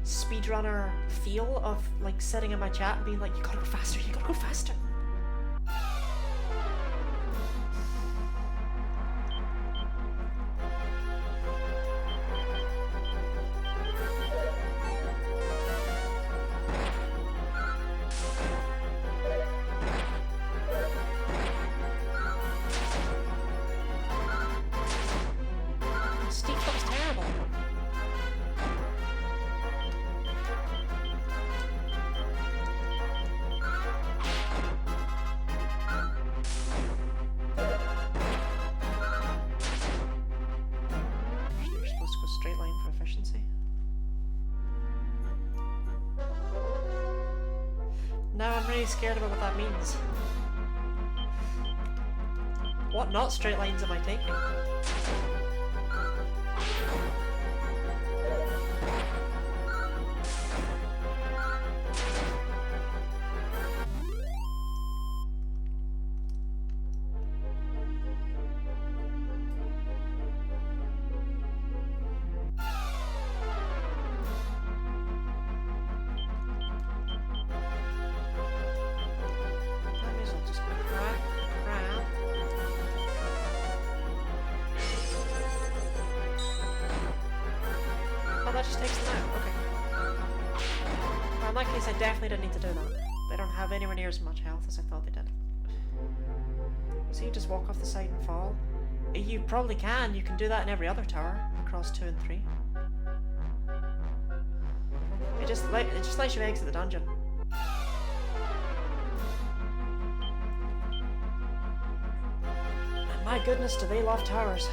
[SPEAKER 1] speedrunner feel of, like, sitting in my chat and being like, you gotta go faster, you gotta go faster. Now I'm really scared about what that means. What not straight lines am I taking? that just takes them out. Okay. Well, in that case, I definitely didn't need to do that. They don't have anywhere near as much health as I thought they did. So you just walk off the side and fall? You probably can. You can do that in every other tower across 2 and 3. It just lets you exit the dungeon. And my goodness, do they love towers.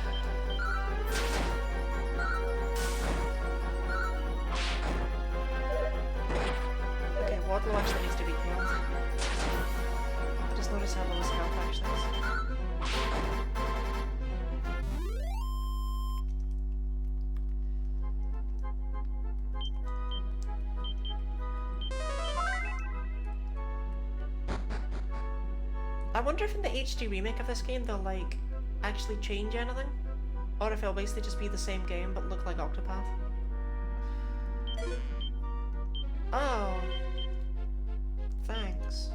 [SPEAKER 1] Okay, Waddle actually needs to be healed. I just noticed how low his health actually is. I wonder if in the HD remake of this game they'll like actually change anything, or if it'll basically just be the same game but look like Octopath. Oh, thanks.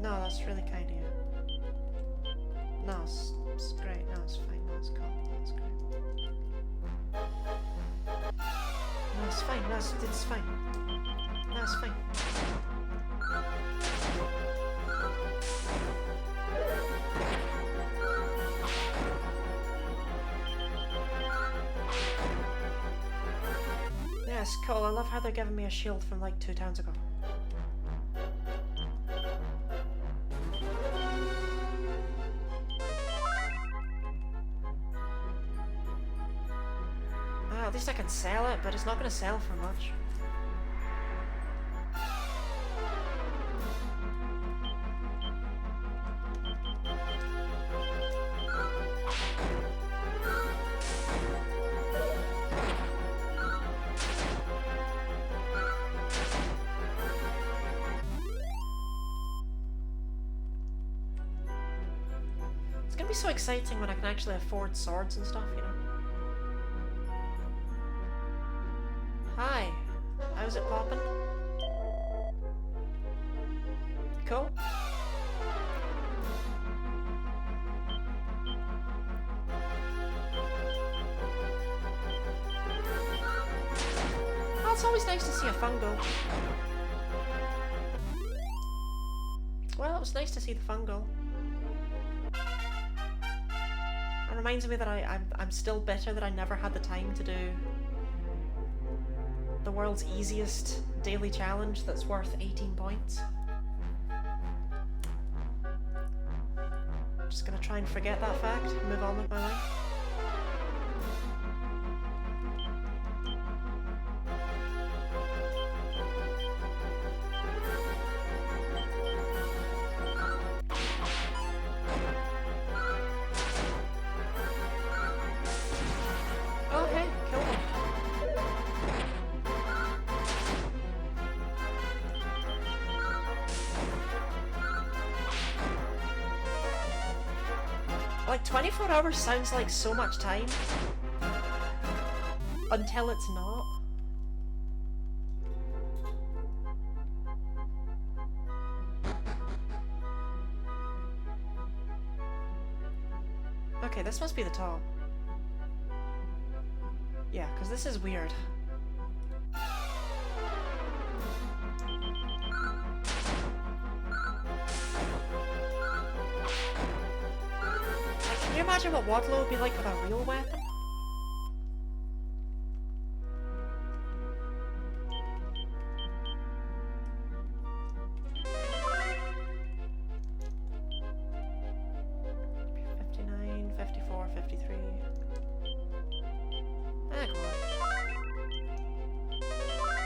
[SPEAKER 1] No, that's really kind of you. No, it's great. No, it's fine. No, it's cool. No, it's great. No, it's fine. No, it's fine. No, it's fine. Yes, cool. I love how they're giving me a shield from like 2 towns ago. At least I can sell it, but it's not going to sell for much. It's going to be so exciting when I can actually afford swords and stuff, you know? Hi, how's it poppin'? Cool. Oh, it's always nice to see a fungo. Well, it was nice to see the fungo. It reminds me that I'm still bitter that I never had the time to do the world's easiest daily challenge that's worth 18 points. Just gonna try and forget that fact and move on with my life. Oh hey, kill them. Like 24 hours sounds like so much time until it's not. Okay, this must be the top. Yeah, because this is weird. Can you imagine what Wadlow would be like with a real weapon? $59, $54, $53. Ah, come on.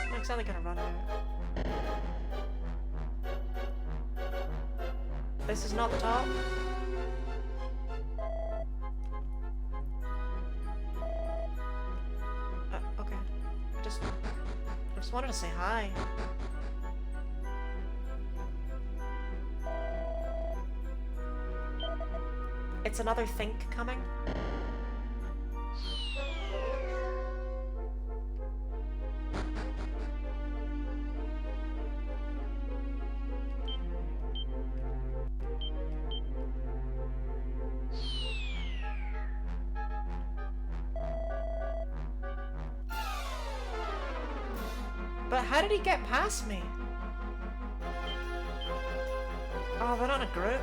[SPEAKER 1] I'm not exactly gonna run out. This is not the top. Okay. I just wanted to say hi. It's another think coming. But how did he get past me? Oh, they're not in a group.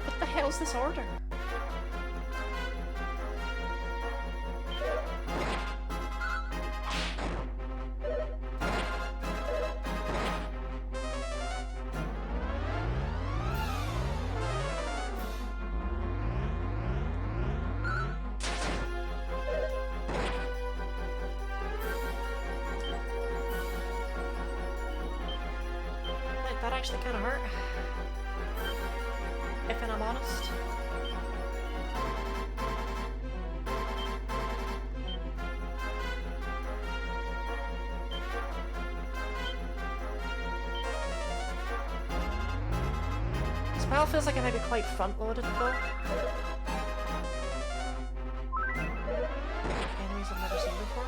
[SPEAKER 1] What the hell's this order? That actually kind of hurt, if I'm honest. This battle feels like it might be quite front-loaded though. Enemies I've never seen before.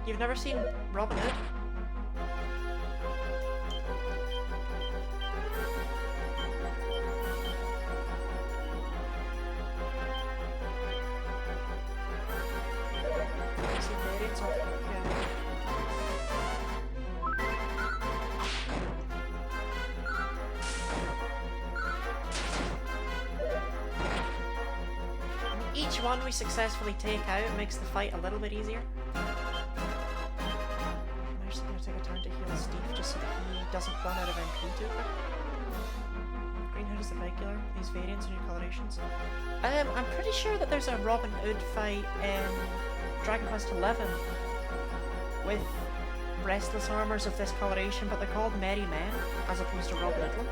[SPEAKER 1] You've never seen Robin Hood? Each one we successfully take out makes the fight a little bit easier. I'm actually going to take a turn to heal Steve just so that he doesn't run out of MP too quick. Green Hood is the regular, these variants and new colorations. I'm pretty sure that there's a Robin Hood fight in Dragon Quest XI with restless armors of this coloration, but they're called Merry Men as opposed to Robin Hood.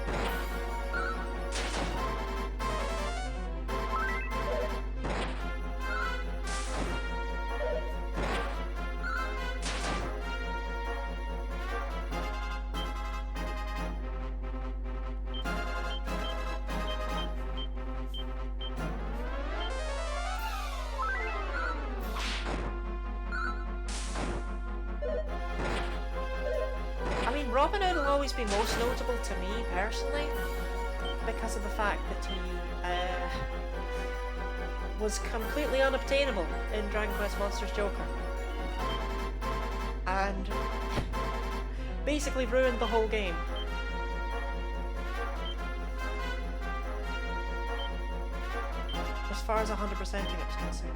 [SPEAKER 1] Robin Hood will always be most notable to me personally because of the fact that he was completely unobtainable in Dragon Quest Monsters Joker and basically ruined the whole game. As far as 100%ing it was concerned.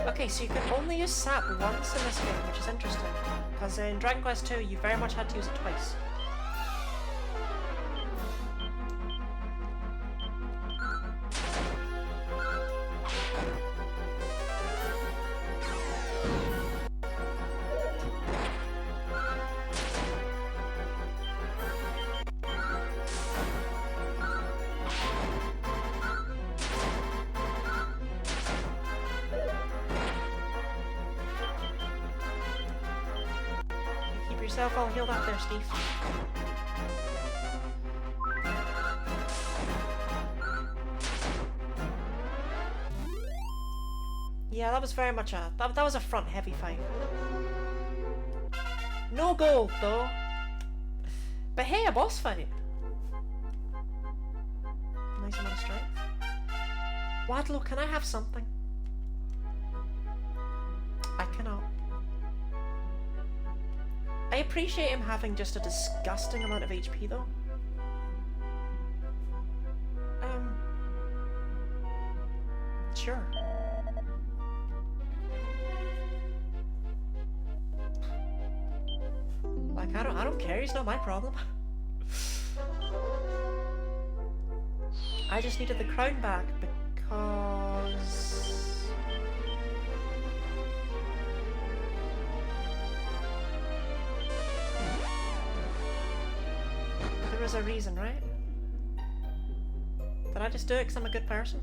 [SPEAKER 1] Okay, so you can only use sap once in this game, which is interesting, because in Dragon Quest II you very much had to use it twice. I'll heal that there, Steve. Yeah, that was very much a... That was a front-heavy fight. No gold, though. But hey, a boss fight. Nice amount of strength. Wadlow, can I have something? I cannot. I appreciate him having just a disgusting amount of HP though. Sure. Like I don't care, he's not my problem. I just needed the crown back because was... There was a reason, right? Did I just do it because I'm a good person?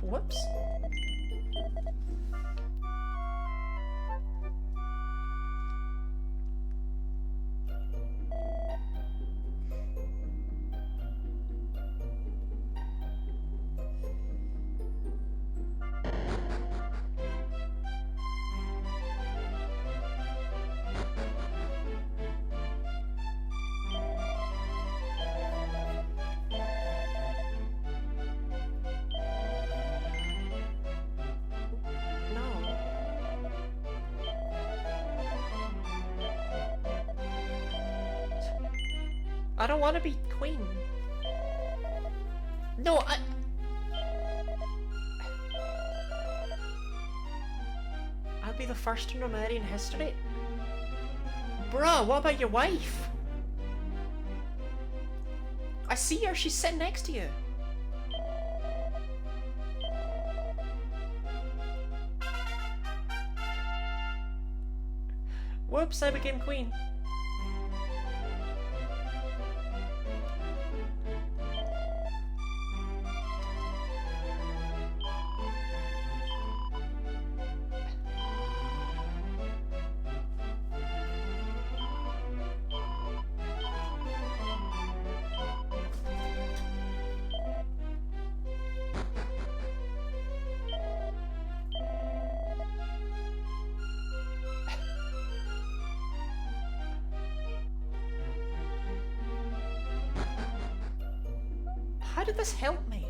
[SPEAKER 1] Whoops. I don't want to be queen. No, I'll be the first to marry in history. Bruh, what about your wife? I see her, she's sitting next to you. Whoops, I became queen. How did this help me?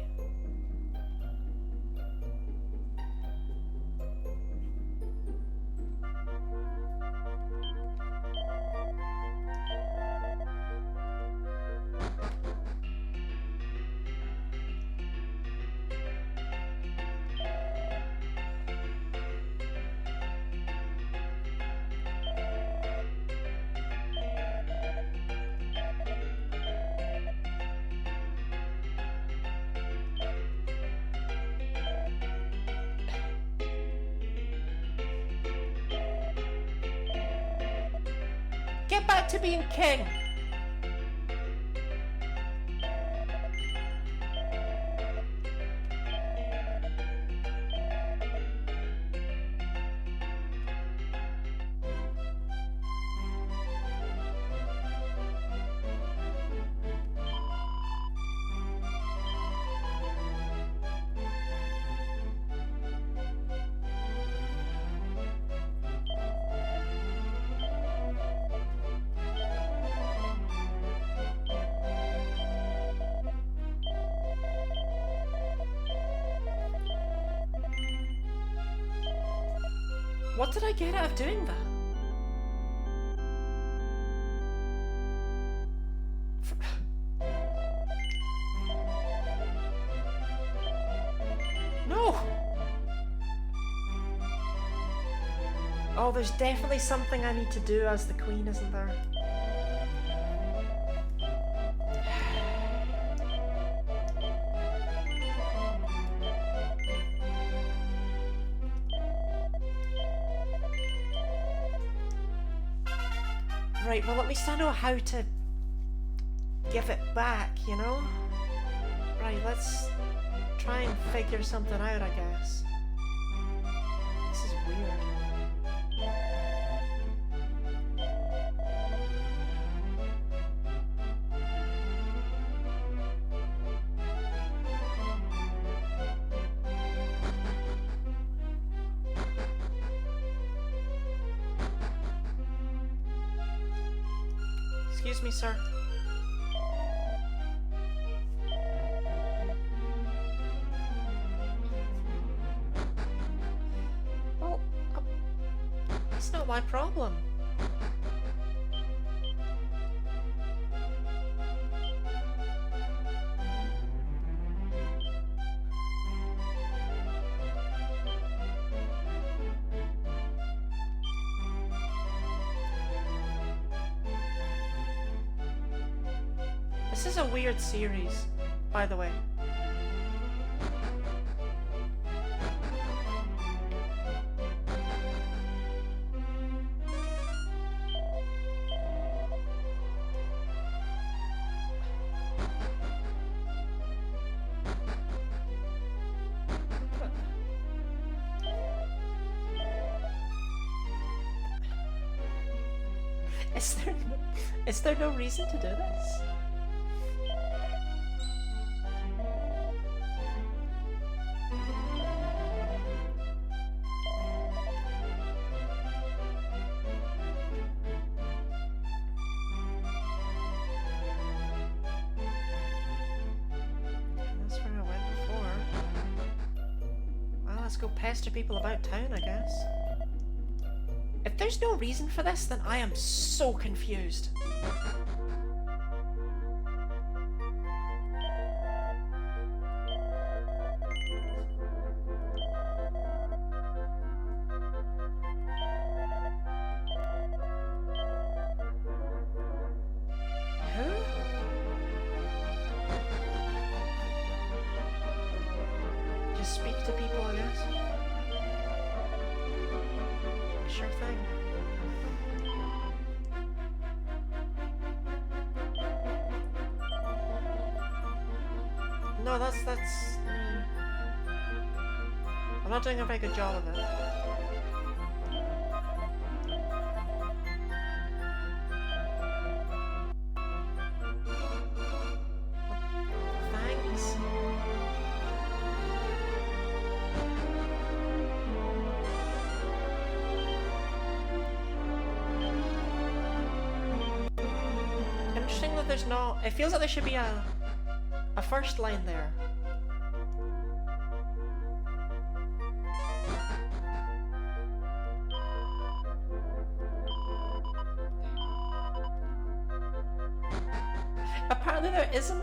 [SPEAKER 1] Get back to being king! What did I get out of doing that? No! Oh, there's definitely something I need to do as the queen, isn't there? Right, well at least I know how to give it back, you know? Right, let's try and figure something out, I guess. This is weird. Excuse me, sir. Well, it's not my problem. This is a weird series, by the way. Is there no reason to do this? That's where I went before. Well, let's go pester people about town, I guess. If there's no reason for this, then I am so confused. Who? Just speak to people, I guess. Sure thing. No, that's I'm not doing a very good job of it. Thanks. Interesting that there's no... It feels like there should be a first line there. Apparently there isn't.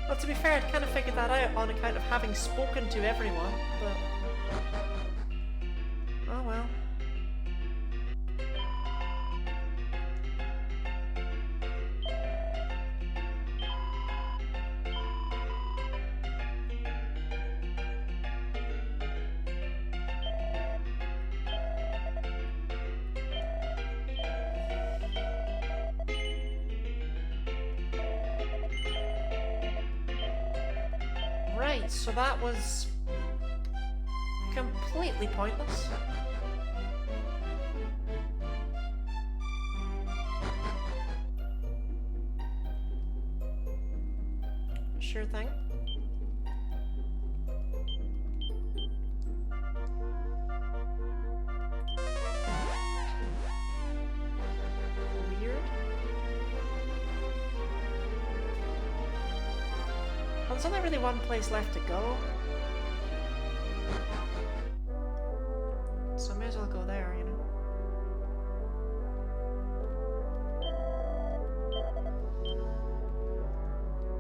[SPEAKER 1] Well, to be fair, I'd kind of figured that out on account of having spoken to everyone, but... Oh well. Right, so that was completely pointless. Sure thing. Weird. Well, there's only really one place left to go. So I may as well go there, you know.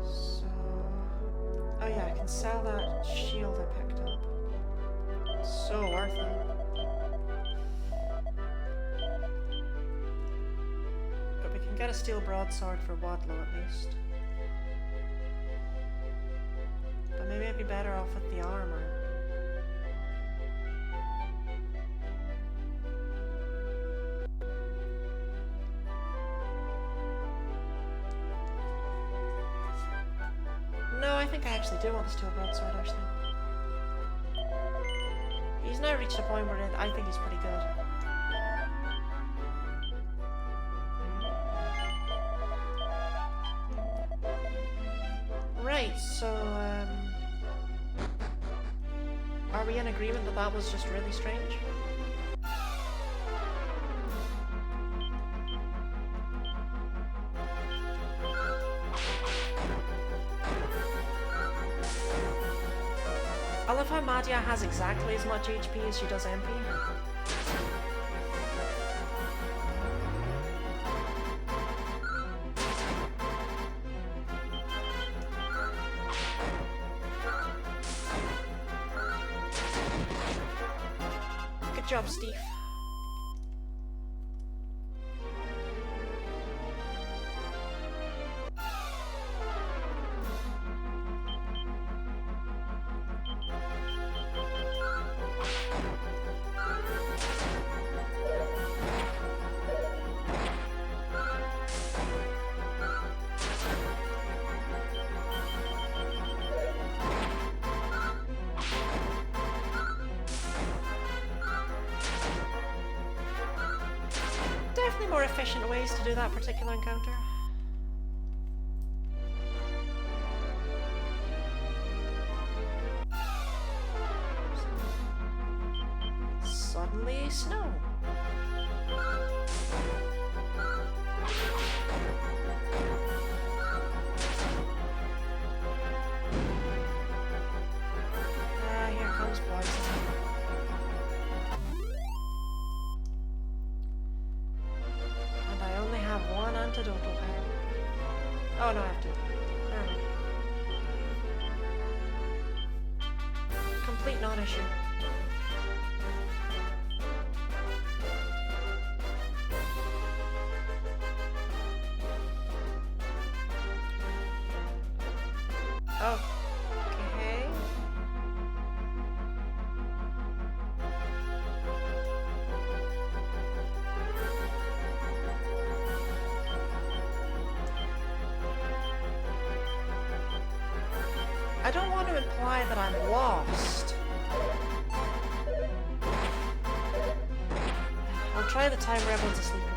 [SPEAKER 1] So... Oh yeah, I can sell that shield I picked up. So worth it. But we can get a steel broadsword for Wadlow at least. But maybe I'd be better off with the armor. No, I think I actually do want the steel broadsword, actually. He's now reached a point where I think he's pretty good. Right, so, are we in agreement that that was just really strange? I love how Madia has exactly as much HP as she does MP. Good job, Steve. more efficient ways to do that particular encounter? Suddenly snow. Here comes poison. And I only have one antidote now. Oh no, I have two. Never mind. Complete non-issue. Okay. I don't want to imply that I'm lost. I'll try the timer everyone's asleep again.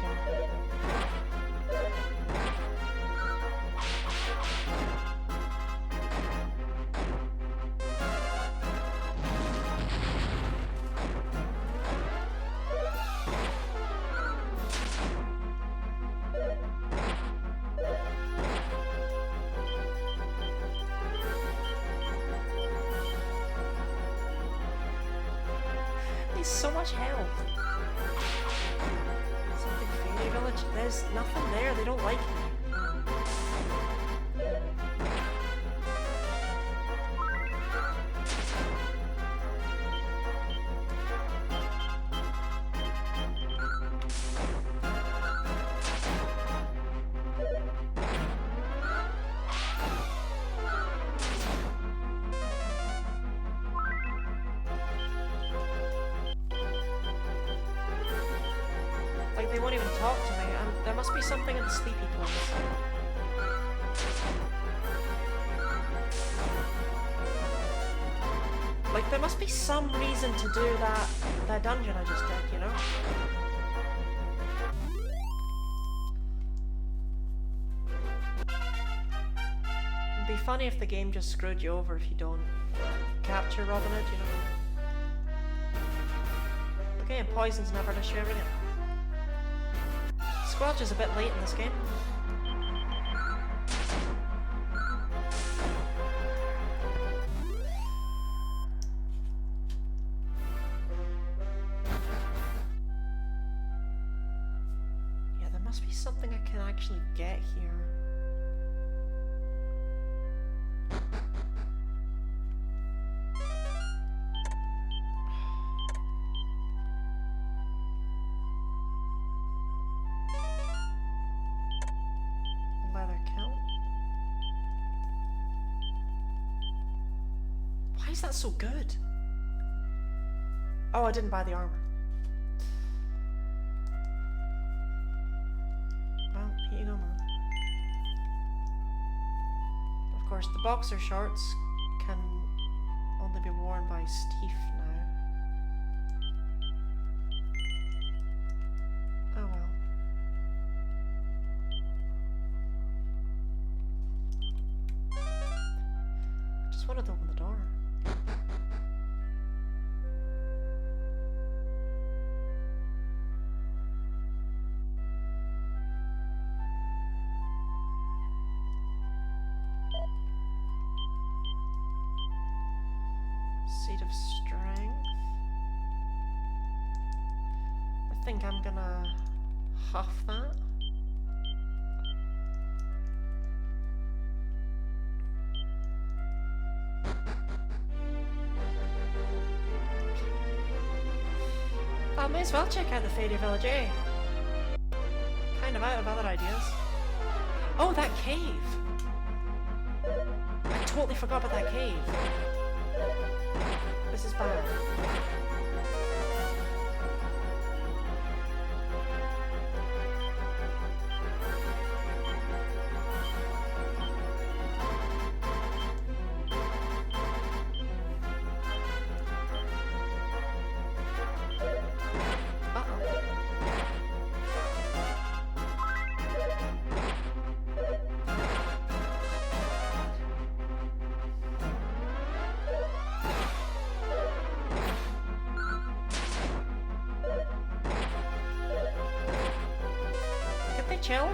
[SPEAKER 1] So much health. Something Fairy Village? There's nothing there. They don't like me. Like, they won't even talk to me, and there must be something in the sleepy place. Like, there must be some reason to do that dungeon I just did, you know? It'd be funny if the game just screwed you over if you don't capture Robin Hood, you know? Okay, and poison's never an issue ever again. Squelch is a bit late in this game. Yeah, there must be something I can actually get here. Why is that so good? Oh, I didn't buy the armor. Well, here you go, man. Of course, the boxer shorts can only be worn by Steve now. Oh well. Just wanted to open the door. Seed of Strength. I think I'm gonna huff that. I may as well check out the Fairy Village, eh? Kind of out of other ideas. Oh, that cave! I totally forgot about that cave. This is bad. chill.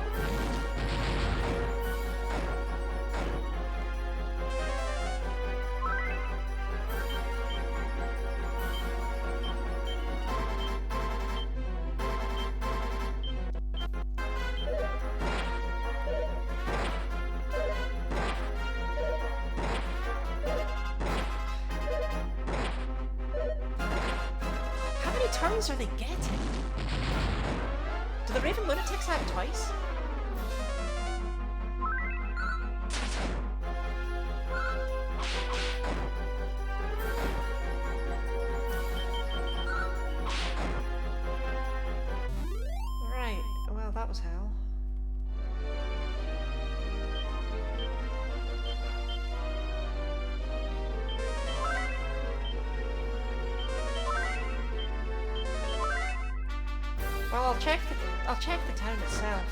[SPEAKER 1] How many turns are they getting? Do the Raven Lunatics have twice? Right, well that was hell. Well, I'll check the town itself,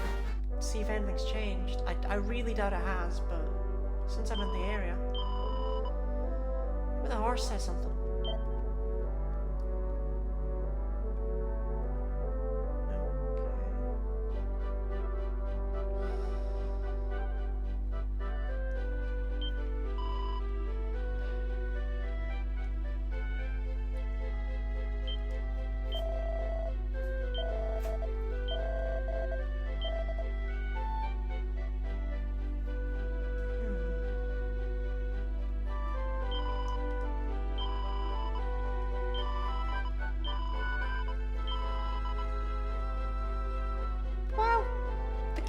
[SPEAKER 1] see if anything's changed. I really doubt it has, but since I'm in the area. Maybe the horse says something.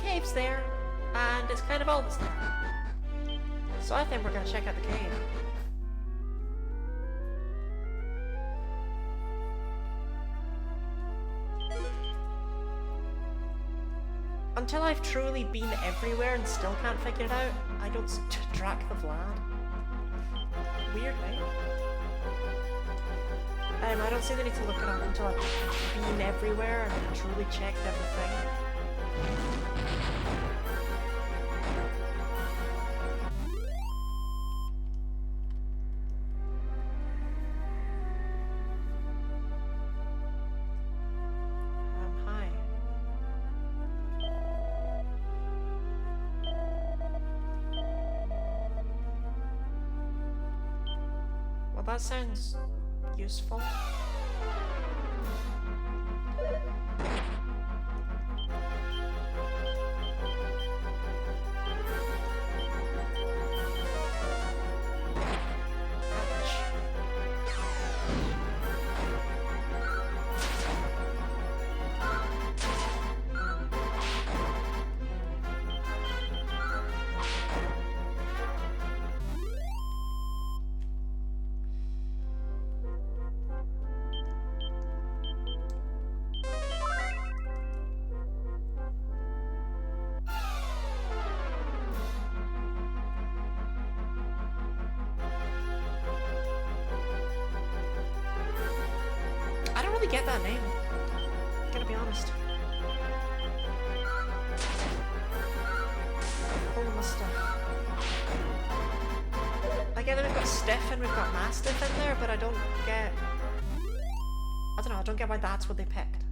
[SPEAKER 1] Cave's there, and it's kind of all that's there. So I think we're going to check out the cave. Until I've truly been everywhere and still can't figure it out, I don't track the Vlad. Weird, right? I don't see the need to look it up until I've been everywhere and truly checked everything. Hi. Well, that sounds useful. Get that name. Gotta be honest. All my stuff. I get that we've got Stiff and we've got Mastiff in there, but I don't get... I don't know, I don't get why that's what they picked.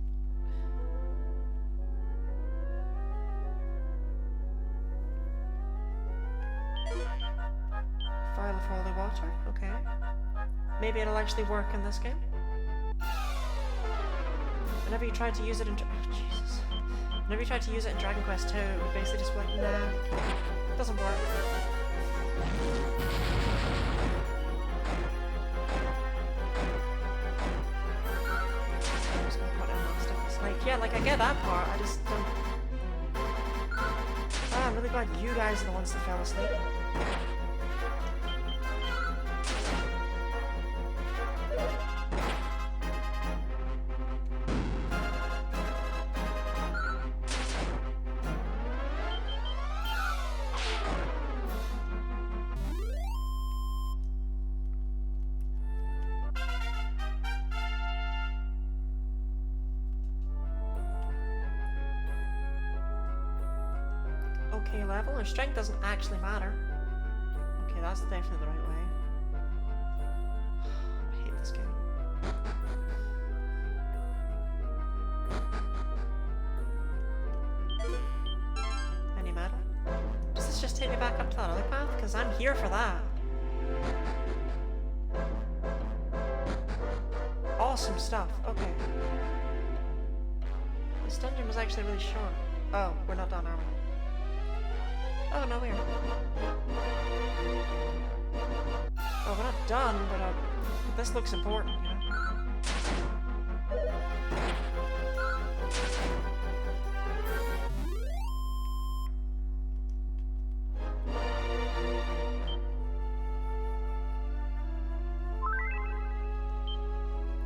[SPEAKER 1] Vial of holy water, okay. Maybe it'll actually work in this game. Whenever you tried to use it in... Oh, Jesus. Whenever you tried to use it in Dragon Quest II, it would basically just be like, nah, it doesn't work. I'm just gonna put in Master. It's like, yeah, like I get that part, I just don't... Ah, I'm really glad you guys are the ones that fell asleep. Okay level, our strength doesn't actually matter. Okay, that's definitely the right way. I hate this game. just take me back up to that other path? Because I'm here for that. Awesome stuff. Okay. This dungeon was actually really short. Oh, we're not done, are we? Oh, no, we are. Oh, we're not done, but this looks important, you know?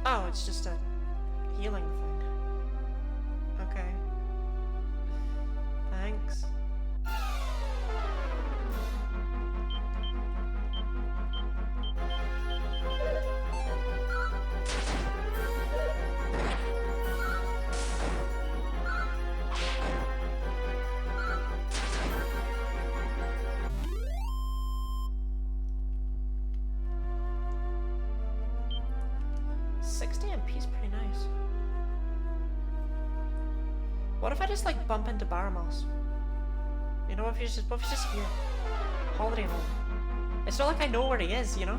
[SPEAKER 1] Oh, it's just a healing thing. Okay. Thanks. What if I just like bump into Baramos? You know, if he's just here. Holiday home. It's not like I know where he is, you know?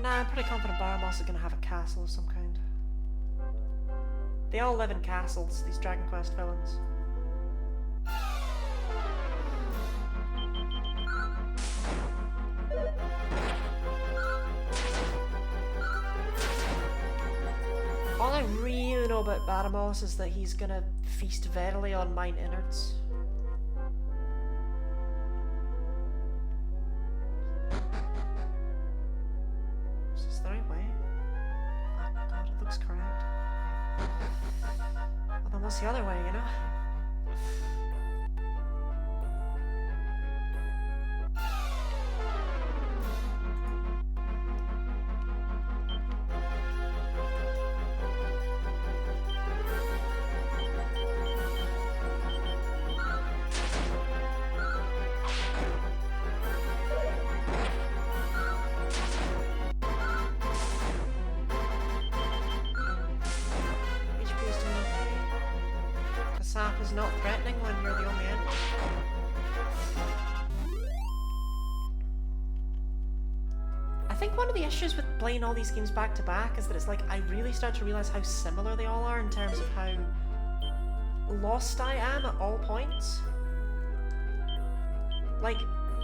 [SPEAKER 1] Nah, I'm pretty confident Baramos is gonna have a castle of some kind. They all live in castles, these Dragon Quest villains. All I really know about Baramos is that he's gonna feast verily on mine innards. The other way, you know? Sap is not threatening when you're the only enemy. I think one of the issues with playing all these games back to back is that it's like I really start to realize how similar they all are in terms of how lost I am at all points. Like,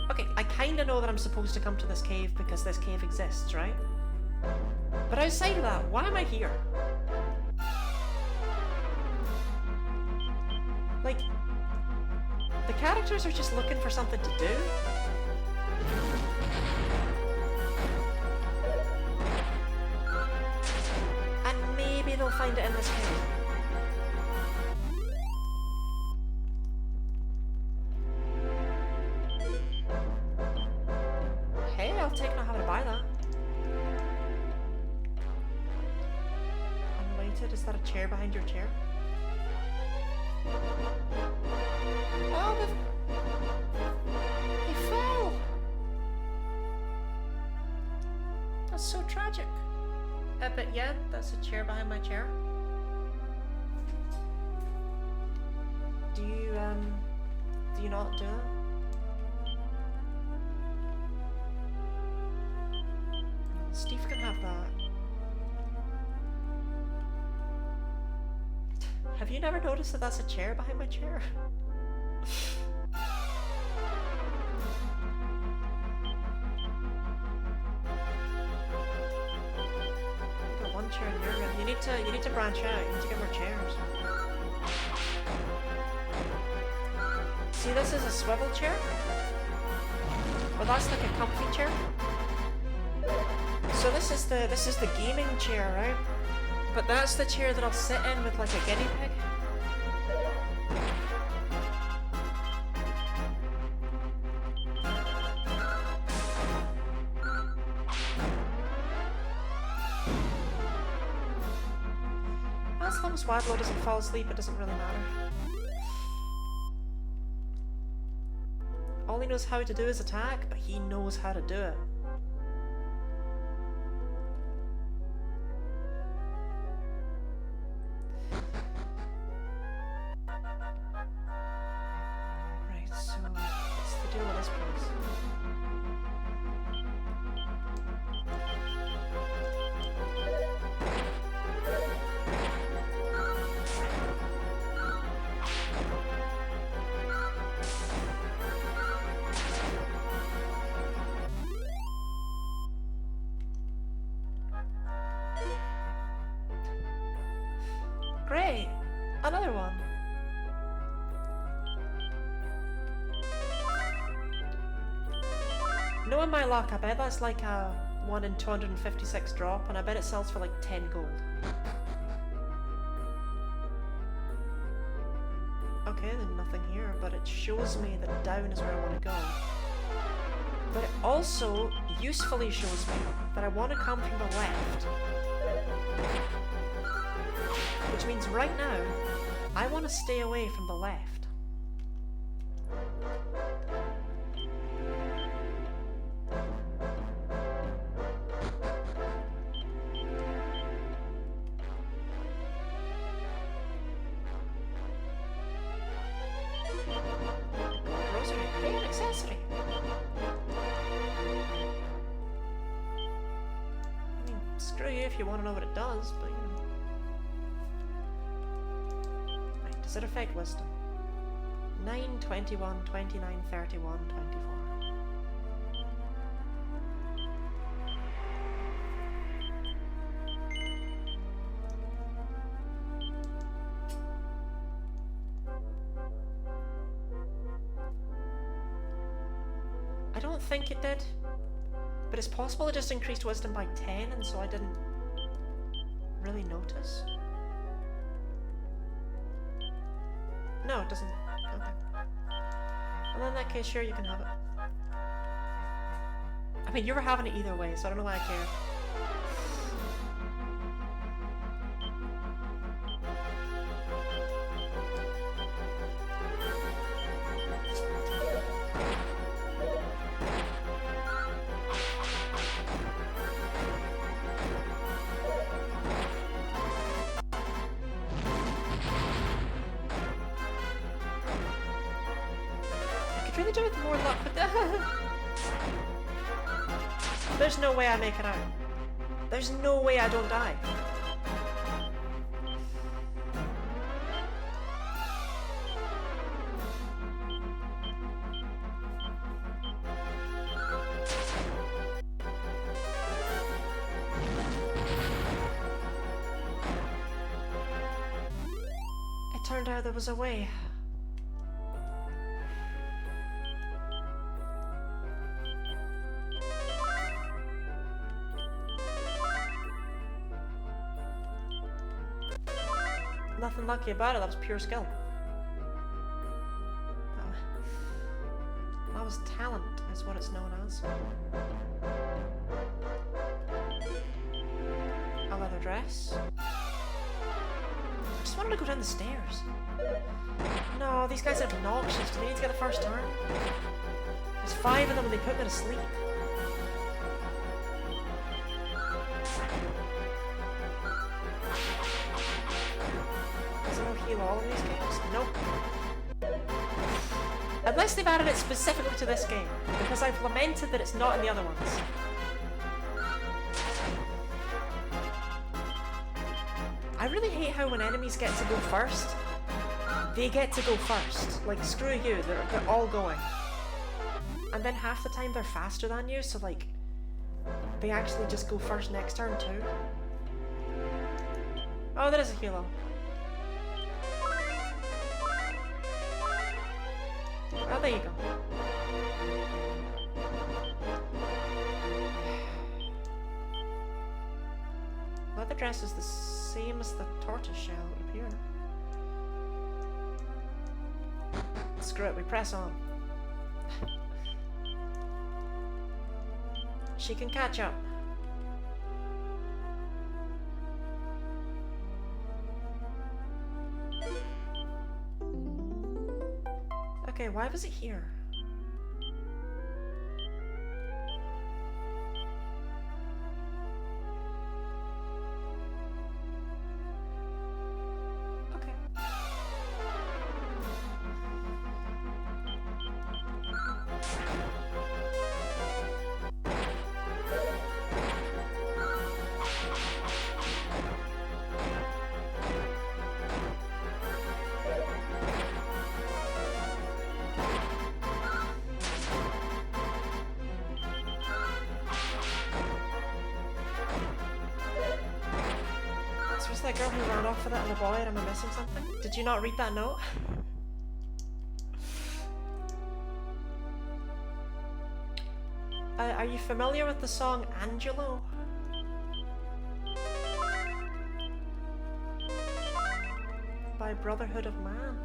[SPEAKER 1] okay, I kinda know that I'm supposed to come to this cave because this cave exists, right? But outside of that, why am I here? Like, the characters are just looking for something to do. And maybe they'll find it in this cave. Hey, I'll take not having to buy that. Unrelated, is that a chair behind your chair? Oh, he fell! That's so tragic. But yeah, that's a chair behind my chair. Do you not do it? Steve can have that. Have you never noticed that that's a chair behind my chair? You got one chair in your room. You need to branch out. You need to get more chairs. See, this is a swivel chair. Well, that's like a comfy chair. So this is the gaming chair, right? But that's the chair that I'll sit in with like a guinea pig. as long as Wadlow doesn't fall asleep, it doesn't really matter. All he knows how to do is attack, but he knows how to do it. Right, so what's the deal with this place? Great! Another one! Knowing my luck, I bet that's like a 1 in 256 drop, and I bet it sells for like 10 gold. Okay, there's nothing here, but it shows me that down is where I want to go. But it also usefully shows me that I want to come from the left. Which means right now, I want to stay away from the left. Rosary, hey, an accessory! I mean, screw you if you want to know what it does, but you know. Does it affect wisdom? 9, 21, 29, 31, 24. I don't think it did, but it's possible it just increased wisdom by 10 and so I didn't really notice. No, it doesn't. Okay. Well, in that case, sure, you can have it. I mean, you were having it either way, so I don't know why I care. Really do with more luck, but there's no way I make it out. There's no way I don't die. It turned out there was a way. Nothing lucky about it, that was pure skill. That was talent, is what it's known as. A leather dress. I just wanted to go down the stairs. No, these guys are obnoxious. Do they need to get the first turn? There's 5 of them and they put me to sleep. Heal all of these games? Nope. Unless they've added it specifically to this game, because I've lamented that it's not in the other ones. I really hate how when enemies get to go first, they get to go first. Like, screw you, they're all going. And then half the time they're faster than you, so like, they actually just go first next turn too. Oh, there is a helo. Oh, there you go. Leather dress is the same as the tortoise shell, it would appear. Screw it, we press on. She can catch up. Okay, why was it here? Okay. So was that girl who ran off with it and the boy, and am I missing something? Did you not read that note? Are you familiar with the song Angelo? By Brotherhood of Man.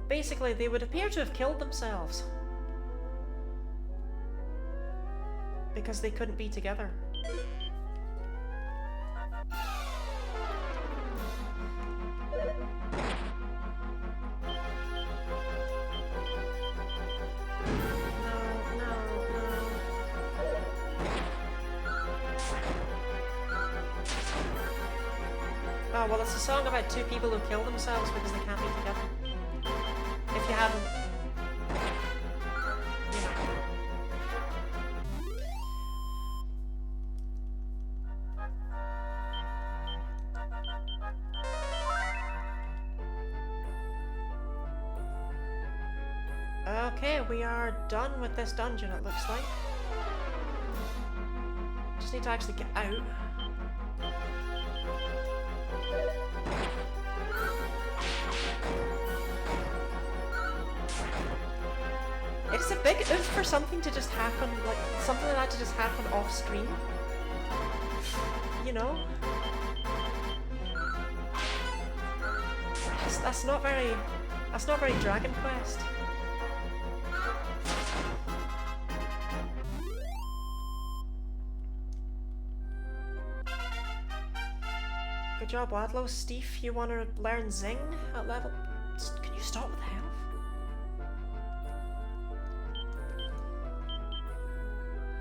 [SPEAKER 1] Basically, they would appear to have killed themselves because they couldn't be together. Oh, well, it's a song about two people who kill themselves because they can't be together. If you haven't, you know. Okay, we are done with this dungeon, it looks like. Just need to actually get out. It's a big oof for something to just happen, like something like that to just happen off screen. You know? That's not very Dragon Quest. Good job, Wadlow. Steve, you want to learn Zing at level... Can you stop with the health?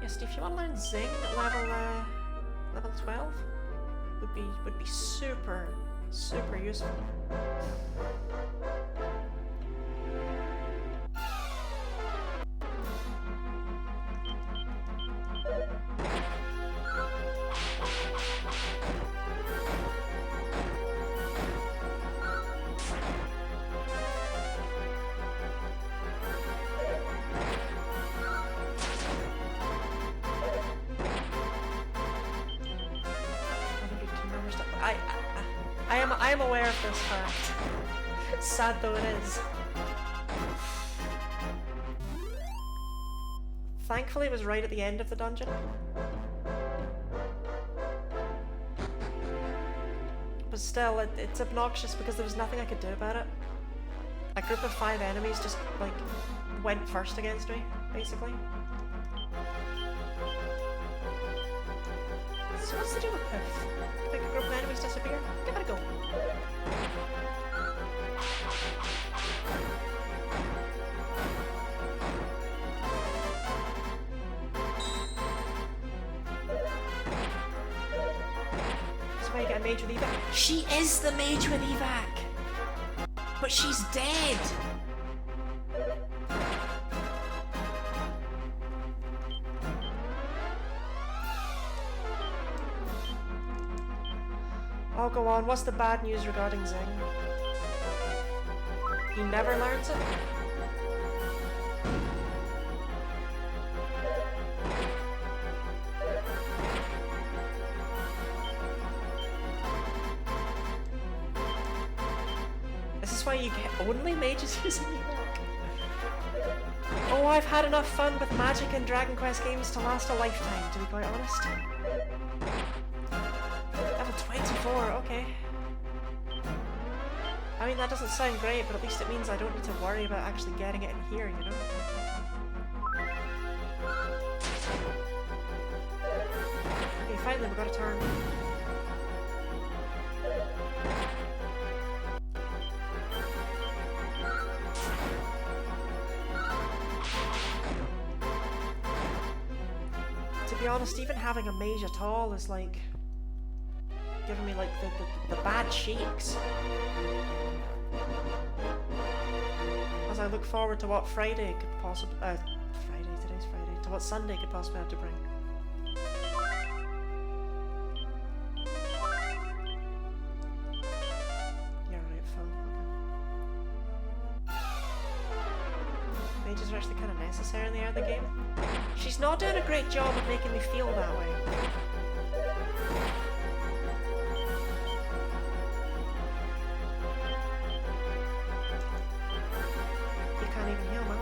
[SPEAKER 1] Yeah, Steve, you want to learn Zing at level 12? Would be super useful. I am aware of this fact. Sad though it is. Thankfully it was right at the end of the dungeon. But still, it's obnoxious because there was nothing I could do about it. A group of 5 enemies just, like, went first against me, basically. So what's to do with Piff? Make a group of enemies disappear? Give it a go. That's why you get a mage with evac. She is the mage with evac! But she's dead! Oh, go on. What's the bad news regarding Zing? He never learns it? This is why you get only mages using evac. Oh, I've had enough fun with Magic and Dragon Quest games to last a lifetime, to be quite honest. Level 24, okay. I mean, that doesn't sound great, but at least it means I don't need to worry about actually getting it in here, you know? Okay, then we've got a turn. To be honest, even having a mage at all is like giving me like the bad shakes. As I look forward to what Friday could possibly today's Friday, to what Sunday could possibly have to bring. Yeah, right, Phil. Okay. Mages are actually kind of necessary in the early game. She's not doing a great job of making me feel that way. You can't even heal, man.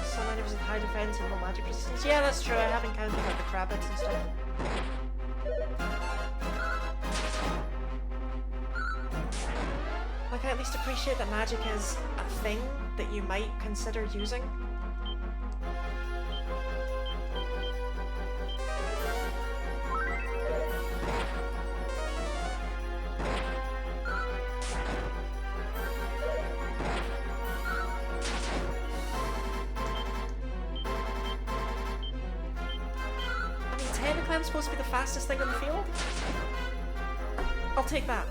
[SPEAKER 1] Some enemies with high defense and low magic resistance. Yeah, that's true. I have encountered like the crabbits and stuff. Like, I at least appreciate that magic is a thing that you might consider using. I mean, technically I'm supposed to be the fastest thing on the field. I'll take that.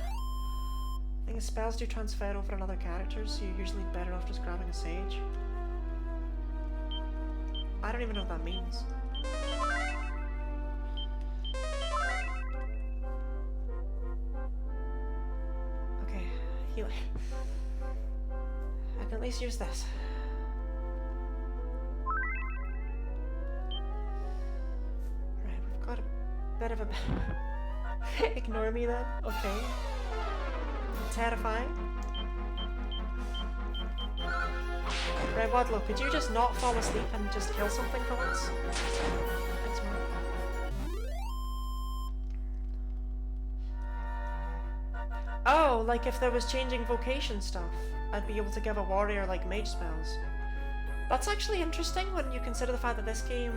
[SPEAKER 1] Spells do transfer over on other characters, so you're usually better off just grabbing a sage. I don't even know what that means. Okay, healing. I can at least use this. Right, we've got a bit of a... Ignore me then? Okay. Terrifying. Right, Wadlow, could you just not fall asleep and just kill something for once? Thanks, man. Oh, like if there was changing vocation stuff, I'd be able to give a warrior like mage spells. That's actually interesting when you consider the fact that this game...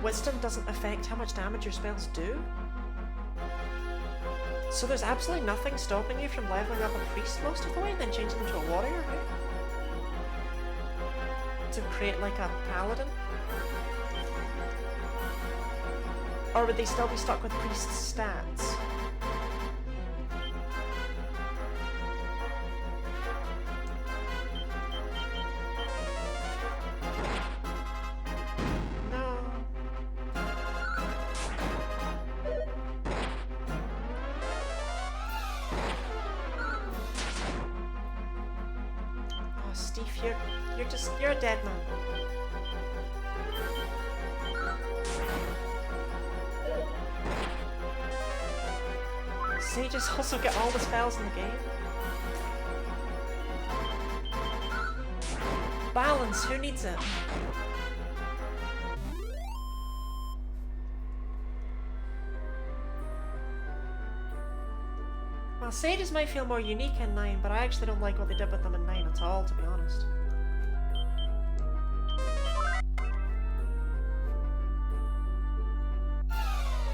[SPEAKER 1] Wisdom doesn't affect how much damage your spells do. So there's absolutely nothing stopping you from leveling up a priest most of the way and then changing them to a warrior, right? To create like a paladin? Or would they still be stuck with priest's stats? You're a dead man. Sages also get all the spells in the game. Balance, who needs it? Well, sages might feel more unique in 9, but I actually don't like what they did with them in 9 at all, to be honest.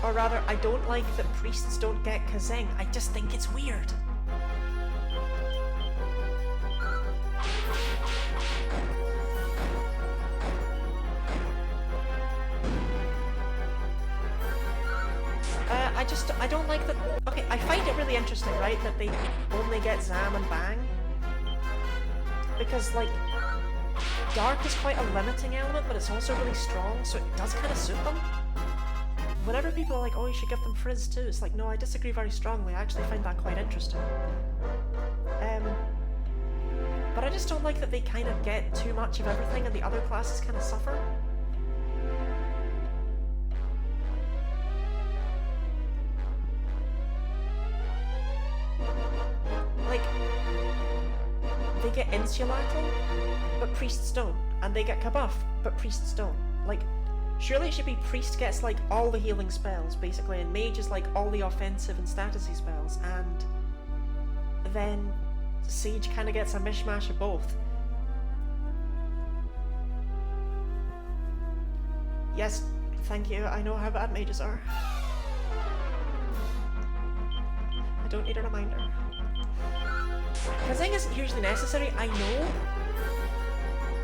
[SPEAKER 1] Or rather, I don't like that priests don't get Kazing. I just think it's weird. I don't like that. Okay, I find it really interesting, right, that they only get Zam and Bang. Because, like, Dark is quite a limiting element, but it's also really strong, so it does kind of suit them. Whenever people are like, oh, you should give them Frizz too, it's like, no, I disagree very strongly. I actually find that quite interesting. But I just don't like that they kind of get too much of everything and the other classes kind of suffer. Like, they get Insulatal, but priests don't. And they get Kabuff, but priests don't. Like, surely it should be priest gets like all the healing spells, basically, and mage is like all the offensive and statusy spells, and then Sage kind of gets a mishmash of both. Yes, thank you. I know how bad mages are. I don't need a reminder. Kazing isn't hugely necessary, I know.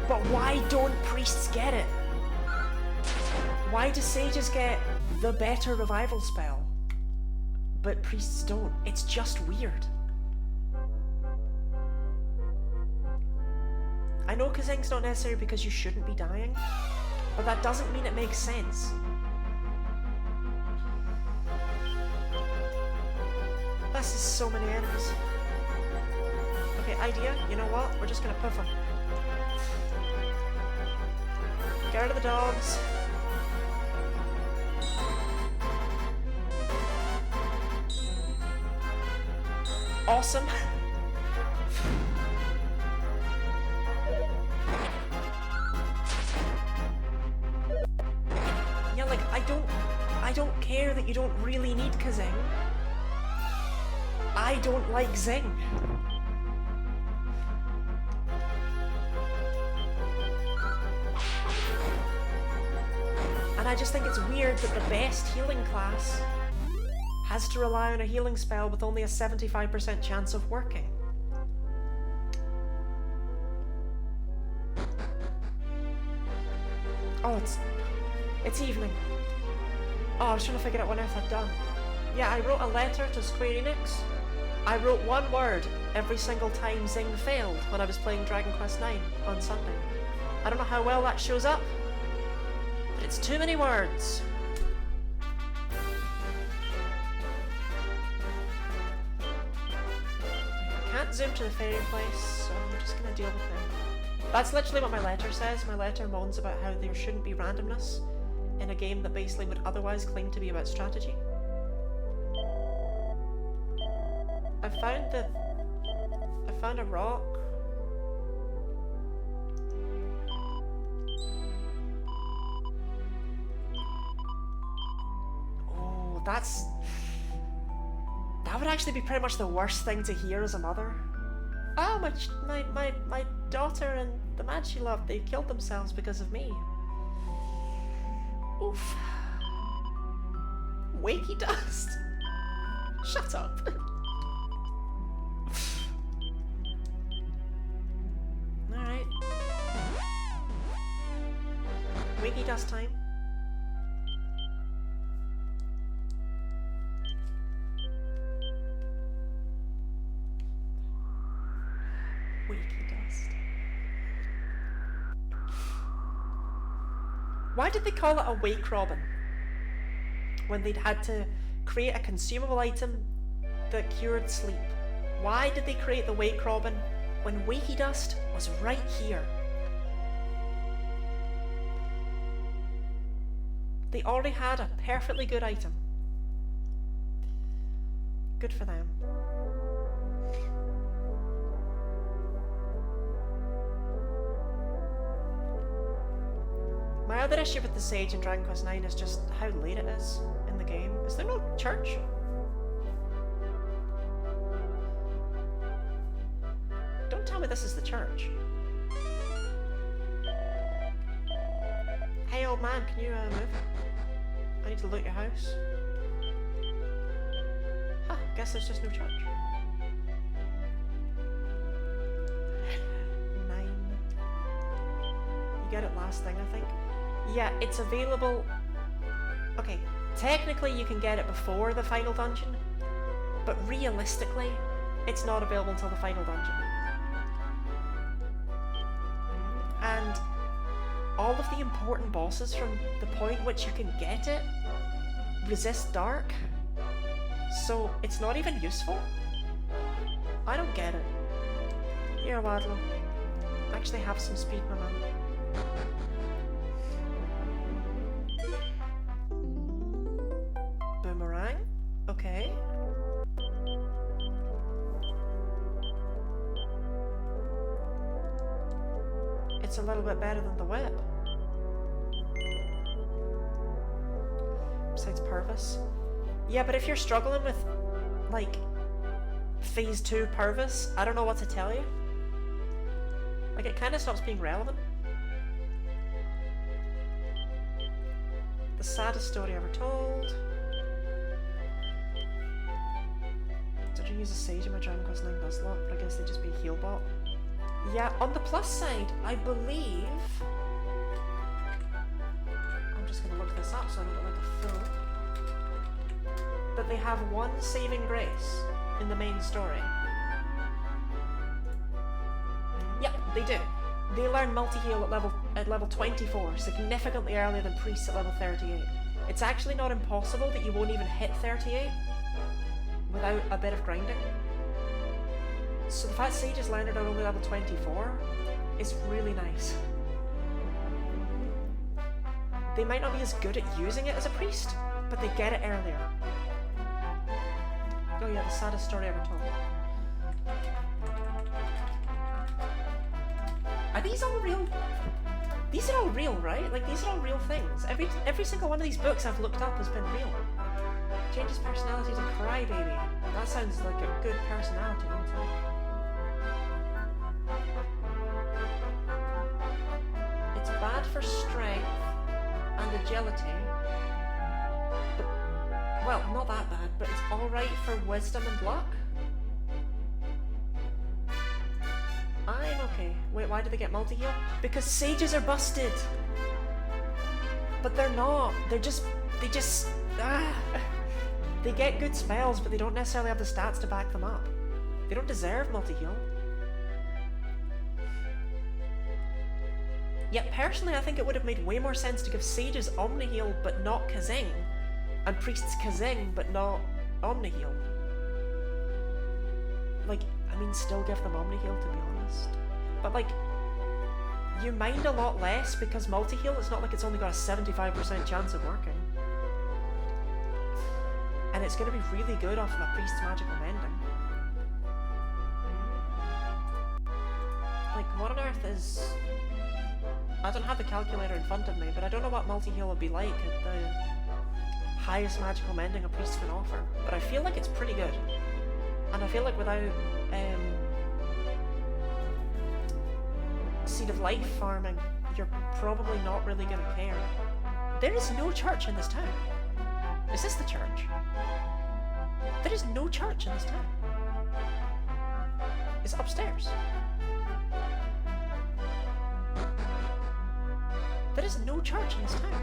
[SPEAKER 1] But why don't priests get it? Why do sages get the better revival spell, but priests don't? It's just weird. I know Kazing's not necessary because you shouldn't be dying, but that doesn't mean it makes sense. This is so many enemies. Okay, idea, you know what? We're just gonna puff them. Get rid of the dogs. Awesome. Yeah, like, I don't care that you don't really need Kazing. I don't like Zing. And I just think it's weird that the best healing class has to rely on a healing spell with only a 75% chance of working. Oh, it's evening. Oh, I was trying to figure out what else I'd done. Yeah, I wrote a letter to Square Enix. I wrote one word every single time Zing failed when I was playing Dragon Quest IX on Sunday. I don't know how well that shows up, but it's too many words. I can't zoom to the fairy place, so I'm just gonna deal with them. That's literally what my letter says. My letter moans about how there shouldn't be randomness in a game that basically would otherwise claim to be about strategy. I found a rock. Oh, that would actually be pretty much the worst thing to hear as a mother. Oh, my daughter and the man she loved, they killed themselves because of me. Oof. Wakey dust. Shut up. Alright. Wakey dust time. Wakey dust. Why did they call it a wake robin when they'd had to create a consumable item that cured sleep? Why did they create the wake robin when wakey dust was right here? They already had a perfectly good item. Good for them. My other issue with the Sage in Dragon Quest IX is just how late it is in the game. Is there no church? Don't tell me this is the church. Hey old man, can you move? I need to loot your house. Huh, guess there's just no church. 9. You get it last thing, I think. Yeah, it's available... Okay, technically you can get it before the final dungeon, but realistically, it's not available until the final dungeon. And all of the important bosses from the point which you can get it resist dark, so it's not even useful. I don't get it. Here, Waddle. Actually have some speed, my man. Boomerang? Okay. It's a little bit better than the whip. Besides Purvis. Yeah, but if you're struggling with, like, Phase 2 Purvis, I don't know what to tell you. Like, it kind of stops being relevant. The saddest story ever told. Did you use a Sage in my Dragon Quest 9 Nuzlocke? But I guess they'd just be a heal bot. Yeah, on the plus side, I believe... I'm just gonna look this up so I don't look like a fool. That they have one saving grace in the main story. Yep, they do. They learn multi-heal at level 24, significantly earlier than priests at level 38. It's actually not impossible that you won't even hit 38 without a bit of grinding. So the fact sages learn it at only level 24 is really nice. They might not be as good at using it as a priest, but they get it earlier. Oh yeah, the saddest story ever told. Are these all real? These are all real, right? Like, these are all real things. Every single one of these books I've looked up has been real. Changes personality to crybaby. That sounds like a good personality, I'll tell you. It's bad for strength and agility. But, well, not that bad, but it's alright for wisdom and luck. I'm okay. Wait, why do they get multi-heal? Because sages are busted! But they're not. They just... They get good spells, but they don't necessarily have the stats to back them up. They don't deserve multi-heal. Yet personally, I think it would have made way more sense to give sages Omni-heal, but not Kazing, and priests Kazing, but not Omni-heal. Like, I mean, still give them Omni-heal, to be honest. But, like, you mind a lot less because multi-heal, it's not like it's only got a 75% chance of working. And it's going to be really good off of a priest's magical mending. Like, what on earth is... I don't have the calculator in front of me, but I don't know what multi-heal would be like at the highest magical mending a priest can offer. But I feel like it's pretty good. And I feel like without Seed of Life farming, you're probably not really going to care. There is no church in this town. Is this the church? There is no church in this town. It's upstairs. There is no church in this town.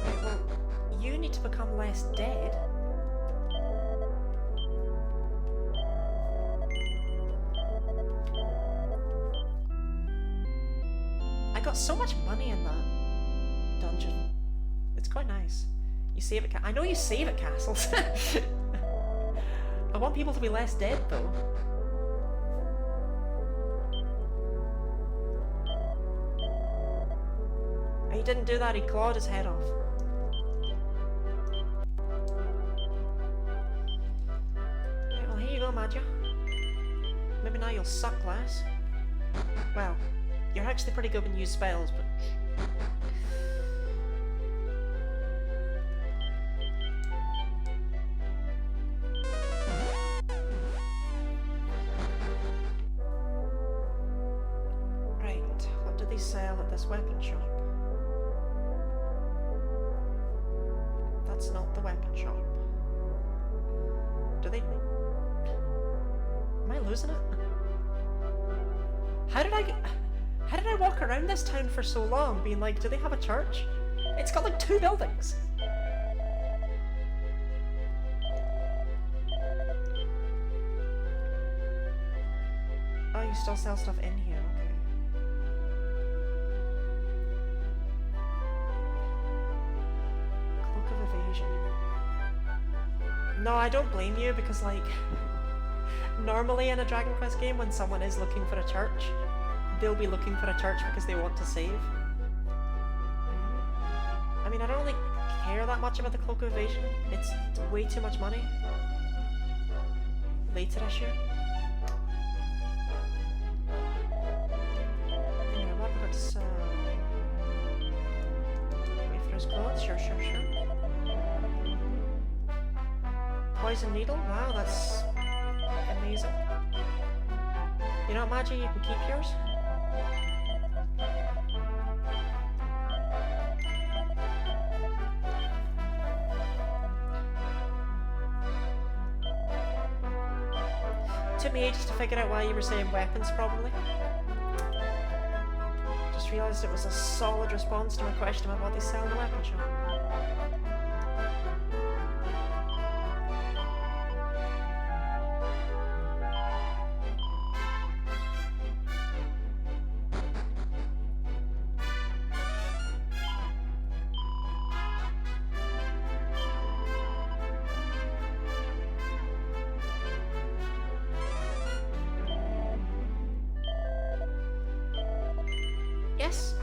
[SPEAKER 1] Right, well, you need to become less dead. I got so much money in that dungeon. It's quite nice. You save at I know you save at castles. I want people to be less dead, though. He didn't do that, he clawed his head off. Right, well, here you go, Madja. Maybe now you'll suck less. Well, you're actually pretty good when you use spells, but... Right, what do they sell at this weapon shop? That's not the weapon shop. Do they... Am I losing it? How did I walk around this town for so long being like, do they have a church? It's got like 2 buildings. Oh, you still sell stuff in here, okay. Cloak of Evasion. No, I don't blame you because like, normally in a Dragon Quest game when someone is looking for a church, they'll be looking for a church because they want to save. I mean, I don't really care that much about the Cloak of Evasion. It's way too much money. Later issue. Anyway, Use clothes? Sure, sure, sure. Poison needle? Wow, that's amazing. You know, Magi, you can keep yours. Took me ages to figure out why you were saying weapons, probably. Just realised it was a solid response to my question about what they sell in the weapon shop. Yes,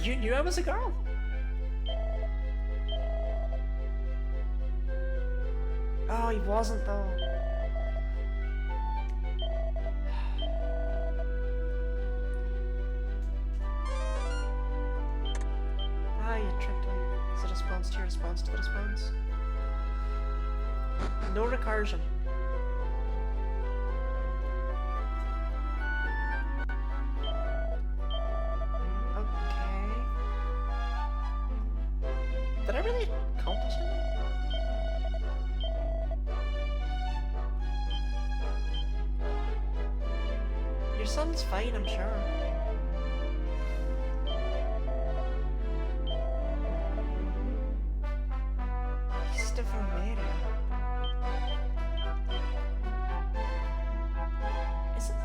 [SPEAKER 1] you knew I was a girl. Oh, he wasn't though. Ah, you tricked me. It's a response to your response to the response. No recursion. Did I really accomplish anything? Your son's fine, I'm sure. Christopher Mary. Is it?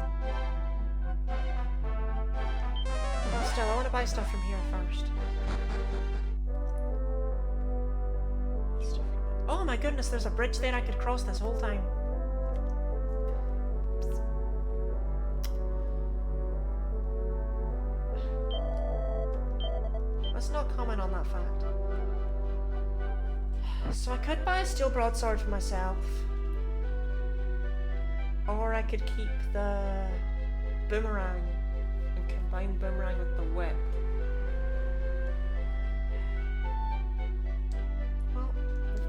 [SPEAKER 1] Well, still, I want to buy stuff from here first. Oh my goodness, there's a bridge there I could cross this whole time. Let's not comment on that fact. So I could buy a steel broadsword for myself. Or I could keep the boomerang and combine the boomerang with the whip.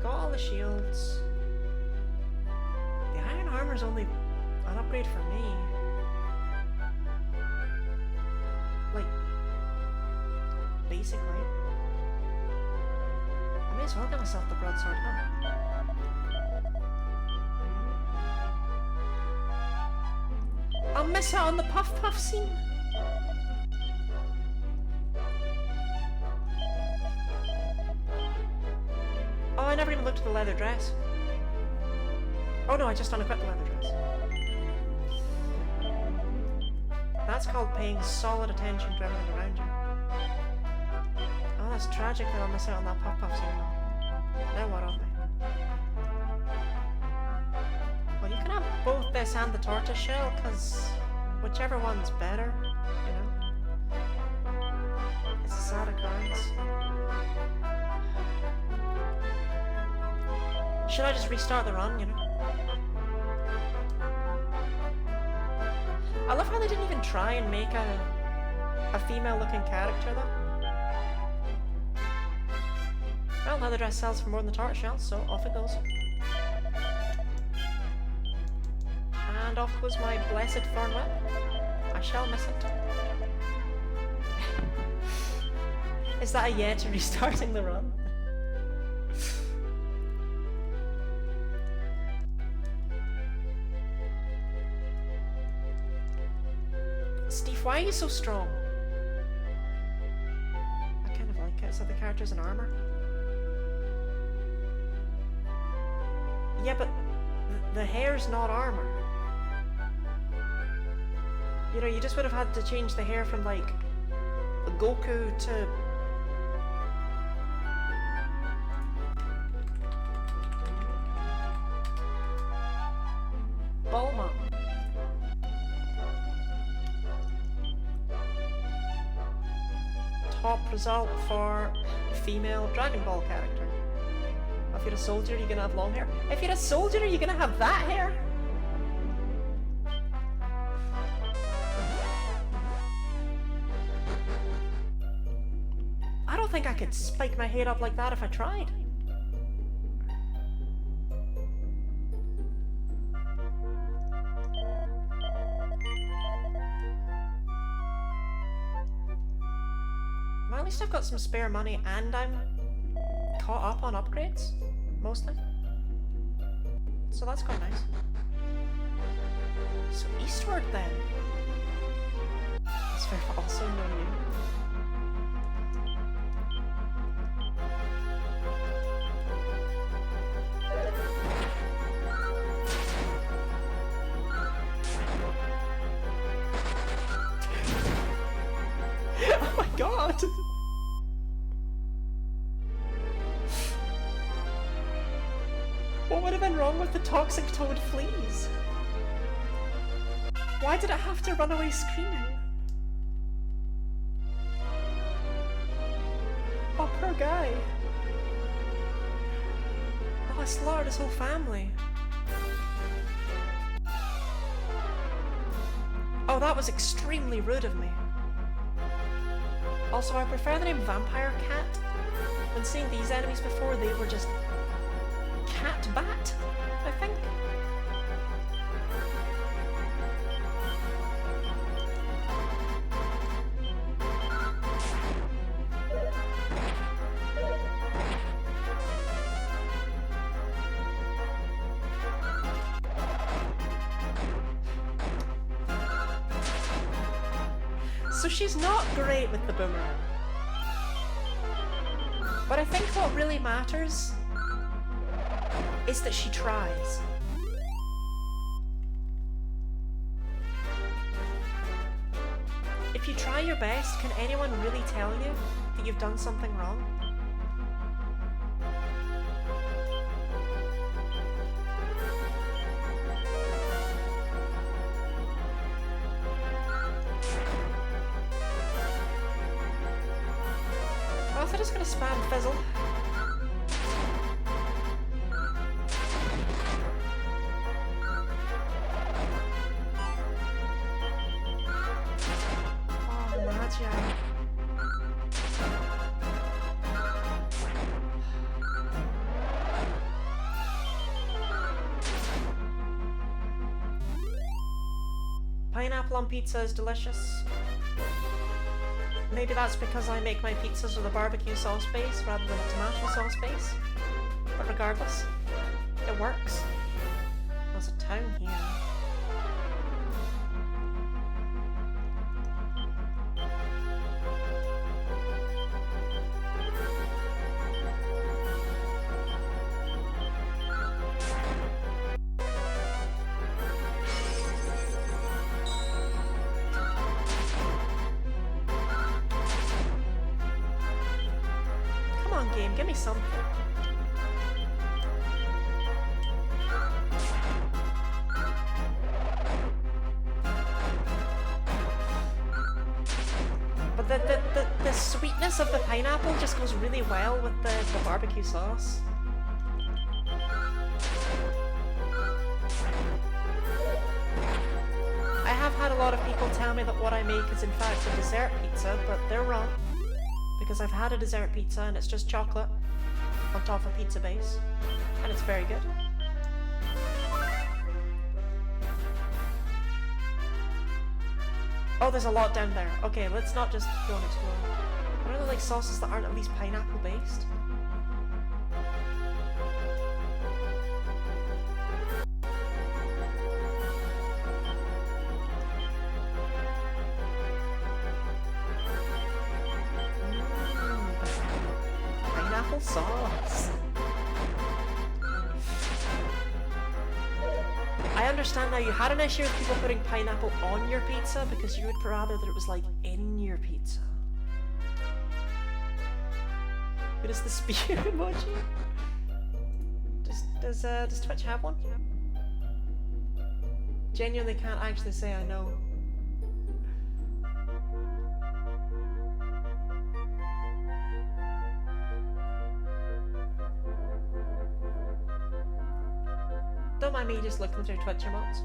[SPEAKER 1] Got all the shields. The iron armor's only an upgrade for me. Like, basically. I may as well get myself the broadsword, huh? I'll miss out on the puff puff scene. Oh, I never even looked at the leather dress. Oh no, I just unequipped the leather dress. That's called paying solid attention to everything around you. Oh, that's tragic that I'll miss out on that puff puff scene though. Now what of me? Well, you can have both this and the tortoise shell, because whichever one's better, you know? It's a sad occurrence. Should I just restart the run, you know? I love how they didn't even try and make a female-looking character, though. Well, leather dress sells for more than the tortoise shell, so off it goes. And off goes my blessed thorn whip. I shall miss it. Is that a yeah to restarting the run? Steve, why are you so strong? I kind of like it. So the character's in armor. Yeah, but the hair's not armor. You know, you just would have had to change the hair from, like, Goku to... Bulma. Top result for female Dragon Ball character. If you're a soldier, you're gonna have long hair. If you're a soldier, you're gonna have that hair. I don't think I could spike my head up like that if I tried. Well, at least I've got some spare money and I'm caught up on upgrades, mostly. So that's quite nice. So eastward then. That's fair, but also no new. Oh my god! What would have been wrong with the toxic toad fleas? Why did it have to run away screaming? Oh, poor guy. Oh, I slaughtered his whole family. Oh, that was extremely rude of me. Also, I prefer the name Vampire Cat. When seeing these enemies before, they were just cat bat, I think. So she's not great with the boomerang. But I think what really matters is that she tries. If you try your best, can anyone really tell you that you've done something wrong? Well, I'm just gonna spam fizzle. Pineapple on pizza is delicious. Maybe that's because I make my pizzas with a barbecue sauce base rather than a tomato sauce base. But regardless, it works. There's a town here. Game, give me something. But the sweetness of the pineapple just goes really well with the barbecue sauce. I have had a lot of people tell me that what I make is in fact a dessert pizza, but they're wrong. Because I've had a dessert pizza and it's just chocolate on top of a pizza base, and it's very good. Oh, there's a lot down there. Okay, let's not just go and explore. What are the like sauces that aren't at least pineapple based? Sauce. I understand now you had an issue with people putting pineapple on your pizza because you would rather that it was like in your pizza. What is the spear emoji? Does Twitch have one? Genuinely can't actually say I know. Don't mind me just looking through Twitch emotes.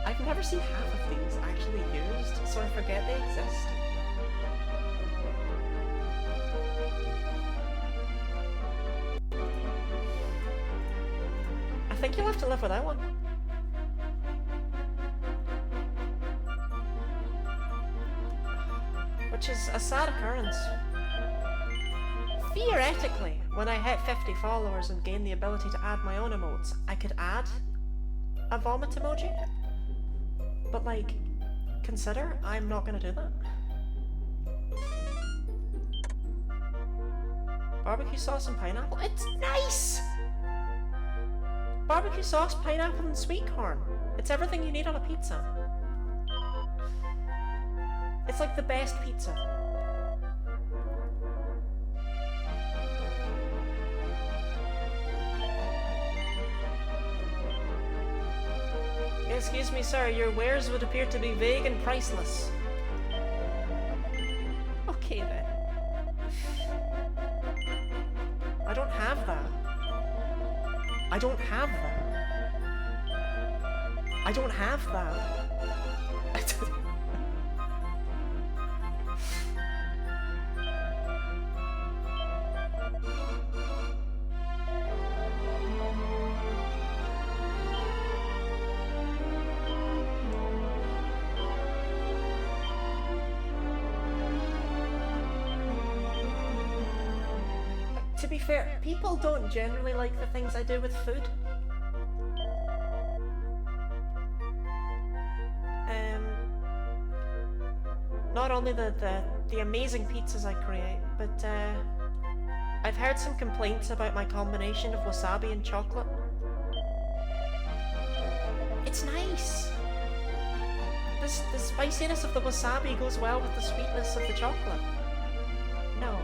[SPEAKER 1] I've I've never seen half of these actually used, so I forget they exist. I think you'll have to live with that one. Which is a sad occurrence. Theoretically, when I hit 50 followers and gain the ability to add my own emotes, I could add a vomit emoji. But like, consider I'm not gonna do that. Barbecue sauce and pineapple. It's nice! Barbecue sauce, pineapple, and sweet corn. It's everything you need on a pizza. It's like the best pizza. Excuse me, sir, your wares would appear to be vague and priceless. Okay then. I don't have that. I don't have that. I don't have that. To be fair, people don't generally like the things I do with food. Not only the amazing pizzas I create, but I've heard some complaints about my combination of wasabi and chocolate. It's nice. The spiciness of the wasabi goes well with the sweetness of the chocolate. No.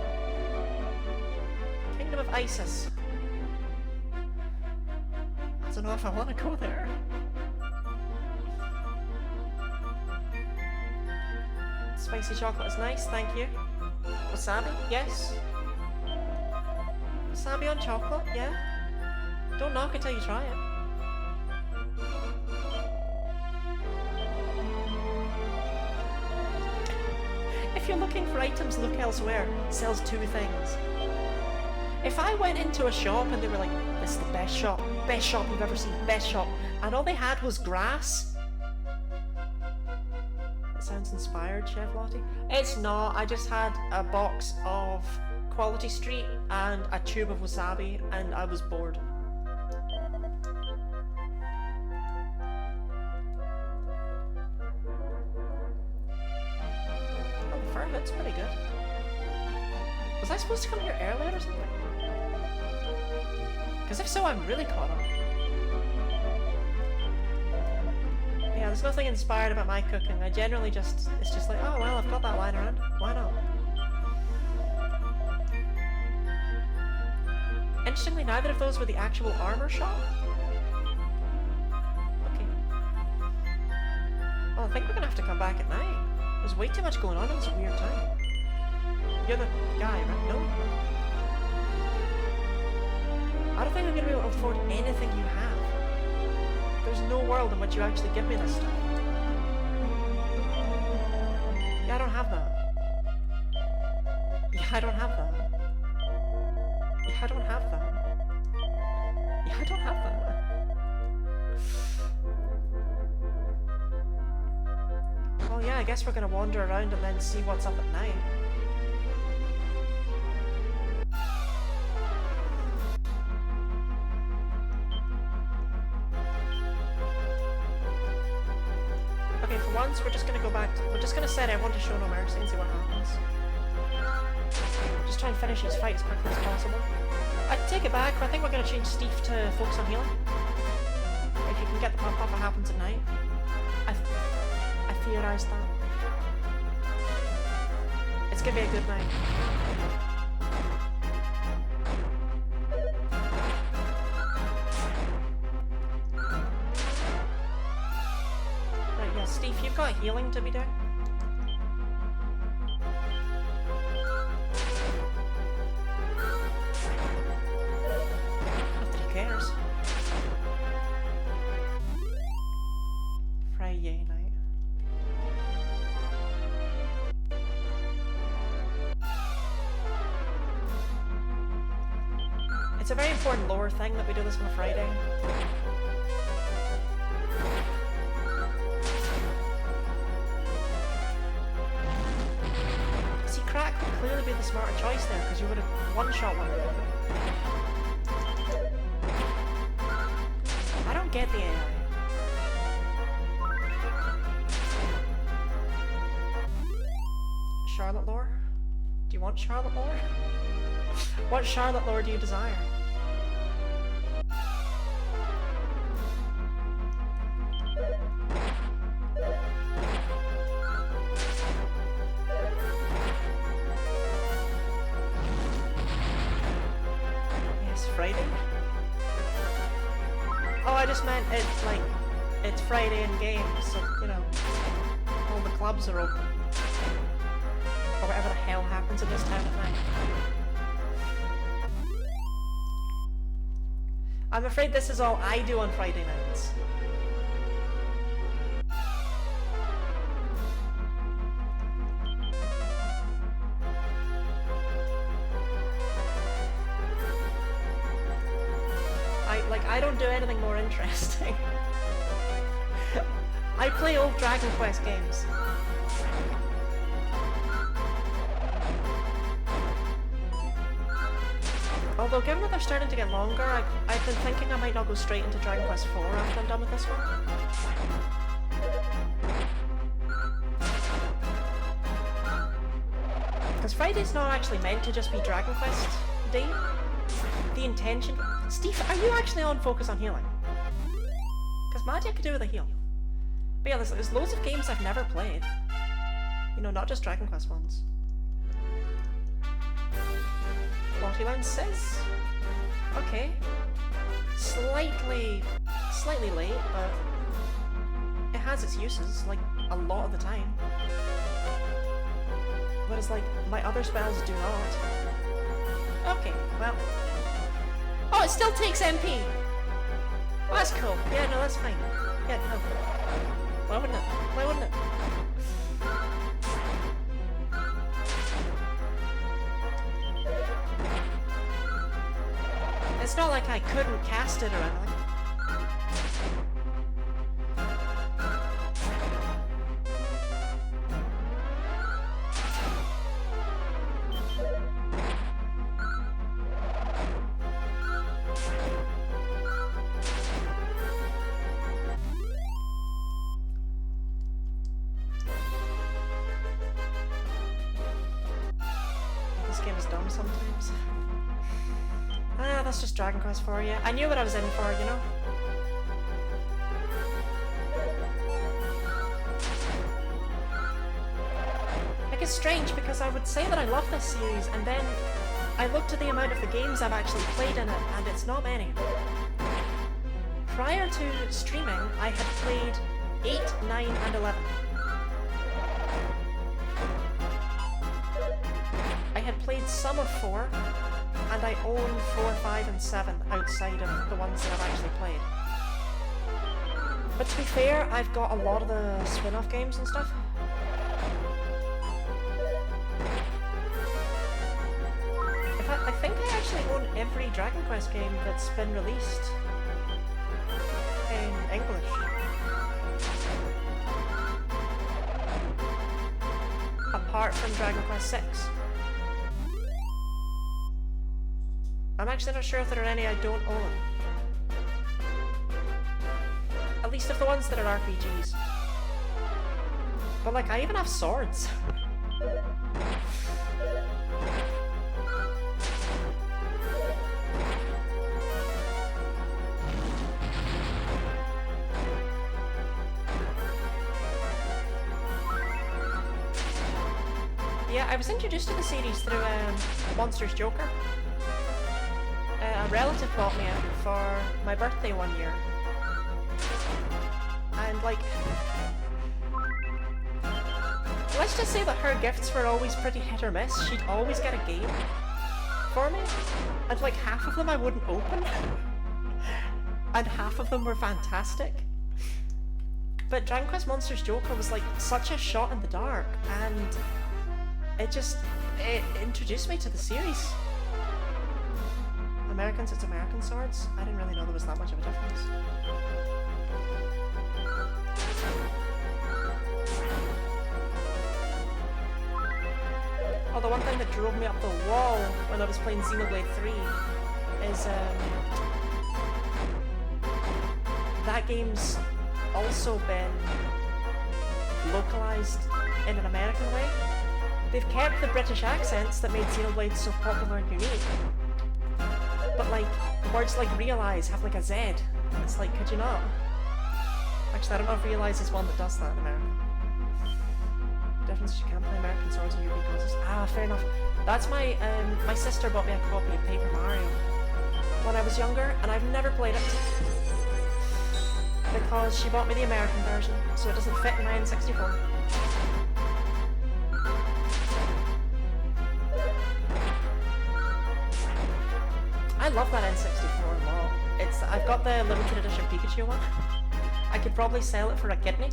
[SPEAKER 1] Kingdom of Isis. I don't know if I want to go there. Spicy chocolate is nice, thank you. Wasabi, yes. Wasabi on chocolate, yeah. Don't knock it till you try it. If you're looking for items, look elsewhere. It sells two things. If I went into a shop and they were like, this is the best shop you've ever seen, best shop, and all they had was grass. That sounds inspired, Chef Lottie. It's not, I just had a box of Quality Street and a tube of wasabi and I was bored. Oh, the fur hood's pretty good. Was I supposed to come here earlier or something? Because if so, I'm really caught up. Yeah, there's nothing inspired about my cooking. I generally just, it's just like, oh well, I've got that lying around. Why not? Interestingly, neither of those were the actual armor shop. Okay. Well, I think we're gonna have to come back at night. There's way too much going on in this weird time. You're the guy, right? No? I don't think I'm gonna be able to afford anything you have. There's no world in which you actually give me this stuff. Yeah, I don't have that. Yeah, I don't have that. Yeah, I don't have that. Yeah, I don't have that. Well, yeah, I guess we're gonna wander around and then see what's up at night. Okay, for once, we're just gonna go back to, we're just gonna set everyone to show no mercy and see what happens. Just try and finish his fight as quickly as possible. I take it back, I think we're gonna change Steve to focus on healing. If you can get the pump up, it happens at night. I theorized that. It's gonna be a good night. Right, yeah, Steve, you've got healing to be doing. yay night. It's a very important lore thing that we do this on a Friday. See, crack would clearly be the smarter choice there, because you would have one-shot one of them. I don't get the AI. Charlotte lore? Do you want Charlotte lore? What Charlotte lore do you desire? Yes, Friday? Oh, I just meant it's like, it's Friday in games, so, you know, all the clubs are open. Or whatever the hell happens in this town at night. I'm afraid this is all I do on Friday nights. I don't do anything more interesting. I play old Dragon Quest games. Although, given that they're starting to get longer, I've been thinking I might not go straight into Dragon Quest IV after I'm done with this one. Because Friday's not actually meant to just be Dragon Quest Day. The intention... Steve, are you actually on focus on healing? Because magic could do with a heal. But yeah, there's loads of games I've never played. You know, not just Dragon Quest ones. Line says, okay, slightly late, but it has its uses, like, a lot of the time. Whereas, like, my other spells do not. Okay, well. Oh, it still takes MP! Oh, that's cool. Yeah, no, that's fine. Yeah, no. Why wouldn't it? Why wouldn't it? It's not like I couldn't cast it or anything. This game is dumb sometimes. Ah, that's just Dragon Quest for you. I knew what I was in for, you know? Like, it's strange because I would say that I love this series, and then I looked at the amount of the games I've actually played in it, and it's not many. Prior to streaming, I had played 8, 9, and 11. I had played some of 4, and I own 4, 5, and 7 outside of the ones that I've actually played. But to be fair, I've got a lot of the spin-off games and stuff. In fact, I think I actually own every Dragon Quest game that's been released in English. Apart from Dragon Quest VI. I'm actually not sure if there are any I don't own. At least of the ones that are RPGs. But like, I even have swords. Yeah, I was introduced to the series through Monsters Joker. A relative bought me it for my birthday one year. And like, let's just say that her gifts were always pretty hit or miss. She'd always get a game for me, and like half of them I wouldn't open, and half of them were fantastic. But Dragon Quest Monsters Joker was like such a shot in the dark, and it introduced me to the series. Americans, it's American swords. I didn't really know there was that much of a difference. Oh, the one thing that drove me up the wall when I was playing Xenoblade 3 is that game's also been localized in an American way. They've kept the British accents that made Xenoblade so popular and unique. But like, words like realise have like a Z. It's like, could you not? Actually, I don't know if realise is one that does that in America. The difference is you can't play American swords on European consoles. Ah, fair enough. That's my sister bought me a copy of Paper Mario when I was younger, and I've never played it. Because she bought me the American version, so it doesn't fit in my N64. I love that N64 a lot. I've got the limited edition Pikachu one. I could probably sell it for a kidney.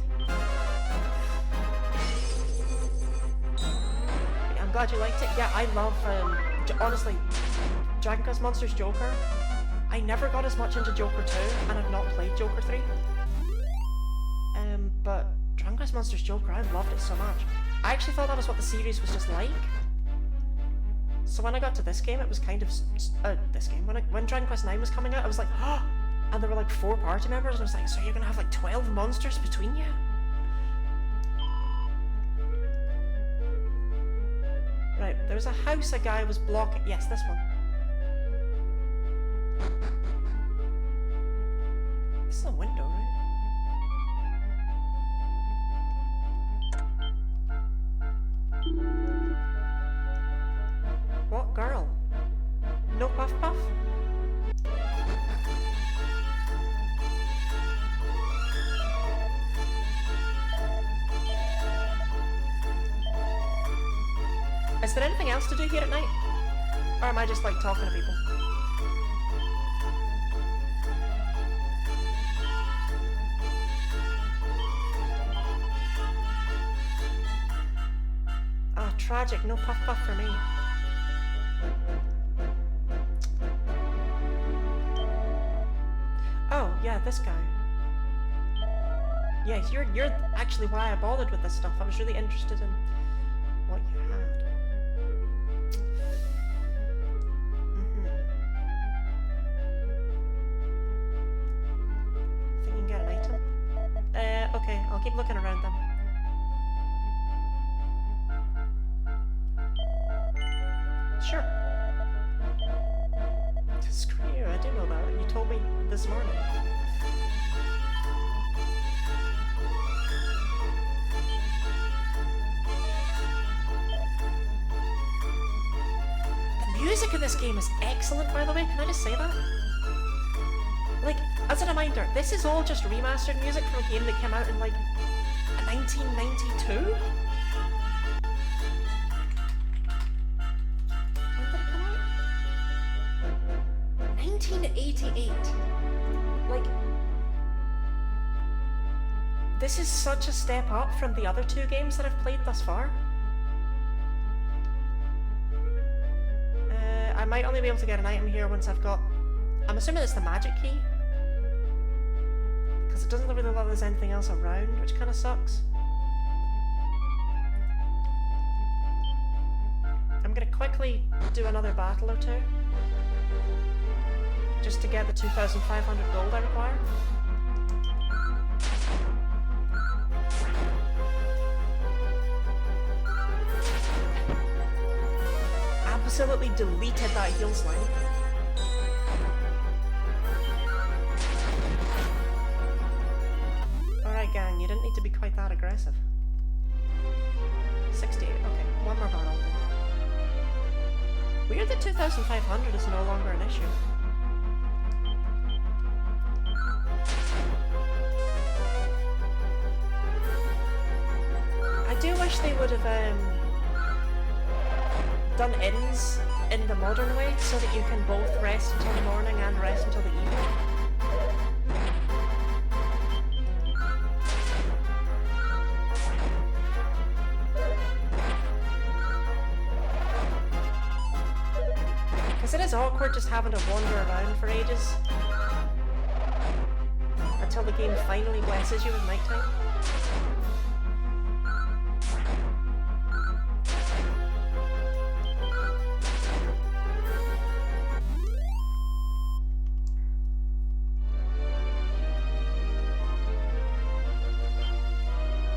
[SPEAKER 1] I'm glad you liked it. Yeah, I love, honestly, Dragon Quest Monsters Joker. I never got as much into Joker 2, and I've not played Joker 3. But Dragon Quest Monsters Joker, I loved it so much. I actually thought that was what the series was just like. So when I got to this game, it was kind of when Dragon Quest 9 was coming out, I was like, oh! And there were like 4 party members, and I was like, so you're gonna have like 12 monsters between you? Right, there was a house a guy was blocking. Yes, this one. This is a window, right? What girl? No puff puff? Is there anything else to do here at night? Or am I just like talking to people? Ah, tragic, no puff puff for me. Oh, yeah, this guy. Yeah, you're actually why I bothered with this stuff. I was really interested in what you had. Think you can get an item? Okay, I'll keep looking around then. Sure. Screw you, I do know that. You told me this morning. The music in this game is excellent, by the way. Can I just say that? Like, as a reminder, this is all just remastered music from a game that came out in like 1992? 1988. Like, this is such a step up from the other 2 games that I've played thus far. I might only be able to get an item here once I've got... I'm assuming it's the magic key. Because it doesn't really look like there's anything else around, which kind of sucks. I'm gonna quickly do another battle or 2. Just to get the 2,500 gold I require. Absolutely deleted that heal slime. Alright gang, you didn't need to be quite that aggressive. 68, okay, one more battle. Weird that 2,500 is no longer an issue. I do wish they would have done inns in the modern way so that you can both rest until the morning and rest until the evening. Because it is awkward just having to wander around for ages. Until the game finally blesses you with nighttime.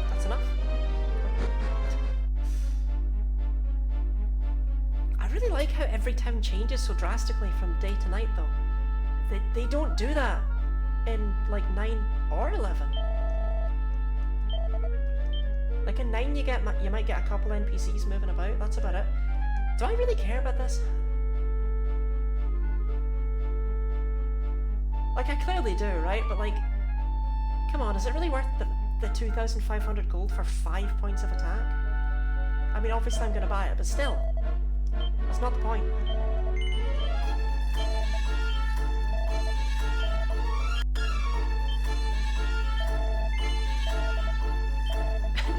[SPEAKER 1] That's enough. I really like how every town changes so drastically from day to night though. They don't do that in like 9 or 11. Like in 9 you might get a couple NPCs moving about, that's about it. Do I really care about this? Like I clearly do, right? But like, come on, is it really worth the 2,500 gold for 5 points of attack? I mean obviously I'm gonna buy it, but still. That's not the point.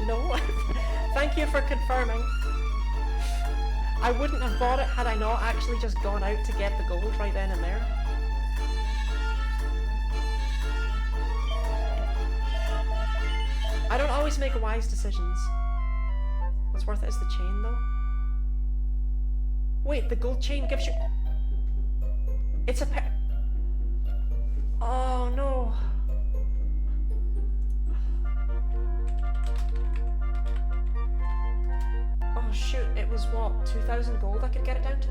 [SPEAKER 1] No, thank you for confirming. I wouldn't have bought it had I not actually just gone out to get the gold right then and there. I don't always make wise decisions. What's worth it is the chain though. Wait, the gold chain gives you... It's a pair... Oh no. Oh shoot, it was what, 2,000 gold I could get it down to?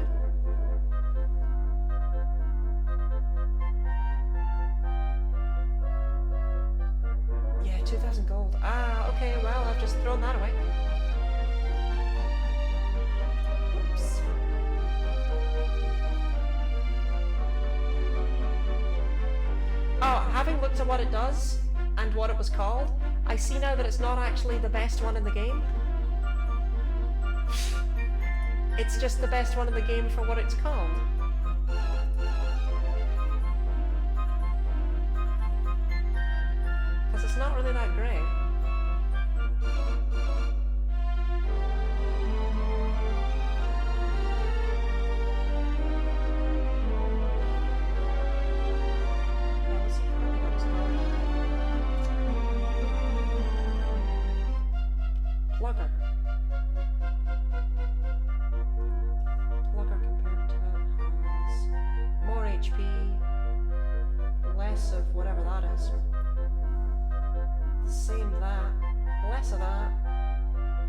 [SPEAKER 1] Yeah, 2,000 gold. Ah, okay, well, I've just thrown that away. Oops. Oh, having looked at what it does, and what it was called, I see now that it's not actually the best one in the game. It's just the best one in the game for what it's called. Because it's not really that great. Plugger. Plugger compared to that has more HP, less of whatever that is. Same that, less of that,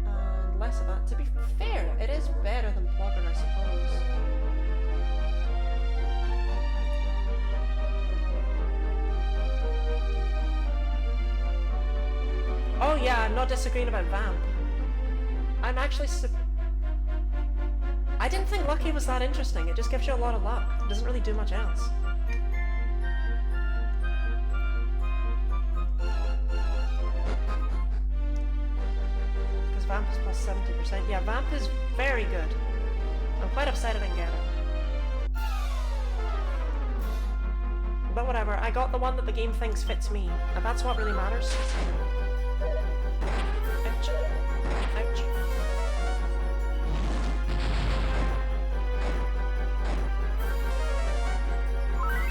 [SPEAKER 1] and less of that. To be fair, it is better than Plugger, I suppose. Oh yeah, I'm not disagreeing about Vamp. I'm actually I didn't think Lucky was that interesting. It just gives you a lot of luck. It doesn't really do much else. Because Vamp is plus 70%. Yeah, Vamp is very good. I'm quite upset I didn't get it. But whatever, I got the one that the game thinks fits me, and that's what really matters. Ouch. Ouch.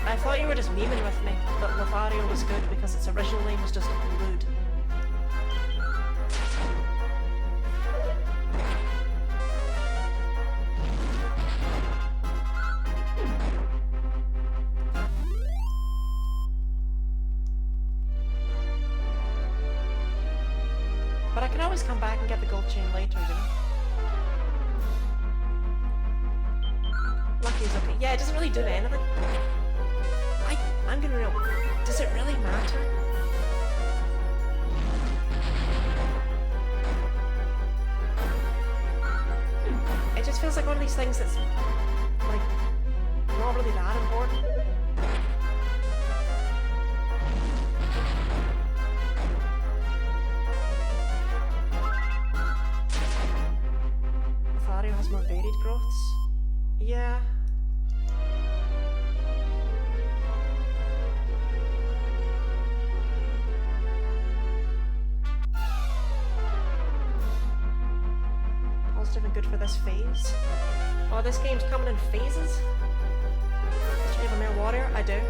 [SPEAKER 1] I thought you were just memeing with me, that Lothario was good because its original name was just Lude. But I can always come back and get the gold chain later, you know? Lucky's okay. Yeah, it doesn't really do anything. I'm gonna real. Does it really matter? It just feels like one of these things that's like not really that important. Lothario has more varied growths. Yeah. Positive and good for this phase. Oh, this game's coming in phases? You have a male warrior? I do.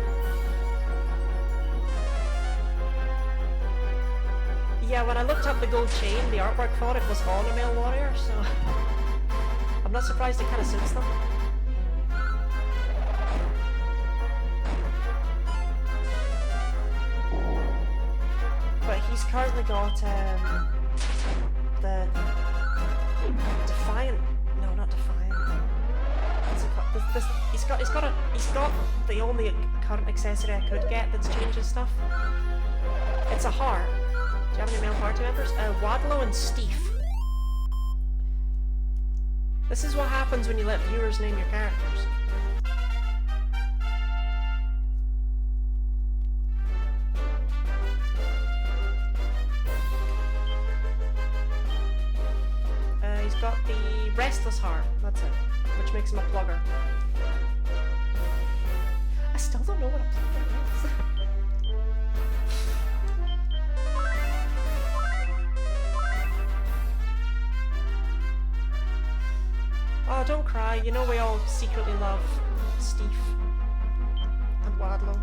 [SPEAKER 1] Yeah, when I looked up the gold chain, the artwork for it was on a male warrior, so I'm not surprised it kind of suits them. But he's currently got the Defiant. No, not Defiant. What's it called? He's got the only current accessory I could get that's changing stuff. It's a heart. Do you have any male party members? Wadlow and Steve. This is what happens when you let viewers name your characters. He's got the Restless Heart, that's it, which makes him a plugger. I still don't know what a plugger is. Oh, don't cry. You know we all secretly love Steve and Wadlow.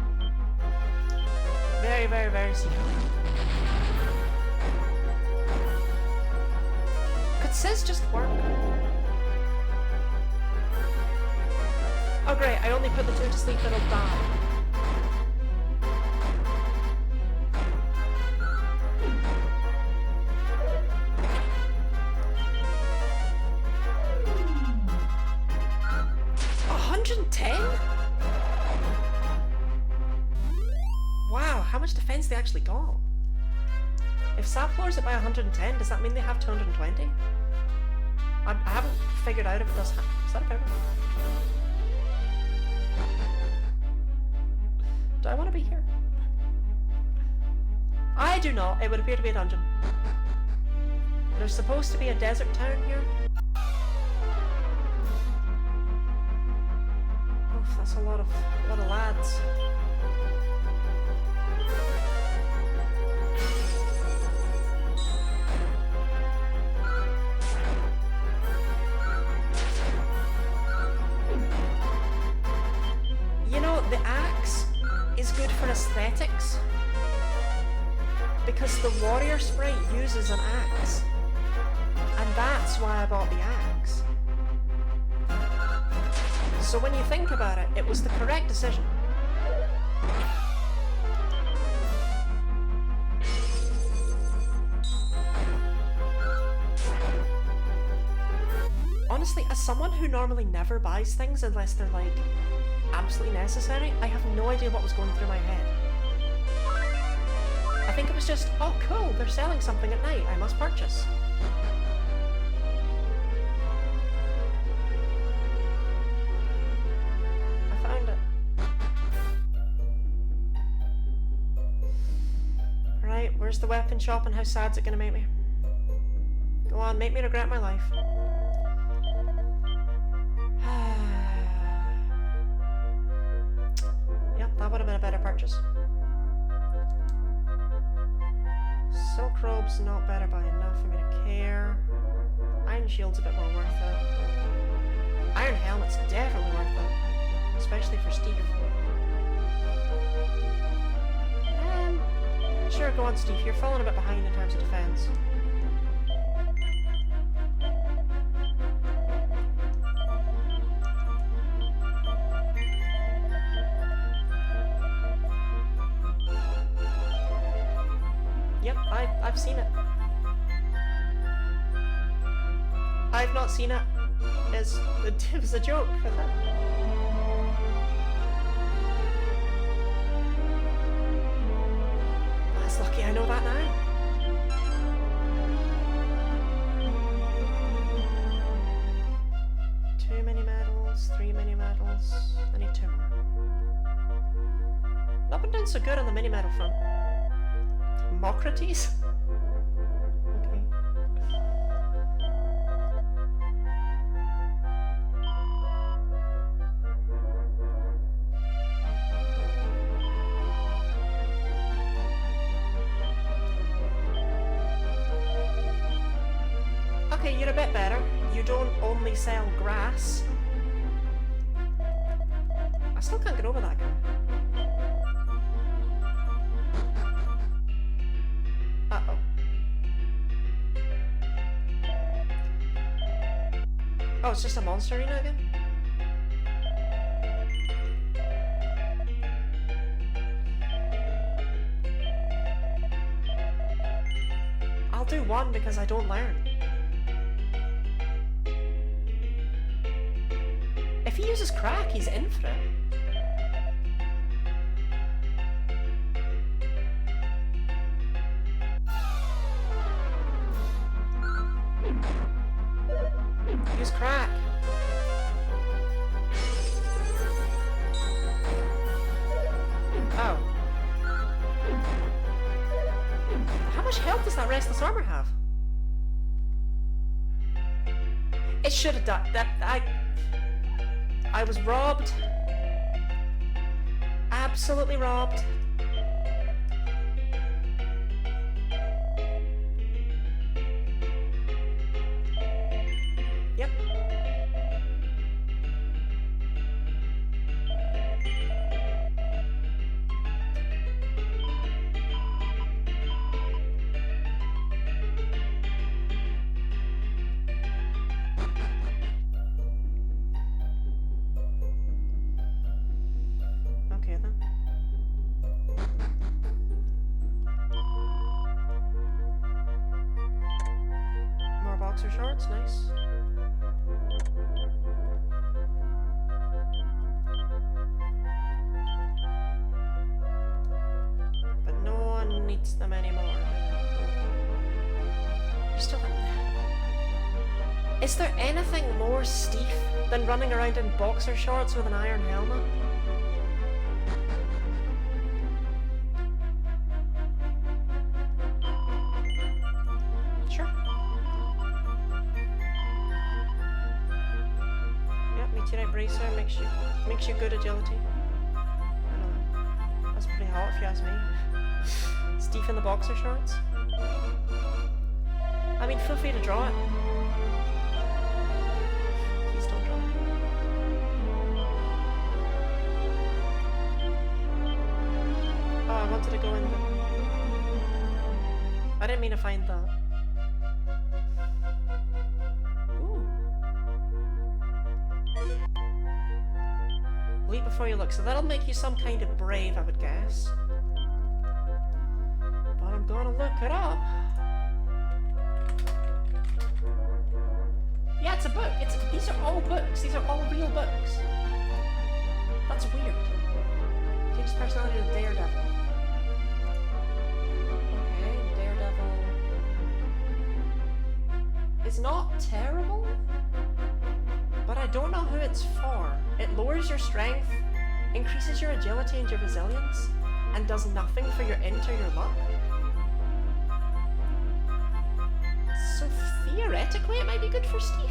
[SPEAKER 1] Very, very, very secretly. Could Sis just work? Oh great, I only put the two to sleep, it'll die. Wow, how much defense they actually got? If Sap floors it by 110, does that mean they have 220? I haven't figured out if it does. Is that a better? Do I want to be here? I do not. It would appear to be a dungeon. There's supposed to be a desert town here. Oof, that's a lot of lads. You know, the axe is good for aesthetics because the warrior sprite uses an axe, and that's why I bought the axe. So when you think about it, it was the correct decision. Honestly, as someone who normally never buys things unless they're like absolutely necessary, I have no idea what was going through my head. I think it was just, oh cool, they're selling something at night, I must purchase. I found it. Right, where's the weapon shop and how sad's it gonna make me? Go on, make me regret my life. That would have been a better purchase. Silk robe's not better by enough for me to care. Iron shield's a bit more worth it. Iron helmet's definitely worth it, especially for Steve. Sure, go on, Steve. You're falling a bit behind in terms of defense. Yep, I've seen it. I've not seen it. It was a joke. That's lucky I know that now. Too many medals, 3 mini medals. I need 2 more. Not been doing so good on the mini medal front. Mocrates? Okay. Okay, you're a bit better. You don't only sell grass. I still can't get over that guy. Uh-oh. Oh, it's just a monster arena again? I'll do one because I don't learn. If he uses crack, he's in for it. Use crack. Oh. How much health does that restless armor have? It should have died. I was robbed. Absolutely robbed. Yep. Okay then. More boxer shorts, nice. But no one needs them anymore. You still have... Is there anything more stiff than running around in boxer shorts with an iron helmet? Sure. Yep, meteorite bracer makes you good agility. I know. That's pretty hot if you ask me. Steve in the boxer shorts. I mean, feel free to draw it. Please don't draw it. Oh, I wanted to go in the... I didn't mean to find that. Ooh. Leap before you look. So that'll make you some kind of brave, I would guess. But I'm gonna look it up. Yeah, it's a book. These are all books. These are all real books. That's weird. Changes personality to Daredevil. Okay, Daredevil. It's not terrible, but I don't know who it's for. It lowers your strength, increases your agility and your resilience, and does nothing for your int or your luck. So theoretically, it might be good for Steve.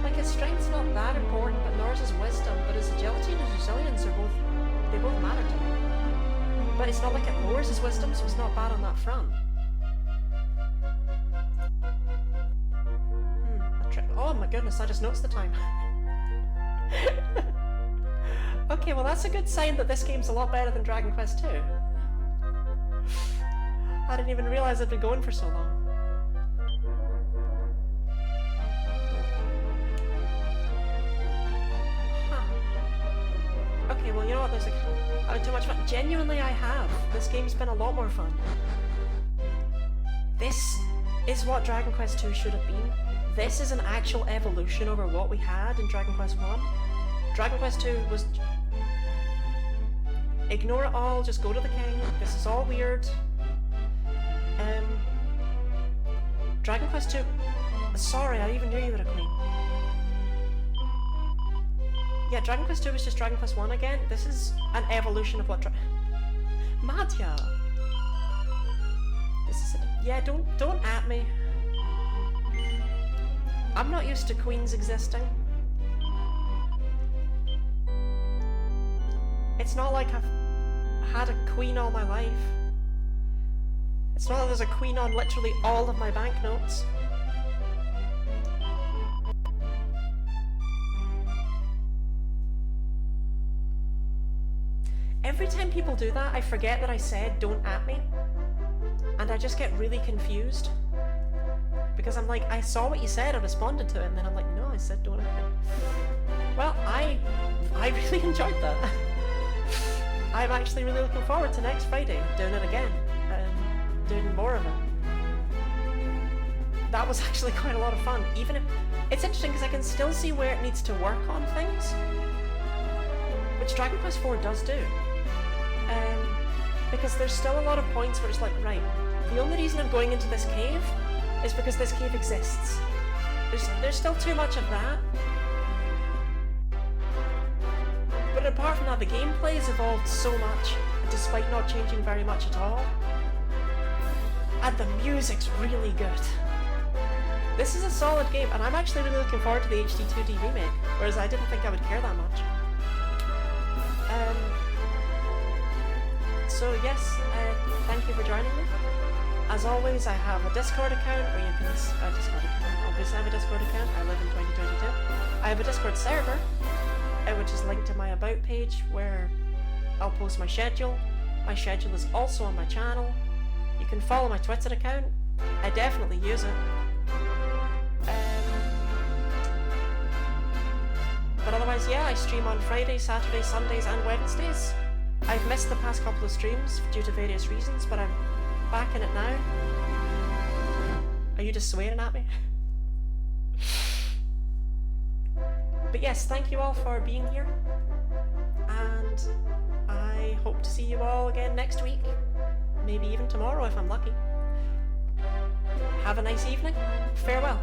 [SPEAKER 1] Like, his strength's not that important, but nor is his wisdom, but his agility and his resilience are they both matter to me. But it's not like it lowers his wisdom, so it's not bad on that front. Oh my goodness, I just noticed the time. Okay, well that's a good sign that this game's a lot better than Dragon Quest II. I didn't even realize it'd been going for so long. Huh. Okay, well you know what, I had too much fun. Genuinely I have. This game's been a lot more fun. This is what Dragon Quest II should have been. This is an actual evolution over what we had in Dragon Quest I. Dragon Quest II was... Ignore it all, just go to the king. This is all weird. Dragon Quest II... Sorry, I even knew you were a queen. Yeah, Dragon Quest II was just Dragon Quest I again. This is an evolution of what Madhya! This is... Yeah, don't at me. I'm not used to queens existing. It's not like I've had a queen all my life. It's not that there's a queen on literally all of my banknotes. every time people do that, I forget that I said don't at me. And I just get really confused. Because I'm like, I saw what you said, I responded to it, and then I'm like, no, I said don't at me. Well, I really enjoyed that. I'm actually really looking forward to next Friday, doing it again, and doing more of it. That was actually quite a lot of fun. Even if, it's interesting because I can still see where it needs to work on things, which Dragon Quest IV does do. Because there's still a lot of points where it's like, right, the only reason I'm going into this cave is because this cave exists. There's still too much of that. But apart from that, the gameplay has evolved so much, despite not changing very much at all. And the music's really good. This is a solid game, and I'm actually really looking forward to the HD 2D remake, whereas I didn't think I would care that much. So yes, thank you for joining me. As always, I have a Discord account, or you can... obviously I have a Discord account, I live in 2022. I have a Discord server, which is linked to my About page, where I'll post my schedule. My schedule is also on my channel. You can follow my Twitter account. I definitely use it. But otherwise, yeah, I stream on Fridays, Saturdays, Sundays, and Wednesdays. I've missed the past couple of streams due to various reasons, but I'm back in it now. Are you just swearing at me? But yes, thank you all for being here, and I hope to see you all again next week. Maybe even tomorrow if I'm lucky. Have a nice evening. Farewell.